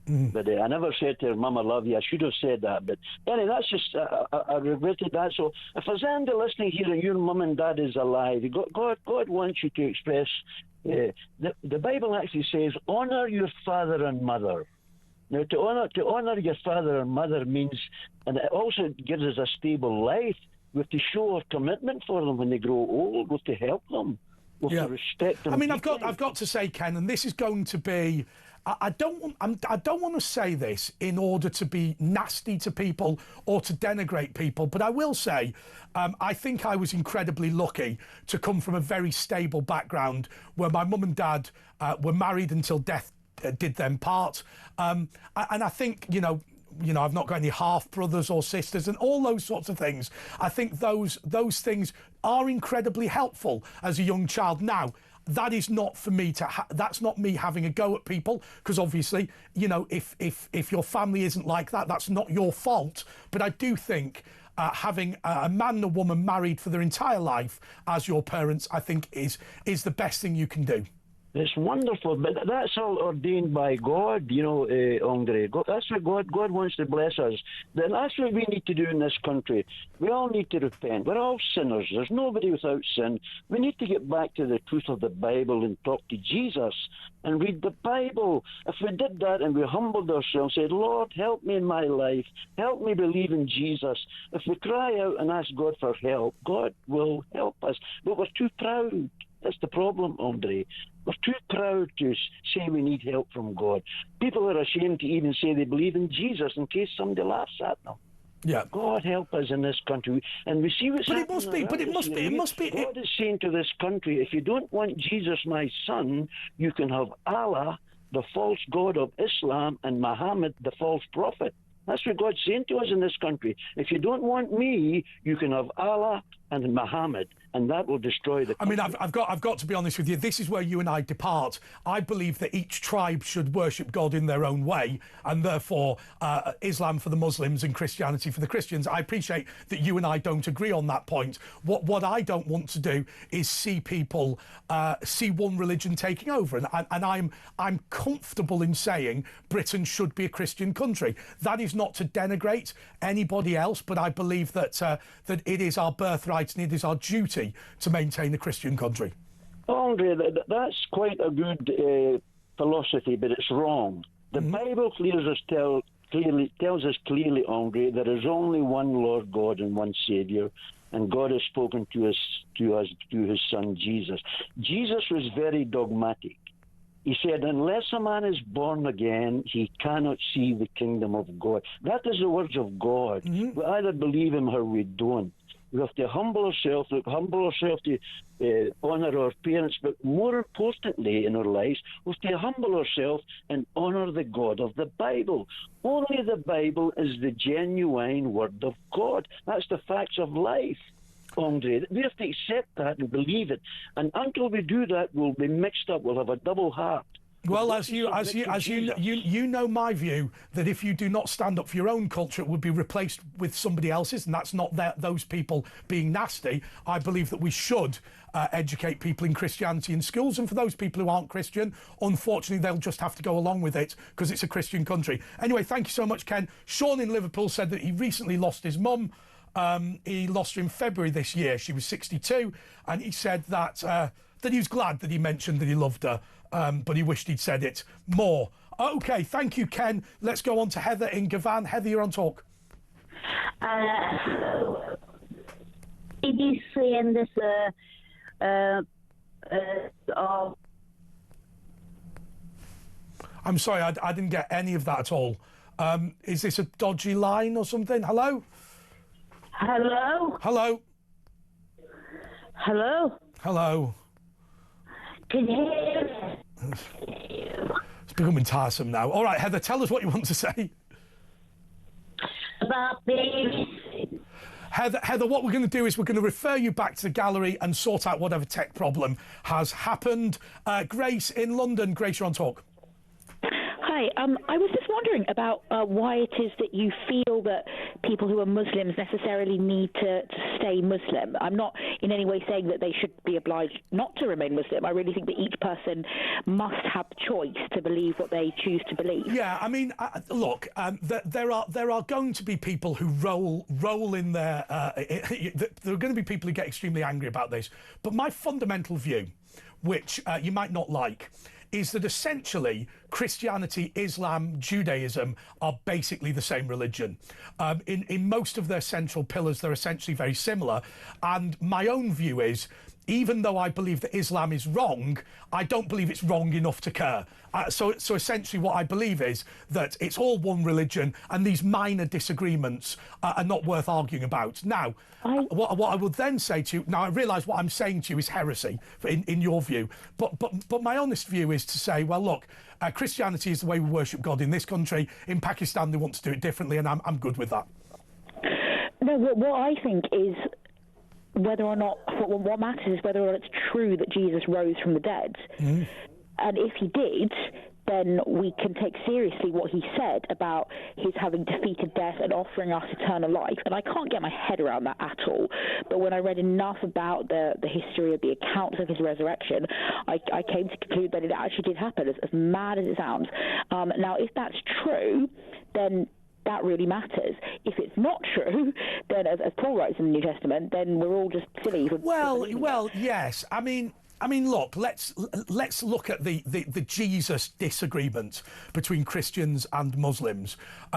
But I never said to her, Mum, I love you. I should have said that. But anyway, that's just, I regretted that. So if there's anybody listening here and your mum and dad is alive, God wants you to express The Bible actually says, honour your father and mother. Now, to honour your father and mother means, and it also gives us a stable life. We have to show our commitment for them when they grow old. We have to help them. We have to respect them. I mean, I've got to say, Ken, and this is going to be. I don't want to say this in order to be nasty to people or to denigrate people, but I will say I think I was incredibly lucky to come from a very stable background where my mum and dad were married until death did them part. And I think, you know, I've not got any half brothers or sisters and all those sorts of things. I think those things are incredibly helpful as a young child. Now, that is not for me to. That's not me having a go at people, because obviously, you know, if your family isn't like that, that's not your fault. But I do think having a man and a woman married for their entire life as your parents, I think is the best thing you can do. It's wonderful, but that's all ordained by God, you know, Andre. That's what God wants to bless us. Then that's what we need to do in this country. We all need to repent. We're all sinners. There's nobody without sin. We need to get back to the truth of the Bible and talk to Jesus and read the Bible. If we did that and we humbled ourselves, said, Lord, help me in my life. Help me believe in Jesus. If we cry out and ask God for help, God will help us. But we're too proud. That's the problem, Andre. We're too proud to say we need help from God. People are ashamed to even say they believe in Jesus in case somebody laughs at them. Yeah. God help us in this country. And we see what's happening. It must be. God is saying to this country, if you don't want Jesus, my son, you can have Allah, the false god of Islam, and Muhammad, the false prophet. That's what God's saying to us in this country. If you don't want me, you can have Allah and Muhammad, and that will destroy the country. I mean, I've got to be honest with you. This is where you and I depart. I believe that each tribe should worship God in their own way, and therefore Islam for the Muslims and Christianity for the Christians. I appreciate that you and I don't agree on that point. What I don't want to do is see people see one religion taking over, and I'm comfortable in saying Britain should be a Christian country. That is not to denigrate anybody else, but I believe that that it is our birthright and it is our duty to maintain a Christian country. Andre, that's quite a good philosophy, but it's wrong. The Bible tells us clearly, Andre, there is only one Lord God and one Saviour, and God has spoken to us through his Son Jesus. Jesus was very dogmatic. He said, unless a man is born again, he cannot see the kingdom of God. That is the words of God. We either believe him or we don't. We have to humble ourselves to honour our parents, but more importantly in our lives, we have to humble ourselves and honour the God of the Bible. Only the Bible is the genuine Word of God. That's the facts of life, Andre. We have to accept that and believe it. And until we do that, we'll be mixed up. We'll have a double heart. Well, as you know my view, that if you do not stand up for your own culture, it would be replaced with somebody else's, and that's not those people being nasty. I believe that we should educate people in Christianity in schools, and for those people who aren't Christian, unfortunately, they'll just have to go along with it because it's a Christian country. Anyway, thank you so much, Ken. Sean in Liverpool said that he recently lost his mum. He lost her in February this year. She was 62, and he said that he was glad that he mentioned that he loved her, but he wished he'd said it more. Okay, thank you, Ken. Let's go on to Heather in Gavan. Heather, you're on talk. I'm sorry, I didn't get any of that at all. Is this a dodgy line or something? Hello? Hello? Hello? Hello? Hello? Can you hear me? It's becoming tiresome now. All right, Heather, tell us what you want to say. About babies. Heather, what we're going to do is we're going to refer you back to the gallery and sort out whatever tech problem has happened. Grace in London. Grace, you're on talk. Hi, I was just wondering about why it is that you feel that people who are Muslims necessarily need to stay Muslim. I'm not in any way saying that they should be obliged not to remain Muslim. I really think that each person must have choice to believe what they choose to believe. Yeah, I mean, look, there are going to be people who roll in there. There are going to be people who get extremely angry about this. But my fundamental view, which you might not like, is that essentially Christianity, Islam, Judaism are basically the same religion. In most of their central pillars, they're essentially very similar. And my own view is, even though I believe that Islam is wrong, I don't believe it's wrong enough to care. So essentially what I believe is that it's all one religion and these minor disagreements are not worth arguing about. Now, what I would then say to you, now I realise what I'm saying to you is heresy in your view, but my honest view is to say, well, look, Christianity is the way we worship God in this country. In Pakistan, they want to do it differently, and I'm good with that. No, what I think is whether or not, what matters is whether or not it's true that Jesus rose from the dead. Mm. And if he did, then we can take seriously what he said about his having defeated death and offering us eternal life. And I can't get my head around that at all. But when I read enough about the history of the accounts of his resurrection, I came to conclude that it actually did happen, as mad as it sounds. Now, if that's true, then that really matters. If it's not true, then as Paul writes in the New Testament, then we're all just silly. Well, yes. I mean, look. Let's look at the Jesus disagreement between Christians and Muslims.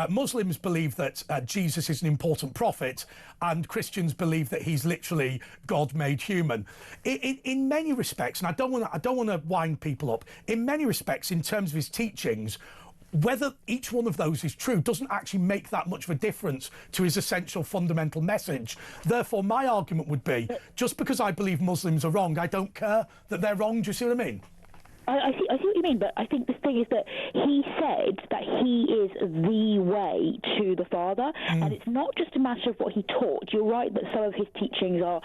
Muslims believe that Jesus is an important prophet, and Christians believe that he's literally God made human. In many respects, and I don't want to wind people up. In many respects, in terms of his teachings, whether each one of those is true doesn't actually make that much of a difference to his essential fundamental message. Therefore, my argument would be, just because I believe Muslims are wrong, I don't care that they're wrong. Do you see what I mean? I see what you mean, but I think the thing is that he said that he is the way to the Father, and it's not just a matter of what he taught. You're right that some of his teachings are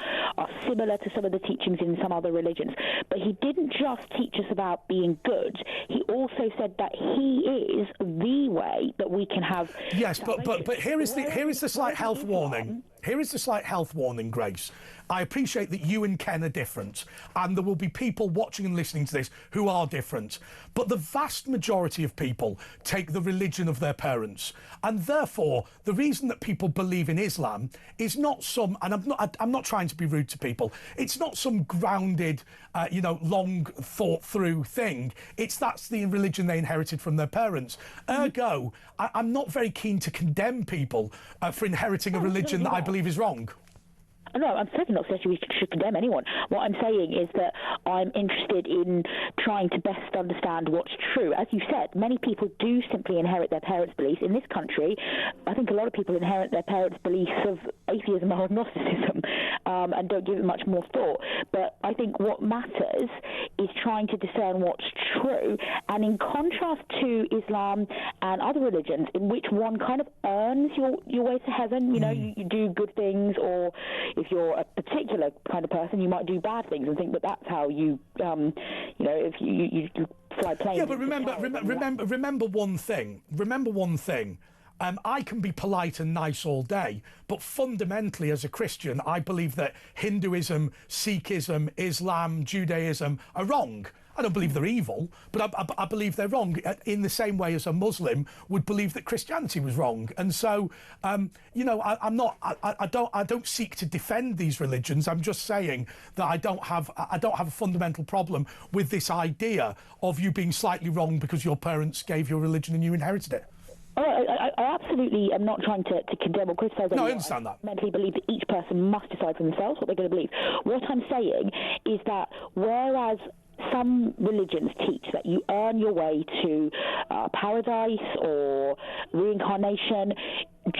similar to some of the teachings in some other religions, but he didn't just teach us about being good. He also said that he is the way that we can have. Yes, but here is the slight health warning. Here is the slight health warning, Grace. I appreciate that you and Ken are different, and there will be people watching and listening to this who are different. But the vast majority of people take the religion of their parents, and therefore the reason that people believe in Islam is not some. And I'm not trying to be rude to people. It's not some grounded, long thought through thing. That's the religion they inherited from their parents. Ergo, I'm not very keen to condemn people for inheriting a religion that I believe is wrong. No, I'm certainly not suggesting we should condemn anyone. What I'm saying is that I'm interested in trying to best understand what's true. As you said, many people do simply inherit their parents' beliefs. In this country, I think a lot of people inherit their parents' beliefs of atheism or agnosticism and don't give it much more thought. But I think what matters is trying to discern what's true. And in contrast to Islam and other religions, in which one kind of earns your way to heaven, you do good things, or if you're a particular kind of person, you might do bad things and think that that's how you, if you fly planes. Yeah, but remember one thing. Remember one thing. I can be polite and nice all day, but fundamentally as a Christian, I believe that Hinduism, Sikhism, Islam, Judaism are wrong. I don't believe they're evil, but I believe they're wrong in the same way as a Muslim would believe that Christianity was wrong. And so, I don't seek to defend these religions. I'm just saying that I don't have a fundamental problem with this idea of you being slightly wrong because your parents gave you a religion and you inherited it. I absolutely am not trying to condemn or criticise anyone. No, I understand that. I mentally believe that each person must decide for themselves what they're going to believe. What I'm saying is that whereas some religions teach that you earn your way to paradise or reincarnation,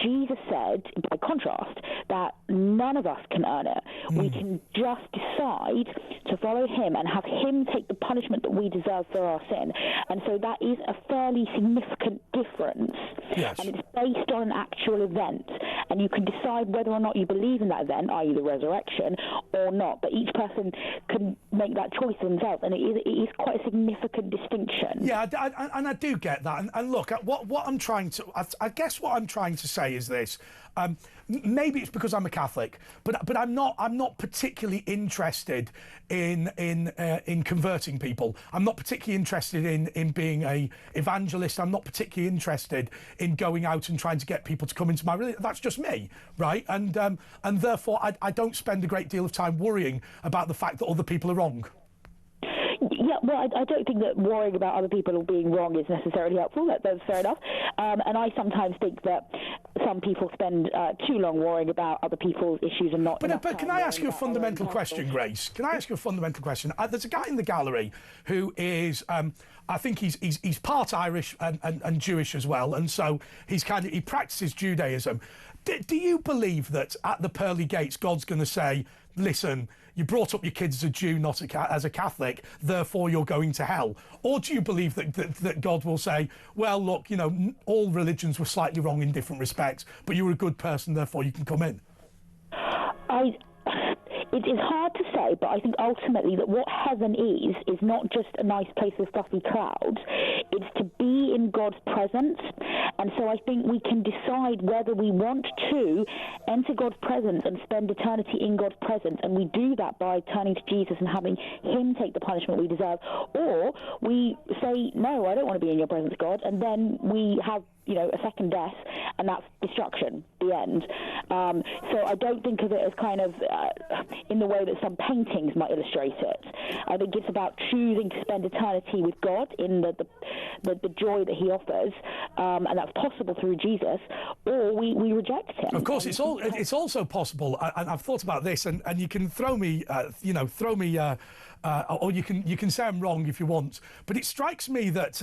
Jesus said, by contrast, that none of us can earn it. We can just decide to follow him and have him take the punishment that we deserve for our sin. And so that is a fairly significant difference. Yes. And it's based on an actual event. And you can decide whether or not you believe in that event, i.e. the resurrection, or not. But each person can make that choice for themselves. And it is quite a significant distinction. Yeah, I do get that. And look, what I'm trying to... I guess what I'm trying to say is this. Maybe it's because I'm a Catholic, but I'm not particularly interested in converting people. I'm not particularly interested in being a evangelist. I'm not particularly interested in going out and trying to get people to come into my religion. That's just me, right? And therefore I don't spend a great deal of time worrying about the fact that other people are wrong. Yeah, well, I don't think that worrying about other people being wrong is necessarily helpful. That's fair enough. And I sometimes think that some people spend too long worrying about other people's issues and not. But can I ask you a fundamental question, Grace? Can I ask you a fundamental question? There's a guy in the gallery who is, I think he's part Irish and Jewish as well, and so he practices Judaism. Do you believe that at the pearly gates God's going to say, listen, you brought up your kids as a Jew, not as a Catholic, therefore you're going to hell? Or do you believe that God will say, well, look, you know, all religions were slightly wrong in different respects, but you were a good person, therefore you can come in? It is hard to say, but I think ultimately that what heaven is not just a nice place with fluffy clouds. It's to be in God's presence. And so I think we can decide whether we want to enter God's presence and spend eternity in God's presence. And we do that by turning to Jesus and having him take the punishment we deserve. Or we say, no, I don't want to be in your presence, God. And then we have, you know, a second death, and that's destruction, the end. So I don't think of it as kind of in the way that some paintings might illustrate it. I think it's about choosing to spend eternity with God in the joy that he offers, and that's possible through Jesus, or we reject him. Of course, it's also possible, and I've thought about this, and you can throw me, or you can say I'm wrong if you want, but it strikes me that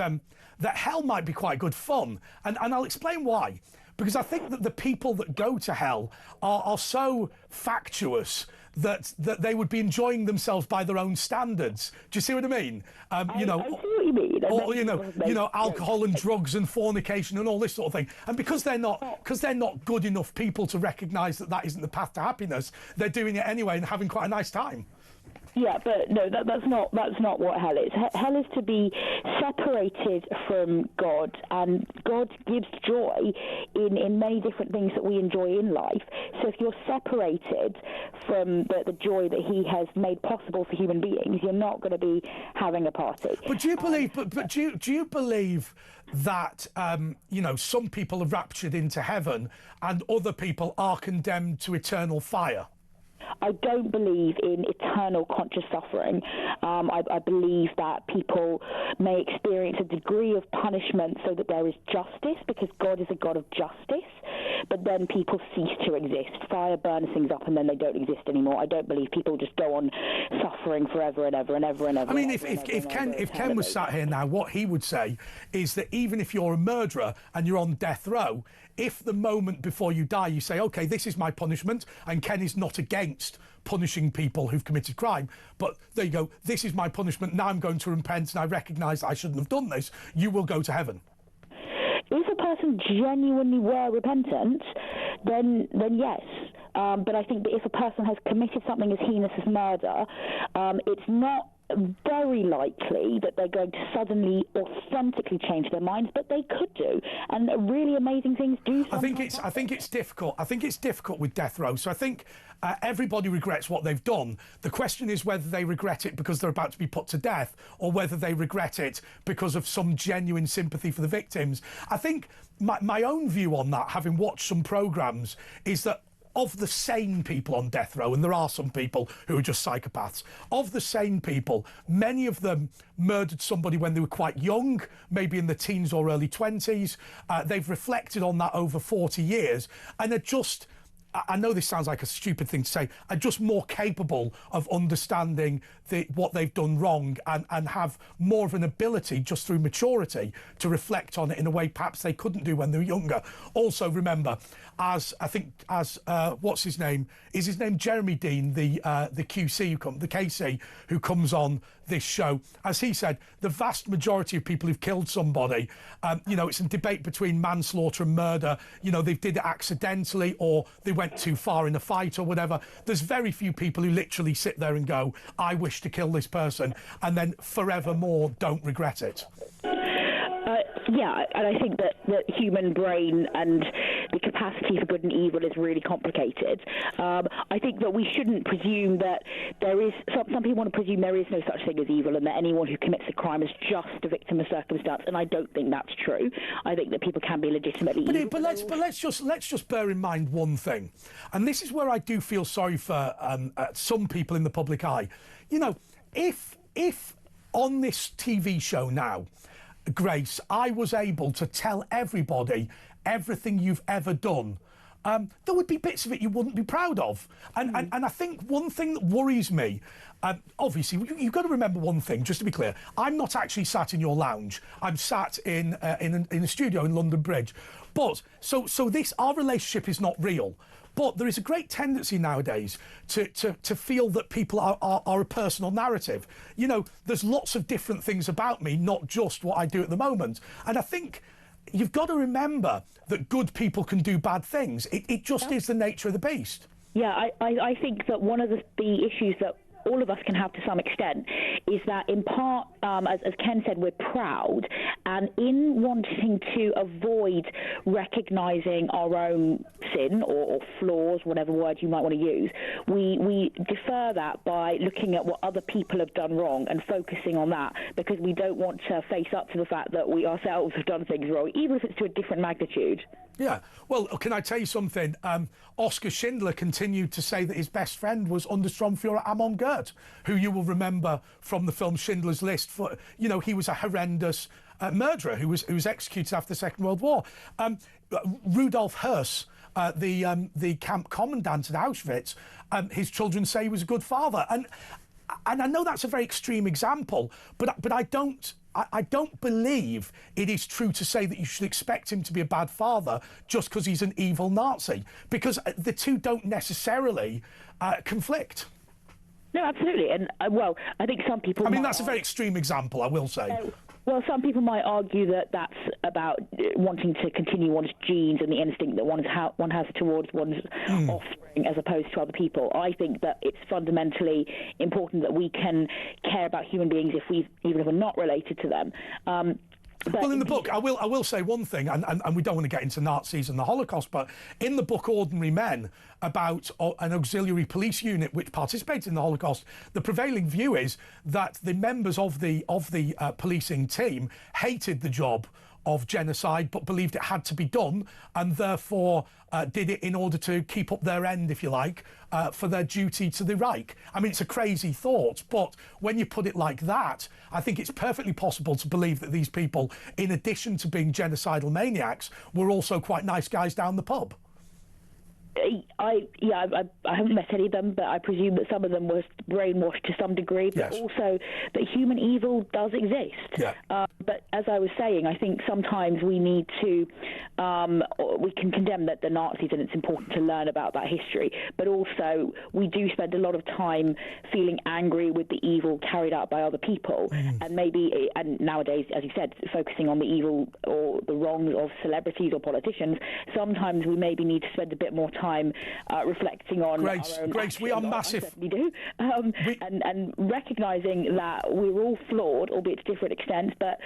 that hell might be quite good fun, and I'll explain why. Because I think that the people that go to hell are so factious that they would be enjoying themselves by their own standards. Do you see what I mean? I see what you mean. Or alcohol and drugs and fornication and all this sort of thing. And because they're not good enough people to recognise that isn't the path to happiness, they're doing it anyway and having quite a nice time. Yeah, but no, that's not what hell is. Hell is to be separated from God, and God gives joy in many different things that we enjoy in life. So if you're separated from the joy that he has made possible for human beings, you're not going to be having a party. But do you believe? Do you believe that some people are raptured into heaven and other people are condemned to eternal fire? I don't believe in eternal conscious suffering. I believe that people may experience a degree of punishment so that there is justice, because God is a God of justice, but then people cease to exist. Fire burns things up and then they don't exist anymore. I don't believe people just go on suffering forever and ever and ever and ever. I mean, if Ken was sat here now, what he would say is that even if you're a murderer and you're on death row, if the moment before you die you say, OK, this is my punishment, and Ken is not against punishing people who've committed crime, but there you go, this is my punishment, now I'm going to repent and I recognise I shouldn't have done this, you will go to heaven. If a person genuinely were repentant, then yes. But I think that if a person has committed something as heinous as murder, it's not very likely that they're going to suddenly authentically change their minds, but they could do, and really amazing things do. I think it's difficult. I think it's difficult with death row. So I think everybody regrets what they've done. The question is whether they regret it because they're about to be put to death, or whether they regret it because of some genuine sympathy for the victims. I think my own view on that, having watched some programmes, is that of the sane people on death row, and there are some people who are just psychopaths, of the sane people, many of them murdered somebody when they were quite young, maybe in the teens or early 20s. They've reflected on that over 40 years and are just, I know this sounds like a stupid thing to say, are just more capable of understanding what they've done wrong, and have more of an ability just through maturity to reflect on it in a way perhaps they couldn't do when they were younger. Also remember, what's his name? Is his name Jeremy Dean, the KC who comes on this show? As he said, the vast majority of people who've killed somebody, it's a debate between manslaughter and murder. They did it accidentally, or they went too far in a fight or whatever. There's very few people who literally sit there and go, I wish to kill this person, and then forevermore don't regret it. Yeah, and I think that the human brain and the capacity for good and evil is really complicated. I think that we shouldn't presume that there is... Some people want to presume there is no such thing as evil, and that anyone who commits a crime is just a victim of circumstance, and I don't think that's true. I think that people can be legitimately evil. But let's just bear in mind one thing, and this is where I do feel sorry for some people in the public eye. If on this TV show now, Grace, I was able to tell everybody everything you've ever done. There would be bits of it you wouldn't be proud of. And I think one thing that worries me, obviously, you've got to remember one thing, just to be clear. I'm not actually sat in your lounge. I'm sat in a studio in London Bridge. But, so our relationship is not real. But there is a great tendency nowadays to feel that people are a personal narrative. You know, there's lots of different things about me, not just what I do at the moment. And I think you've got to remember that good people can do bad things. It just is the nature of the beast. Yeah, I think that one of the issues that all of us can have to some extent is that in part, as Ken said, we're proud, and in wanting to avoid recognising our own sin or flaws, whatever word you might want to use, we defer that by looking at what other people have done wrong and focusing on that, because we don't want to face up to the fact that we ourselves have done things wrong, even if it's to a different magnitude. Yeah. Well, can I tell you something? Oskar Schindler continued to say that his best friend was Untersturmführer Amon Goeth, who you will remember from the film Schindler's List. For, you know, he was a horrendous murderer who was executed after the Second World War. Rudolf Höss, the camp commandant at Auschwitz, his children say he was a good father. And I know that's a very extreme example, but I don't believe it is true to say that you should expect him to be a bad father just because he's an evil Nazi, because the two don't necessarily conflict. No, absolutely. And, well, I think some people... I mean, that's a very extreme example, I will say. Well, some people might argue that that's about wanting to continue one's genes and the instinct that one has towards one's offspring as opposed to other people. I think that it's fundamentally important that we can care about human beings even if we're not related to them. Well, in the book, I will say one thing, and we don't want to get into Nazis and the Holocaust, but in the book Ordinary Men, about an auxiliary police unit which participated in the Holocaust, the prevailing view is that the members of the policing team hated the job of genocide but believed it had to be done, and therefore did it in order to keep up their end, if you like, for their duty to the Reich. I mean, it's a crazy thought, but when you put it like that, I think it's perfectly possible to believe that these people, in addition to being genocidal maniacs, were also quite nice guys down the pub. I haven't met any of them, but I presume that some of them were brainwashed to some degree, but yes. Also that human evil does exist. Yeah. But as I was saying, I think sometimes we need to, we can condemn the Nazis, and it's important to learn about that history, but also we do spend a lot of time feeling angry with the evil carried out by other people, and nowadays, as you said, focusing on the evil or the wrongs of celebrities or politicians. Sometimes we maybe need to spend a bit more time reflecting on Grace, our own Grace, we are massive. We do, and recognising that we're all flawed, albeit to different extents. But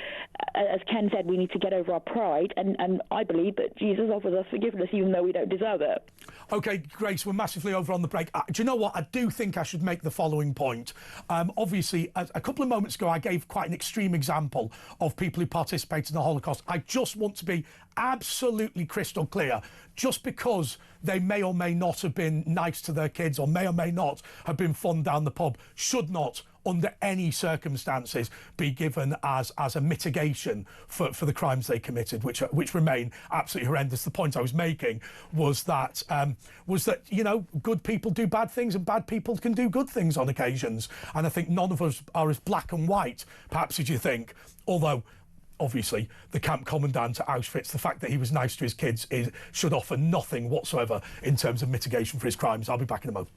as Ken said, we need to get over our pride, and I believe that Jesus offers us forgiveness even though we don't deserve it. OK, Grace, we're massively over on the break. Do you know what? I do think I should make the following point. Obviously, a couple of moments ago, I gave quite an extreme example of people who participated in the Holocaust. I just want to be absolutely crystal clear. Just because they may or may not have been nice to their kids or may not have been fun down the pub should not, under any circumstances, be given as a mitigation for the crimes they committed, which remain absolutely horrendous. The point I was making was that you know, good people do bad things and bad people can do good things on occasions, and I think none of us are as black and white perhaps as you think, although obviously the camp commandant at Auschwitz, the fact that he was nice to his kids should offer nothing whatsoever in terms of mitigation for his crimes. I'll be back in a moment.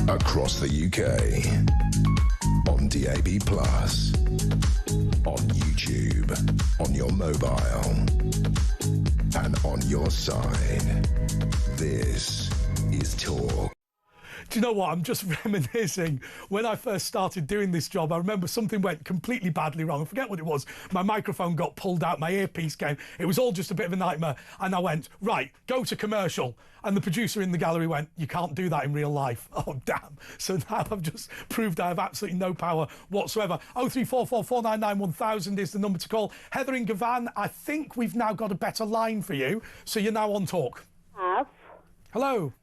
Across the UK. On DAB+. On YouTube. On your mobile. And on your side. This is Talk. Do you know what? I'm just reminiscing. When I first started doing this job, I remember something went completely badly wrong. I forget what it was. My microphone got pulled out, my earpiece came. It was all just a bit of a nightmare. And I went, right, go to commercial. And the producer in the gallery went, you can't do that in real life. Oh, damn. So now I've just proved I have absolutely no power whatsoever. 0344 499 1000 is the number to call. Heather in Gavan, I think we've now got a better line for you. So you're now on Talk. Hello.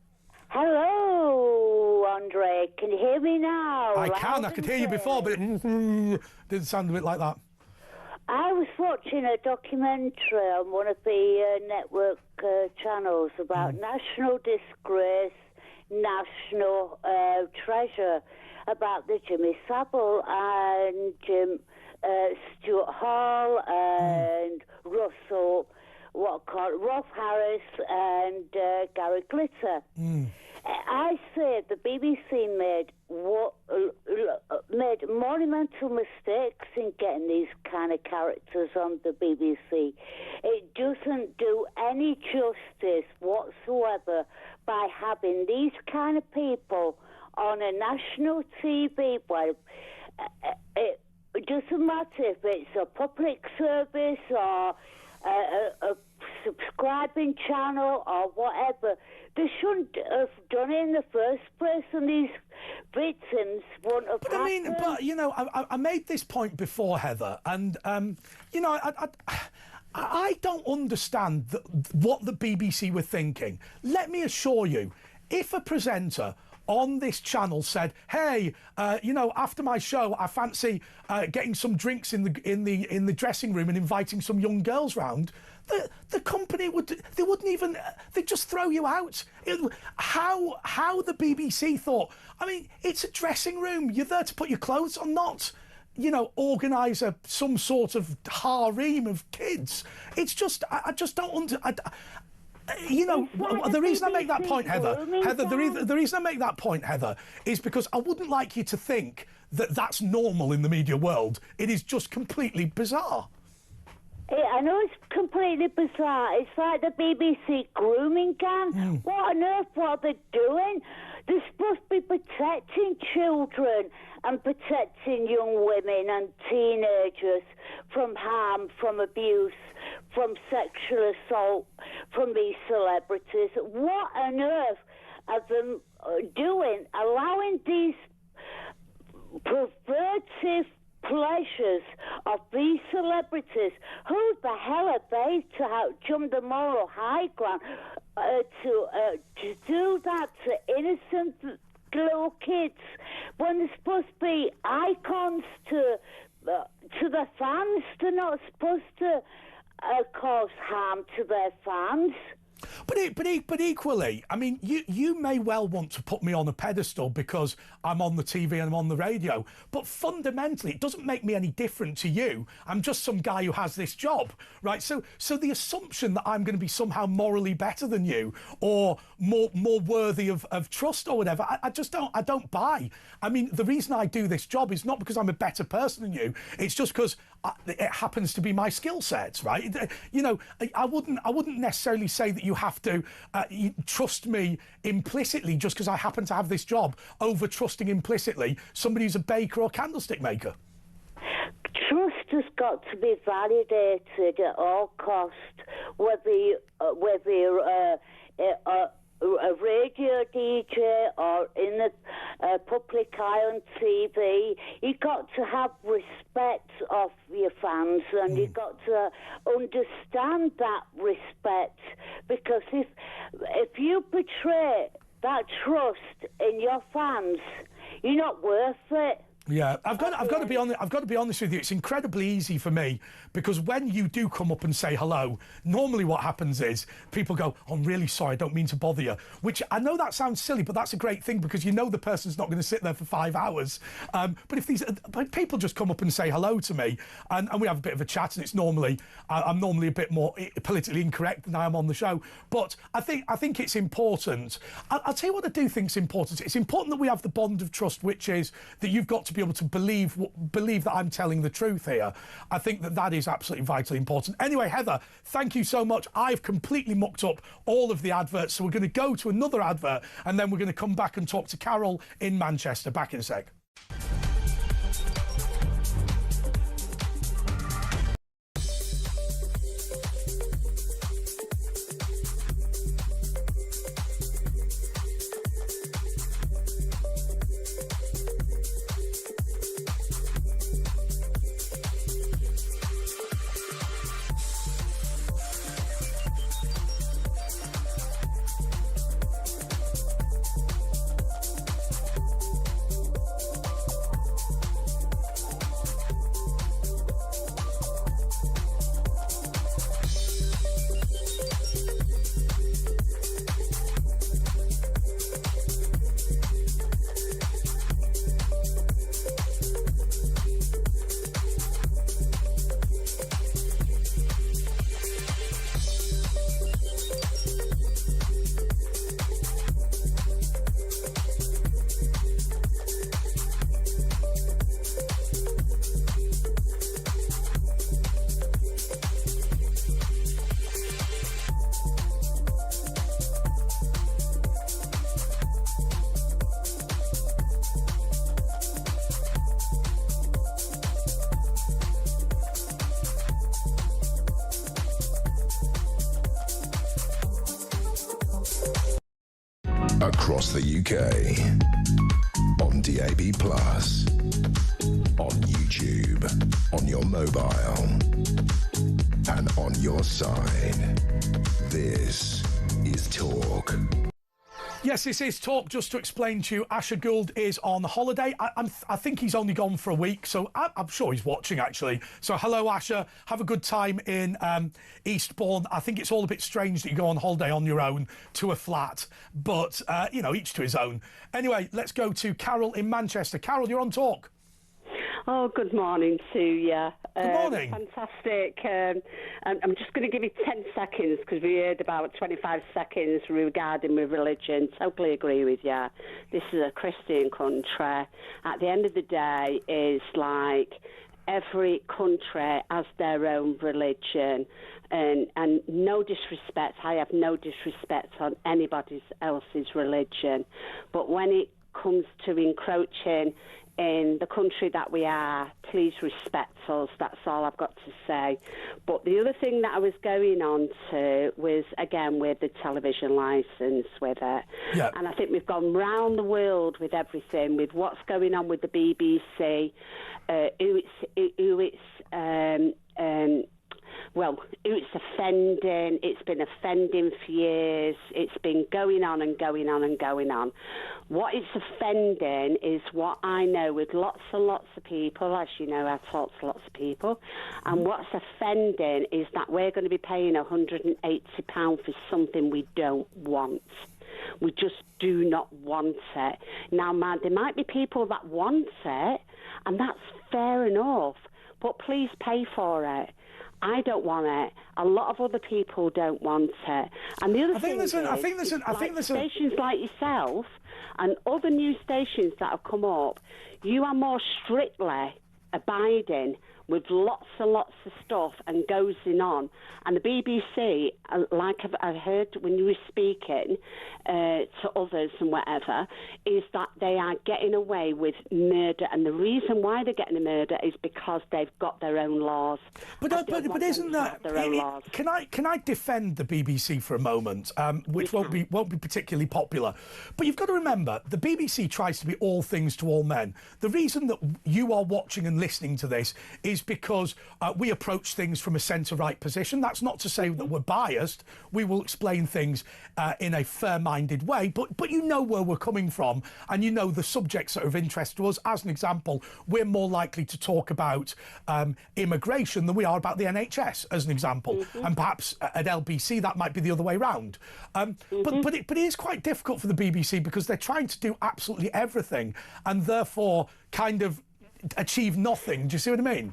Hello, Andre. Can you hear me now? I can. I could hear you before, but it didn't sound a bit like that. I was watching a documentary on one of the network channels about national disgrace, national treasure, about the Jimmy Savile and Stuart Hall and Russell, Rolf Harris and Gary Glitter. I say the BBC made monumental mistakes in getting these kind of characters on the BBC. It doesn't do any justice whatsoever by having these kind of people on a national TV where it doesn't matter if it's a public service or a subscribing channel or whatever. They shouldn't have done it in the first place, and these victims wouldn't have But I mean, but you know, I made this point before, Heather, and you know, I don't understand what the BBC were thinking. Let me assure you, if a presenter on this channel said, "Hey, you know, after my show, I fancy getting some drinks in the dressing room and inviting some young girls round," the company they'd just throw you out. How the BBC thought? I mean, it's a dressing room. You're there to put your clothes on, not, you know, organise some sort of harem of kids. It's just I just don't you know, the reason I make that point, Heather, the reason I make that point, Heather, is because I wouldn't like you to think that that's normal in the media world. It is just completely bizarre. I know it's completely bizarre. It's like the BBC grooming gang. What on earth are they doing? They're supposed to be protecting children and protecting young women and teenagers from harm, from abuse, from sexual assault, from these celebrities. What on earth are them doing? Allowing these pervertive pleasures of these celebrities. Who the hell are they to jump the moral high ground to do that to innocent little kids when they're supposed to be icons to the fans? They're not supposed to cause harm to their fans. But equally, I mean, you may well want to put me on a pedestal because I'm on the TV and I'm on the radio, but fundamentally, it doesn't make me any different to you. I'm just some guy who has this job, right? So the assumption that I'm going to be somehow morally better than you or more worthy of trust or whatever, I don't buy. I mean, the reason I do this job is not because I'm a better person than you. It's just because it happens to be my skill sets, right? You know, I wouldn't necessarily say that you have to trust me implicitly just because I happen to have this job over trusting implicitly somebody who's a baker or candlestick maker. Trust has got to be validated at all costs, whether you're a radio DJ or in the public eye on TV. You've got to have respect of your fans, and you've got to understand that respect, because if you betray that trust in your fans, you're not worth it. Yeah, I've got to be honest. I've got to be honest with you. It's incredibly easy for me because when you do come up and say hello, normally what happens is people go, "I'm really sorry, I don't mean to bother you." Which I know that sounds silly, but that's a great thing because you know the person's not going to sit there for 5 hours. But if but people just come up and say hello to me, and we have a bit of a chat, and it's normally I'm normally a bit more politically incorrect than I am on the show. But I think it's important. I'll tell you what I do think is important. It's important that we have the bond of trust, which is that you've got to be able to believe that I'm telling the truth here. I think that is absolutely vitally important. Anyway, Heather, thank you so much. I've completely mucked up all of the adverts, so we're going to go to another advert and then we're going to come back and talk to Carol in Manchester. Back in a sec. Across the UK, on DAB+, on YouTube, on your mobile, and on your side. This is Talk. Yes, this is Talk. Just to explain to you, Asher Gould is on holiday. I think he's only gone for a week, so I'm sure he's watching, actually. So hello, Asher. Have a good time in Eastbourne. I think it's all a bit strange that you go on holiday on your own to a flat, but, you know, each to his own. Anyway, let's go to Carol in Manchester. Carol, you're on Talk. Oh, good morning to you. Good morning. Fantastic. I'm just going to give you 10 seconds because we heard about 25 seconds regarding with religion. Totally agree with you. This is a Christian country. At the end of the day, it's like every country has their own religion. And no disrespect, I have no disrespect on anybody else's religion. But when it comes to encroaching in the country that we are, please respect us. That's all I've got to say. But the other thing that I was going on to was, again, with the television licence with it. Yeah. And I think we've gone round the world with everything, with what's going on with the BBC, who it's offending. It's been offending for years. It's been going on and going on and going on. What it's offending is what I know with lots and lots of people. As you know, I talk to lots of people. And what's offending is that we're going to be paying £180 for something we don't want. We just do not want it. Now, man, there might be people that want it, and that's fair enough, but please pay for it. I don't want it. A lot of other people don't want it. And the other thing is, stations like yourself and other news stations that have come up, you are more strictly abiding with lots and lots of stuff and goes on. And the BBC, like I heard when you were speaking to others and whatever, is that they are getting away with murder. And the reason why they're getting a murder is because they've got their own laws. But isn't that their own laws? Can I defend the BBC for a moment, which won't be particularly popular? But you've got to remember, the BBC tries to be all things to all men. The reason that you are watching and listening to this is is because we approach things from a centre-right position. That's not to say that we're biased. We will explain things in a fair-minded way, but you know where we're coming from, and you know the subjects that are of interest to us. As an example, we're more likely to talk about immigration than we are about the NHS, as an example. And perhaps at LBC that might be the other way round. But it is quite difficult for the BBC because they're trying to do absolutely everything and therefore kind of achieve nothing. Do you see what I mean?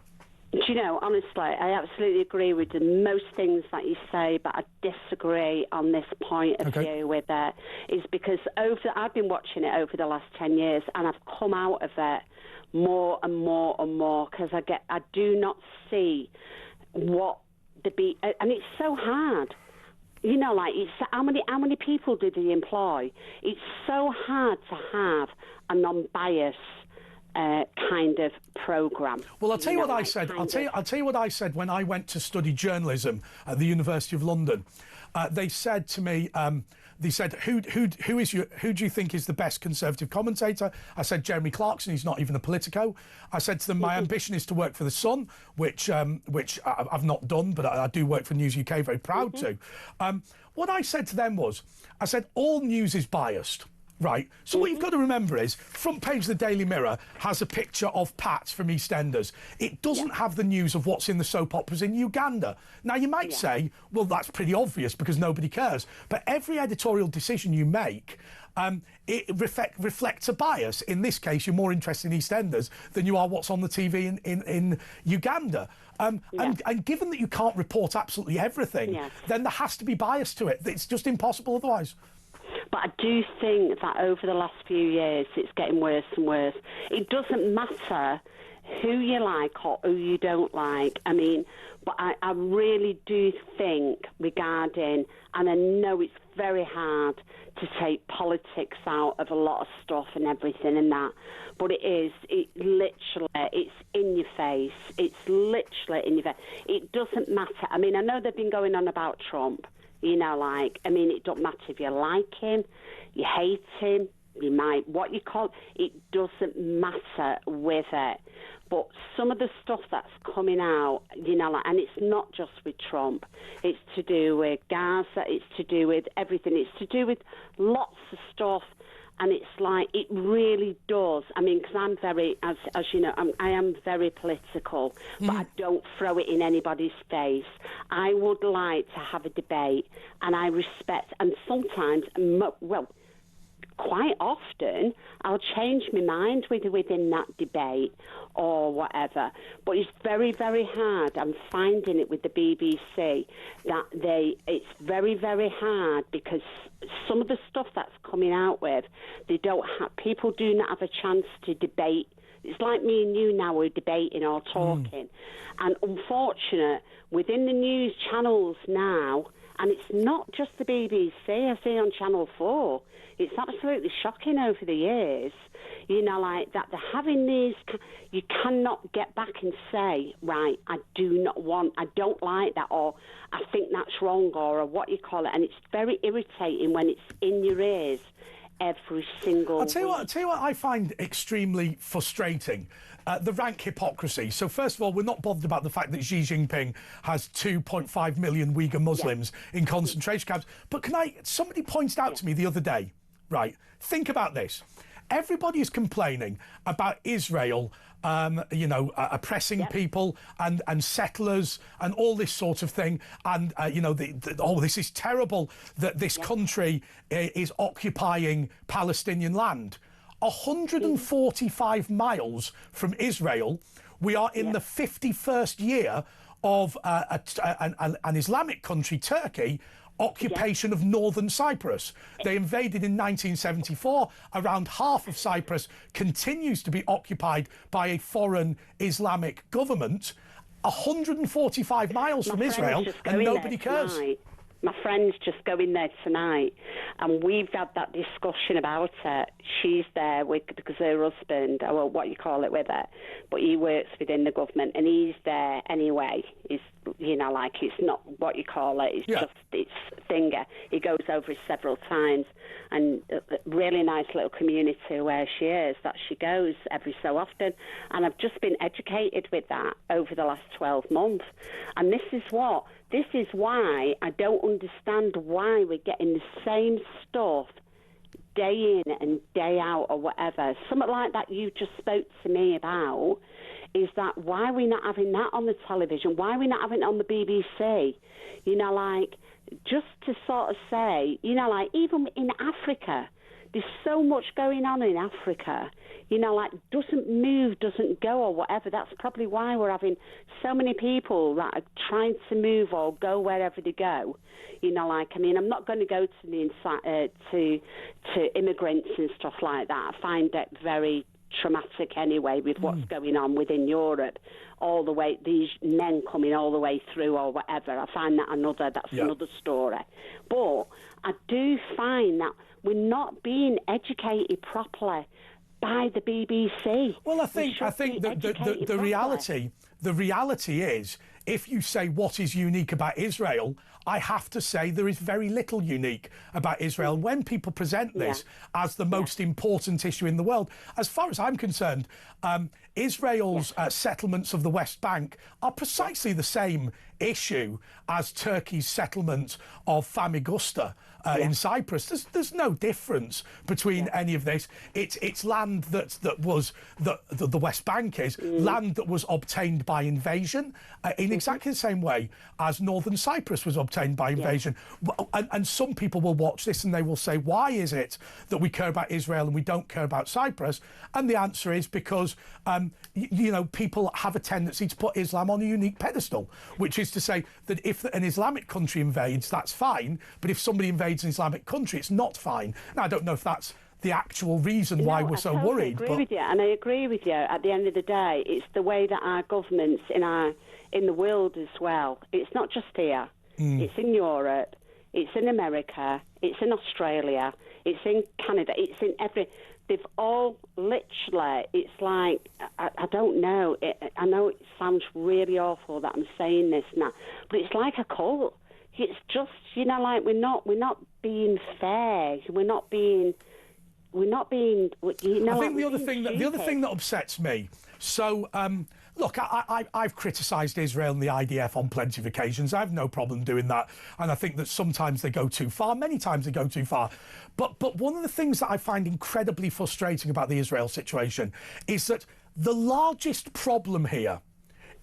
Do you know, honestly, I absolutely agree with most things that you say, but I disagree on this point of view with it. Is because I've been watching it over the last 10 years and I've come out of it more and more and more because I do not see what and it's so hard. You know, like, it's how many people do they employ? It's so hard to have a non-biased kind of program. Well, I'll tell you what I said. I'll tell you what I said when I went to study journalism at the University of London. They said to me, they said, who do you think is the best Conservative commentator? I said Jeremy Clarkson. He's not even a Politico. I said to them, my ambition is to work for The Sun, which I've not done, but I do work for News UK. Very proud to. What I said to them was, I said all news is biased. Right, so what you've got to remember is, front page of the Daily Mirror has a picture of Pat from EastEnders. It doesn't have the news of what's in the soap operas in Uganda. Now, you might say, well, that's pretty obvious because nobody cares. But every editorial decision you make, it reflects a bias. In this case, you're more interested in EastEnders than you are what's on the TV in Uganda. And given that you can't report absolutely everything, then there has to be bias to it. It's just impossible otherwise. But I do think that over the last few years, it's getting worse and worse. It doesn't matter who you like or who you don't like. I mean, but I really do think regarding, and I know it's very hard to take politics out of a lot of stuff and everything and that, but it's in your face. It's literally in your face. It doesn't matter. I mean, I know they've been going on about Trump. You know, like, I mean, it don't matter if you like him, you hate him, you might, what you call it, doesn't matter with it. But some of the stuff that's coming out, you know, like, and it's not just with Trump. It's to do with Gaza, it's to do with everything. It's to do with lots of stuff. And it's like, it really does. I mean, because I'm very, as you know, I am very political, but I don't throw it in anybody's face. I would like to have a debate, and I respect, and sometimes, well, quite often, I'll change my mind within that debate or whatever. But it's very, very hard. I'm finding it with the BBC that it's very, very hard because some of the stuff that's coming out with, people do not have a chance to debate. It's like me and you now, we're debating or talking. And unfortunate, within the news channels now, and it's not just the BBC, I see on Channel 4, it's absolutely shocking over the years, you know, like that they're having these, you cannot get back and say, right, I don't like that, or I think that's wrong, or what you call it, and it's very irritating when it's in your ears every single I'll tell you what I find extremely frustrating. The rank hypocrisy. So first of all, we're not bothered about the fact that Xi Jinping has 2.5 million Uyghur Muslims in concentration camps. But somebody pointed out to me the other day, right, think about this. Everybody is complaining about Israel, oppressing people and settlers and all this sort of thing. And, this is terrible that this country is occupying Palestinian land. 145 miles from Israel, we are in the 51st year of an Islamic country, Turkey, occupation of northern Cyprus. They invaded in 1974. Around half of Cyprus continues to be occupied by a foreign Islamic government. 145 miles from Israel, and nobody cares. My friend's just going there tonight, and we've had that discussion about it. She's there because her husband, or what you call it, with her, but he works within the government, and he's there anyway. He's, like, it's not what you call it. It's just it's finger. He goes over it several times, and a really nice little community where she is, that she goes every so often. And I've just been educated with that over the last 12 months. And this is why I don't understand why we're getting the same stuff day in and day out or whatever. Something like that you just spoke to me about, is that why are we not having that on the television? Why are we not having it on the BBC? Just to sort of say, even in Africa, there's so much going on in Africa, doesn't move, doesn't go or whatever. That's probably why we're having so many people that are trying to move or go wherever they go. I'm not going to go to the to immigrants and stuff like that. I find it very traumatic anyway with what's going on within Europe, all the way, these men coming all the way through or whatever. I find that another story. But I do find that we're not being educated properly by the BBC. Well, I think the reality is, if you say what is unique about Israel, I have to say there is very little unique about Israel. When people present this as the most important issue in the world, as far as I'm concerned, Israel's settlements of the West Bank are precisely the same issue as Turkey's settlement of Famagusta in Cyprus. There's no difference between any of this. It's land that was the West Bank is land that was obtained by invasion in exactly the same way as Northern Cyprus was obtained by invasion. And some people will watch this and they will say, why is it that we care about Israel and we don't care about Cyprus? And the answer is because people have a tendency to put Islam on a unique pedestal, which is to say that if an Islamic country invades, that's fine, but if somebody invades an Islamic country, it's not fine. Now, I don't know if that's the actual reason why we're so worried. I agree with you, and I agree with you. At the end of the day, it's the way that our governments in the world as well. It's not just here. It's in Europe. It's in America. It's in Australia. It's in Canada. It's in every. They've all literally. It's like I don't know. I know it sounds really awful that I'm saying this now, but it's like a cult. It's just we're not being fair. We're not being. I think the other thing that upsets me. So, look, I've criticised Israel and the IDF on plenty of occasions. I have no problem doing that, and I think that sometimes they go too far. Many times they go too far. But one of the things that I find incredibly frustrating about the Israel situation is that the largest problem here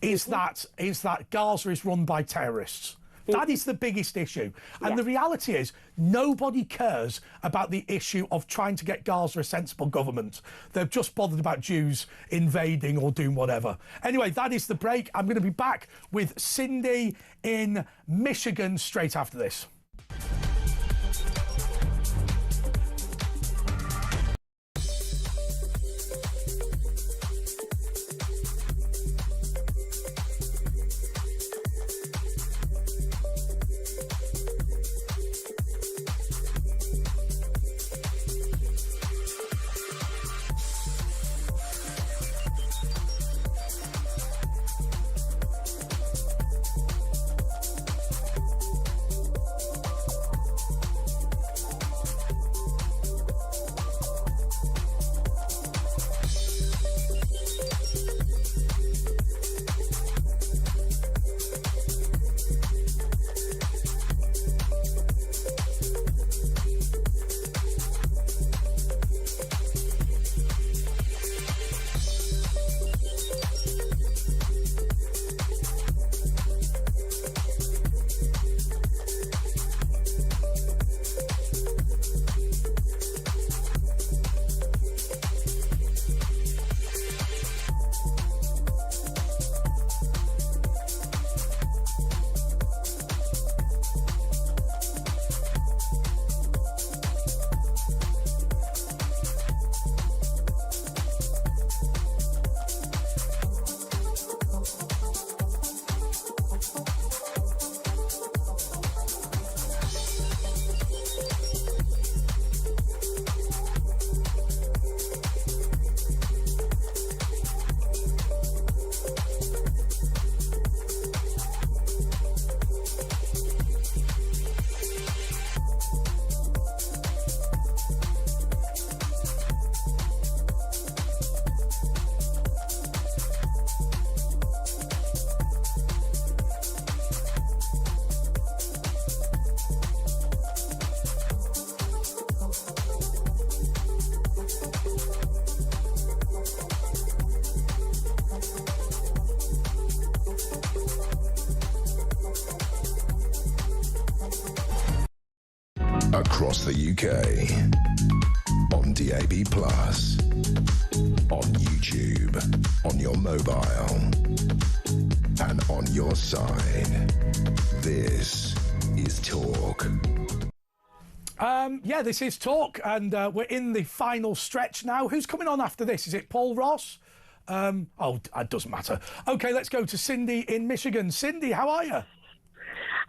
is that Gaza is run by terrorists. That is the biggest issue. And the reality is nobody cares about the issue of trying to get Gaza a sensible government. They're just bothered about Jews invading or doing whatever. Anyway, that is the break. I'm going to be back with Cindy in Michigan straight after this. across the UK, on DAB+, on YouTube, on your mobile, and on your side. This is Talk. Yeah, this is Talk, and we're in the final stretch now. Who's coming on after this? Is it Paul Ross? It doesn't matter. Okay, let's go to Cindy in Michigan. Cindy, how are you?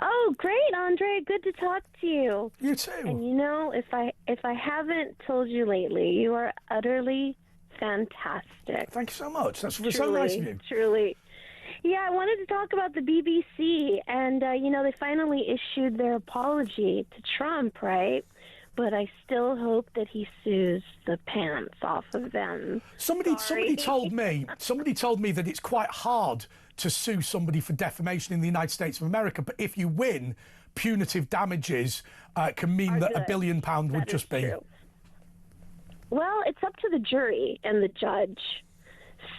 Oh, great, Andre. Good to talk to you. You too. And you know, if I haven't told you lately, you are utterly fantastic. Thank you so much. That's so nice of you. Truly. Yeah, I wanted to talk about the BBC, and they finally issued their apology to Trump, right? But I still hope that he sues the pants off of them. Somebody told me that it's quite hard to sue somebody for defamation in the United States of America, but if you win, punitive damages can mean that £1 billion would just be. True. Well, it's up to the jury and the judge.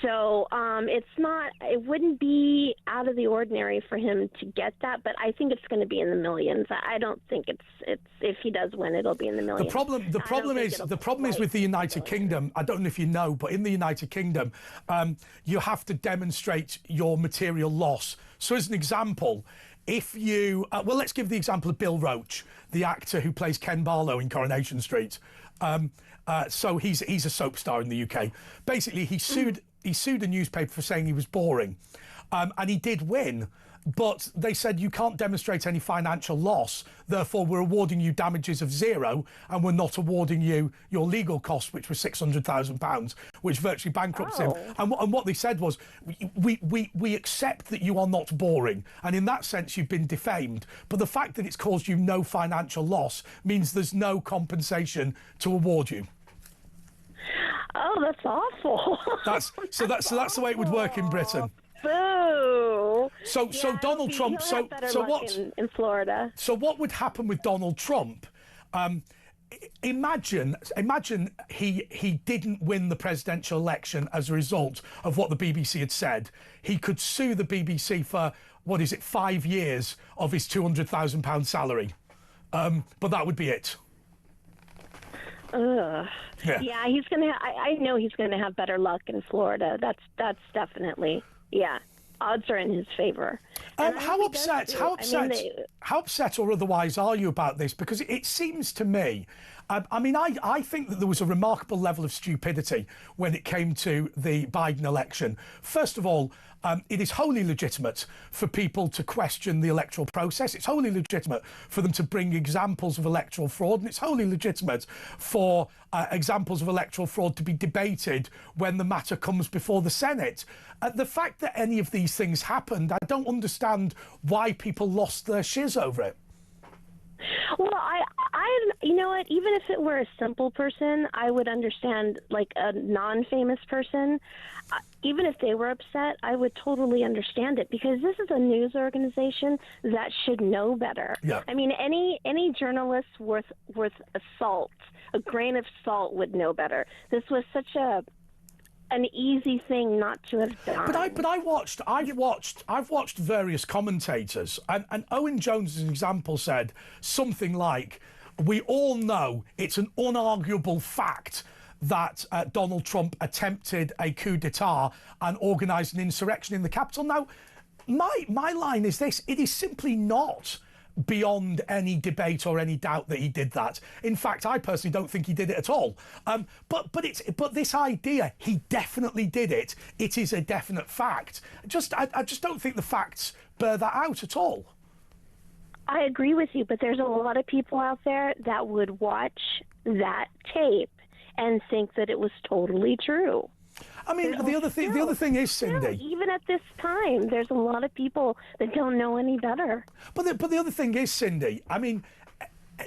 So it wouldn't be out of the ordinary for him to get that, but I think it's going to be in the millions. I don't think it's if he does win, it'll be in the millions. The problem is with the United Kingdom. I don't know if you know, but in the United Kingdom, you have to demonstrate your material loss. So, as an example, if you let's give the example of Bill Roache, the actor who plays Ken Barlow in Coronation Street. So he's a soap star in the UK. Basically, he sued a newspaper for saying he was boring, and he did win. But they said you can't demonstrate any financial loss, therefore we're awarding you damages of zero, and we're not awarding you your legal costs, which were £600,000, which virtually bankrupts him. And what they said was, we accept that you are not boring, and in that sense you've been defamed. But the fact that it's caused you no financial loss means there's no compensation to award you. Oh, that's awful. That's the way it would work in Britain. Boo. So Donald Trump. So what in Florida? So what would happen with Donald Trump? Imagine he didn't win the presidential election as a result of what the BBC had said. He could sue the BBC for 5 years of his £200,000 salary, but that would be it. Ugh. Yeah, he's gonna. I know he's gonna have better luck in Florida. That's definitely. Yeah, odds are in his favor. How upset or otherwise are you about this? Because it seems to me, I think that there was a remarkable level of stupidity when it came to the Biden election. First of all, it is wholly legitimate for people to question the electoral process. It's wholly legitimate for them to bring examples of electoral fraud, and it's wholly legitimate for examples of electoral fraud to be debated when the matter comes before the Senate. The fact that any of these things happened, I don't understand why people lost their shiz over it. Well, you know what? Even if it were a simple person, I would understand. Like a non-famous person, even if they were upset, I would totally understand it, because this is a news organization that should know better. Yeah. I mean, any journalist worth a grain of salt would know better. This was such an easy thing not to have done. I've watched various commentators, and Owen Jones, as an example, said something like, "We all know it's an unarguable fact that Donald Trump attempted a coup d'etat and organised an insurrection in the Capitol." Now, my line is this: it is simply not beyond any debate or any doubt that he did that. In fact, I personally don't think he did it at all. But this idea, he definitely did it. It is a definite fact. I just don't think the facts bear that out at all. I agree with you, but there's a lot of people out there that would watch that tape and think that it was totally true. I mean, the other thing is, Cindy. Even at this time, there's a lot of people that don't know any better. But the other thing is, Cindy, I mean,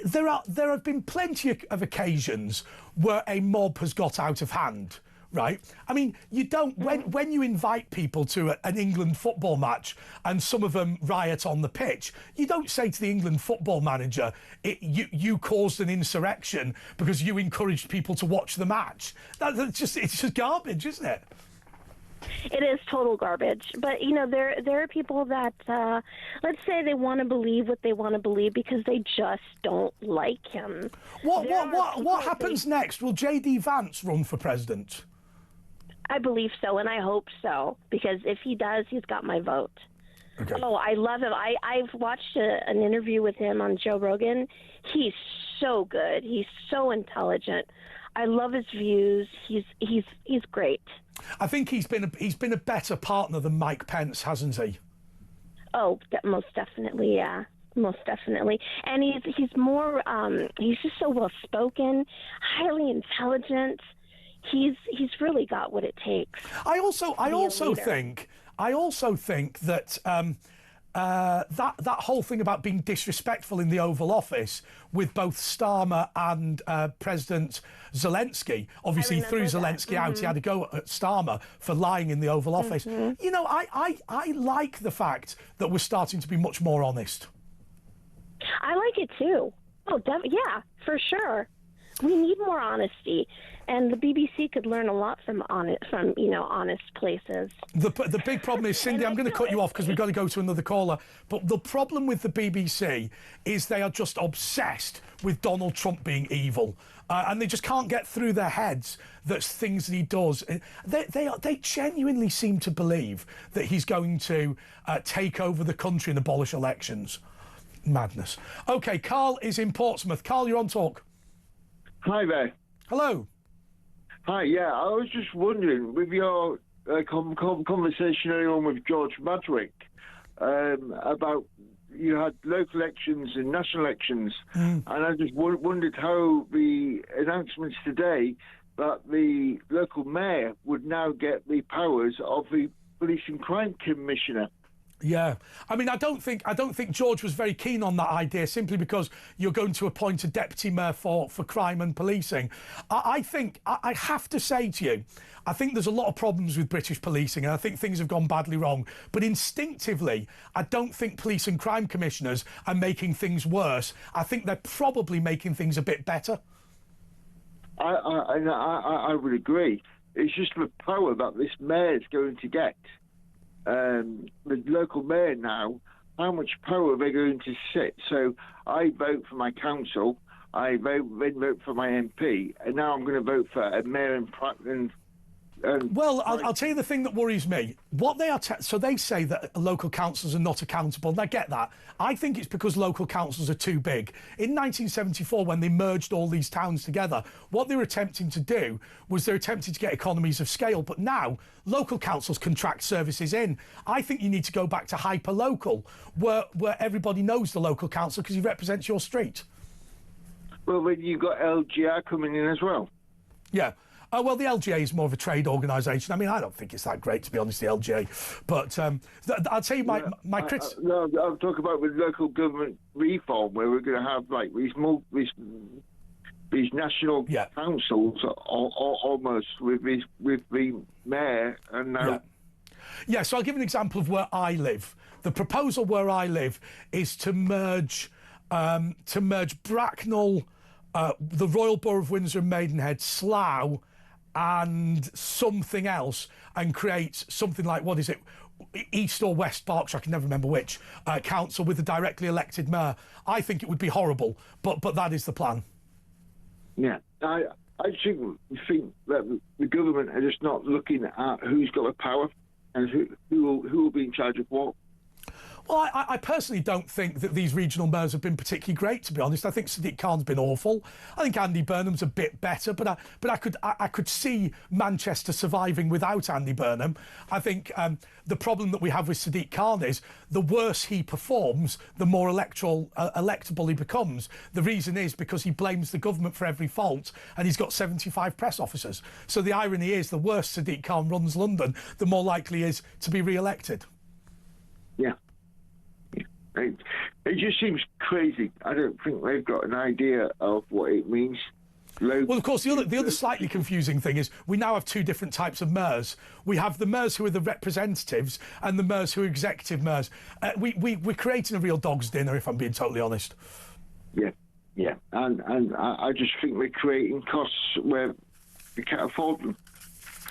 there have been plenty of occasions where a mob has got out of hand. Right? I mean, you don't, when you invite people to an England football match and some of them riot on the pitch, you don't say to the England football manager, you caused an insurrection because you encouraged people to watch the match. It's just garbage, isn't it? It is total garbage. But, you know, there are people that, let's say they want to believe what they want to believe because they just don't like him. What happens next? Will J.D. Vance run for president? I believe so, and I hope so, because if he does, he's got my vote. Okay. Oh, I love him. I've watched an interview with him on Joe Rogan. He's so good. He's so intelligent. I love his views. He's great. I think he's been a better partner than Mike Pence, hasn't he? Oh, most definitely, yeah. Most definitely. And he's more he's just so well spoken, highly intelligent. He's really got what it takes. I also think that that whole thing about being disrespectful in the Oval Office with both Starmer and President Zelensky, obviously threw Zelensky out. He had to go at Starmer for lying in the Oval Office. You know, I like the fact that we're starting to be much more honest. I like it too. Oh, yeah, for sure. We need more honesty, and the BBC could learn a lot from honest places. The big problem is, Cindy, I'm going to cut you off because we've got to go to another caller. But the problem with the BBC is they are just obsessed with Donald Trump being evil, and they just can't get through their heads that things that he does. They genuinely seem to believe that he's going to take over the country and abolish elections. Madness. Okay, Carl is in Portsmouth. Carl, you're on talk. Hi there. Hello. Hi, yeah, I was just wondering, with your conversation earlier on with George Madwick, about you had local elections and national elections, and I just wondered how the announcements today that the local mayor would now get the powers of the police and crime commissioner. Yeah, I mean, I don't think George was very keen on that idea, simply because you're going to appoint a deputy mayor for crime and policing. I think I have to say to you, I think there's a lot of problems with British policing, and I think things have gone badly wrong. But instinctively, I don't think police and crime commissioners are making things worse. I think they're probably making things a bit better. I would agree. It's just the power that this mayor is going to get. The local mayor now, how much power are they going to sit? So I vote for my council, I then vote for my MP, and now I'm going to vote for a mayor and well, I'll tell you the thing that worries me. What they are, so they say that local councils are not accountable, and I get that. I think it's because local councils are too big. In 1974, when they merged all these towns together, what they were attempting to do was they're attempting to get economies of scale. But now, local councils contract services in. I think you need to go back to hyper-local, where everybody knows the local council because he represents your street. Well, then you've got LGR coming in as well. Yeah. Well, the LGA is more of a trade organisation. I mean, I don't think it's that great, to be honest, the LGA. But I'll tell you my criticism. No, I'm talking about with local government reform, where we're going to have like these national councils, almost with the mayor and now. Yeah. So I'll give an example of where I live. The proposal where I live is to merge Bracknell, the Royal Borough of Windsor and Maidenhead, Slough, and something else, and create something like, what is it, East or West Berkshire, I can never remember which, council with a directly elected mayor. I think it would be horrible, but that is the plan. Yeah, I think that the government are just not looking at who's got the power and who will be in charge of what. Well, I personally don't think that these regional mayors have been particularly great, to be honest. I think Sadiq Khan's been awful. I think Andy Burnham's a bit better, but I could see Manchester surviving without Andy Burnham. I think the problem that we have with Sadiq Khan is the worse he performs, the more electable he becomes. The reason is because he blames the government for every fault, and he's got 75 press officers. So the irony is, the worse Sadiq Khan runs London, the more likely he is to be re-elected. Yeah. It just seems crazy. I don't think they've got an idea of what it means. Well, of course, the other slightly confusing thing is we now have two different types of mayors. We have the mayors who are the representatives and the mayors who are executive mayors. We're creating a real dog's dinner, if I'm being totally honest. Yeah, and I just think we're creating costs where we can't afford them.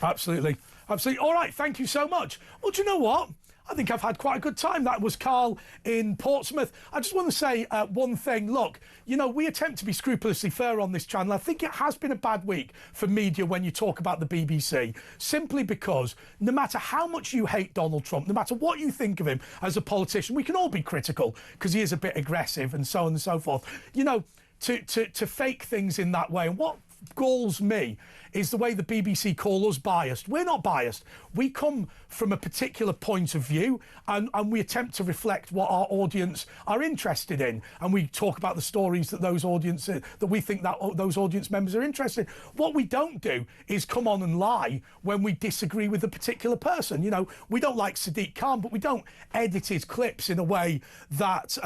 Absolutely. Absolutely. All right, thank you so much. Well, do you know what? I think I've had quite a good time. That was Carl in Portsmouth. I just want to say one thing. Look, you know, we attempt to be scrupulously fair on this channel. I think it has been a bad week for media when you talk about the BBC, simply because no matter how much you hate Donald Trump, no matter what you think of him as a politician, we can all be critical because he is a bit aggressive and so on and so forth. You know, to fake things in that way. And what galls me is the way the BBC call us biased. We're not biased. We come from a particular point of view and we attempt to reflect what our audience are interested in. And we talk about the stories that that we think that those audience members are interested in. What we don't do is come on and lie when we disagree with a particular person. You know, we don't like Sadiq Khan, but we don't edit his clips in a way that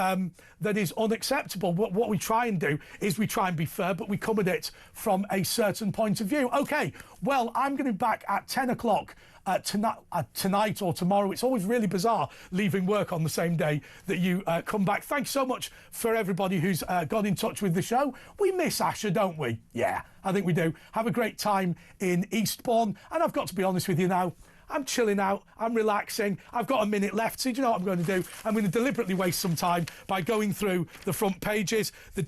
that is unacceptable. What we try and do is we try and be fair, but we come at it from a certain point of view. OK, well, I'm going to be back at 10 o'clock tonight or tomorrow. It's always really bizarre leaving work on the same day that you come back. Thanks so much for everybody who's got in touch with the show. We miss Asher, don't we? Yeah, I think we do. Have a great time in Eastbourne. And I've got to be honest with you now, I'm chilling out, I'm relaxing, I've got a minute left, so do you know what I'm going to do? I'm going to deliberately waste some time by going through the front pages. The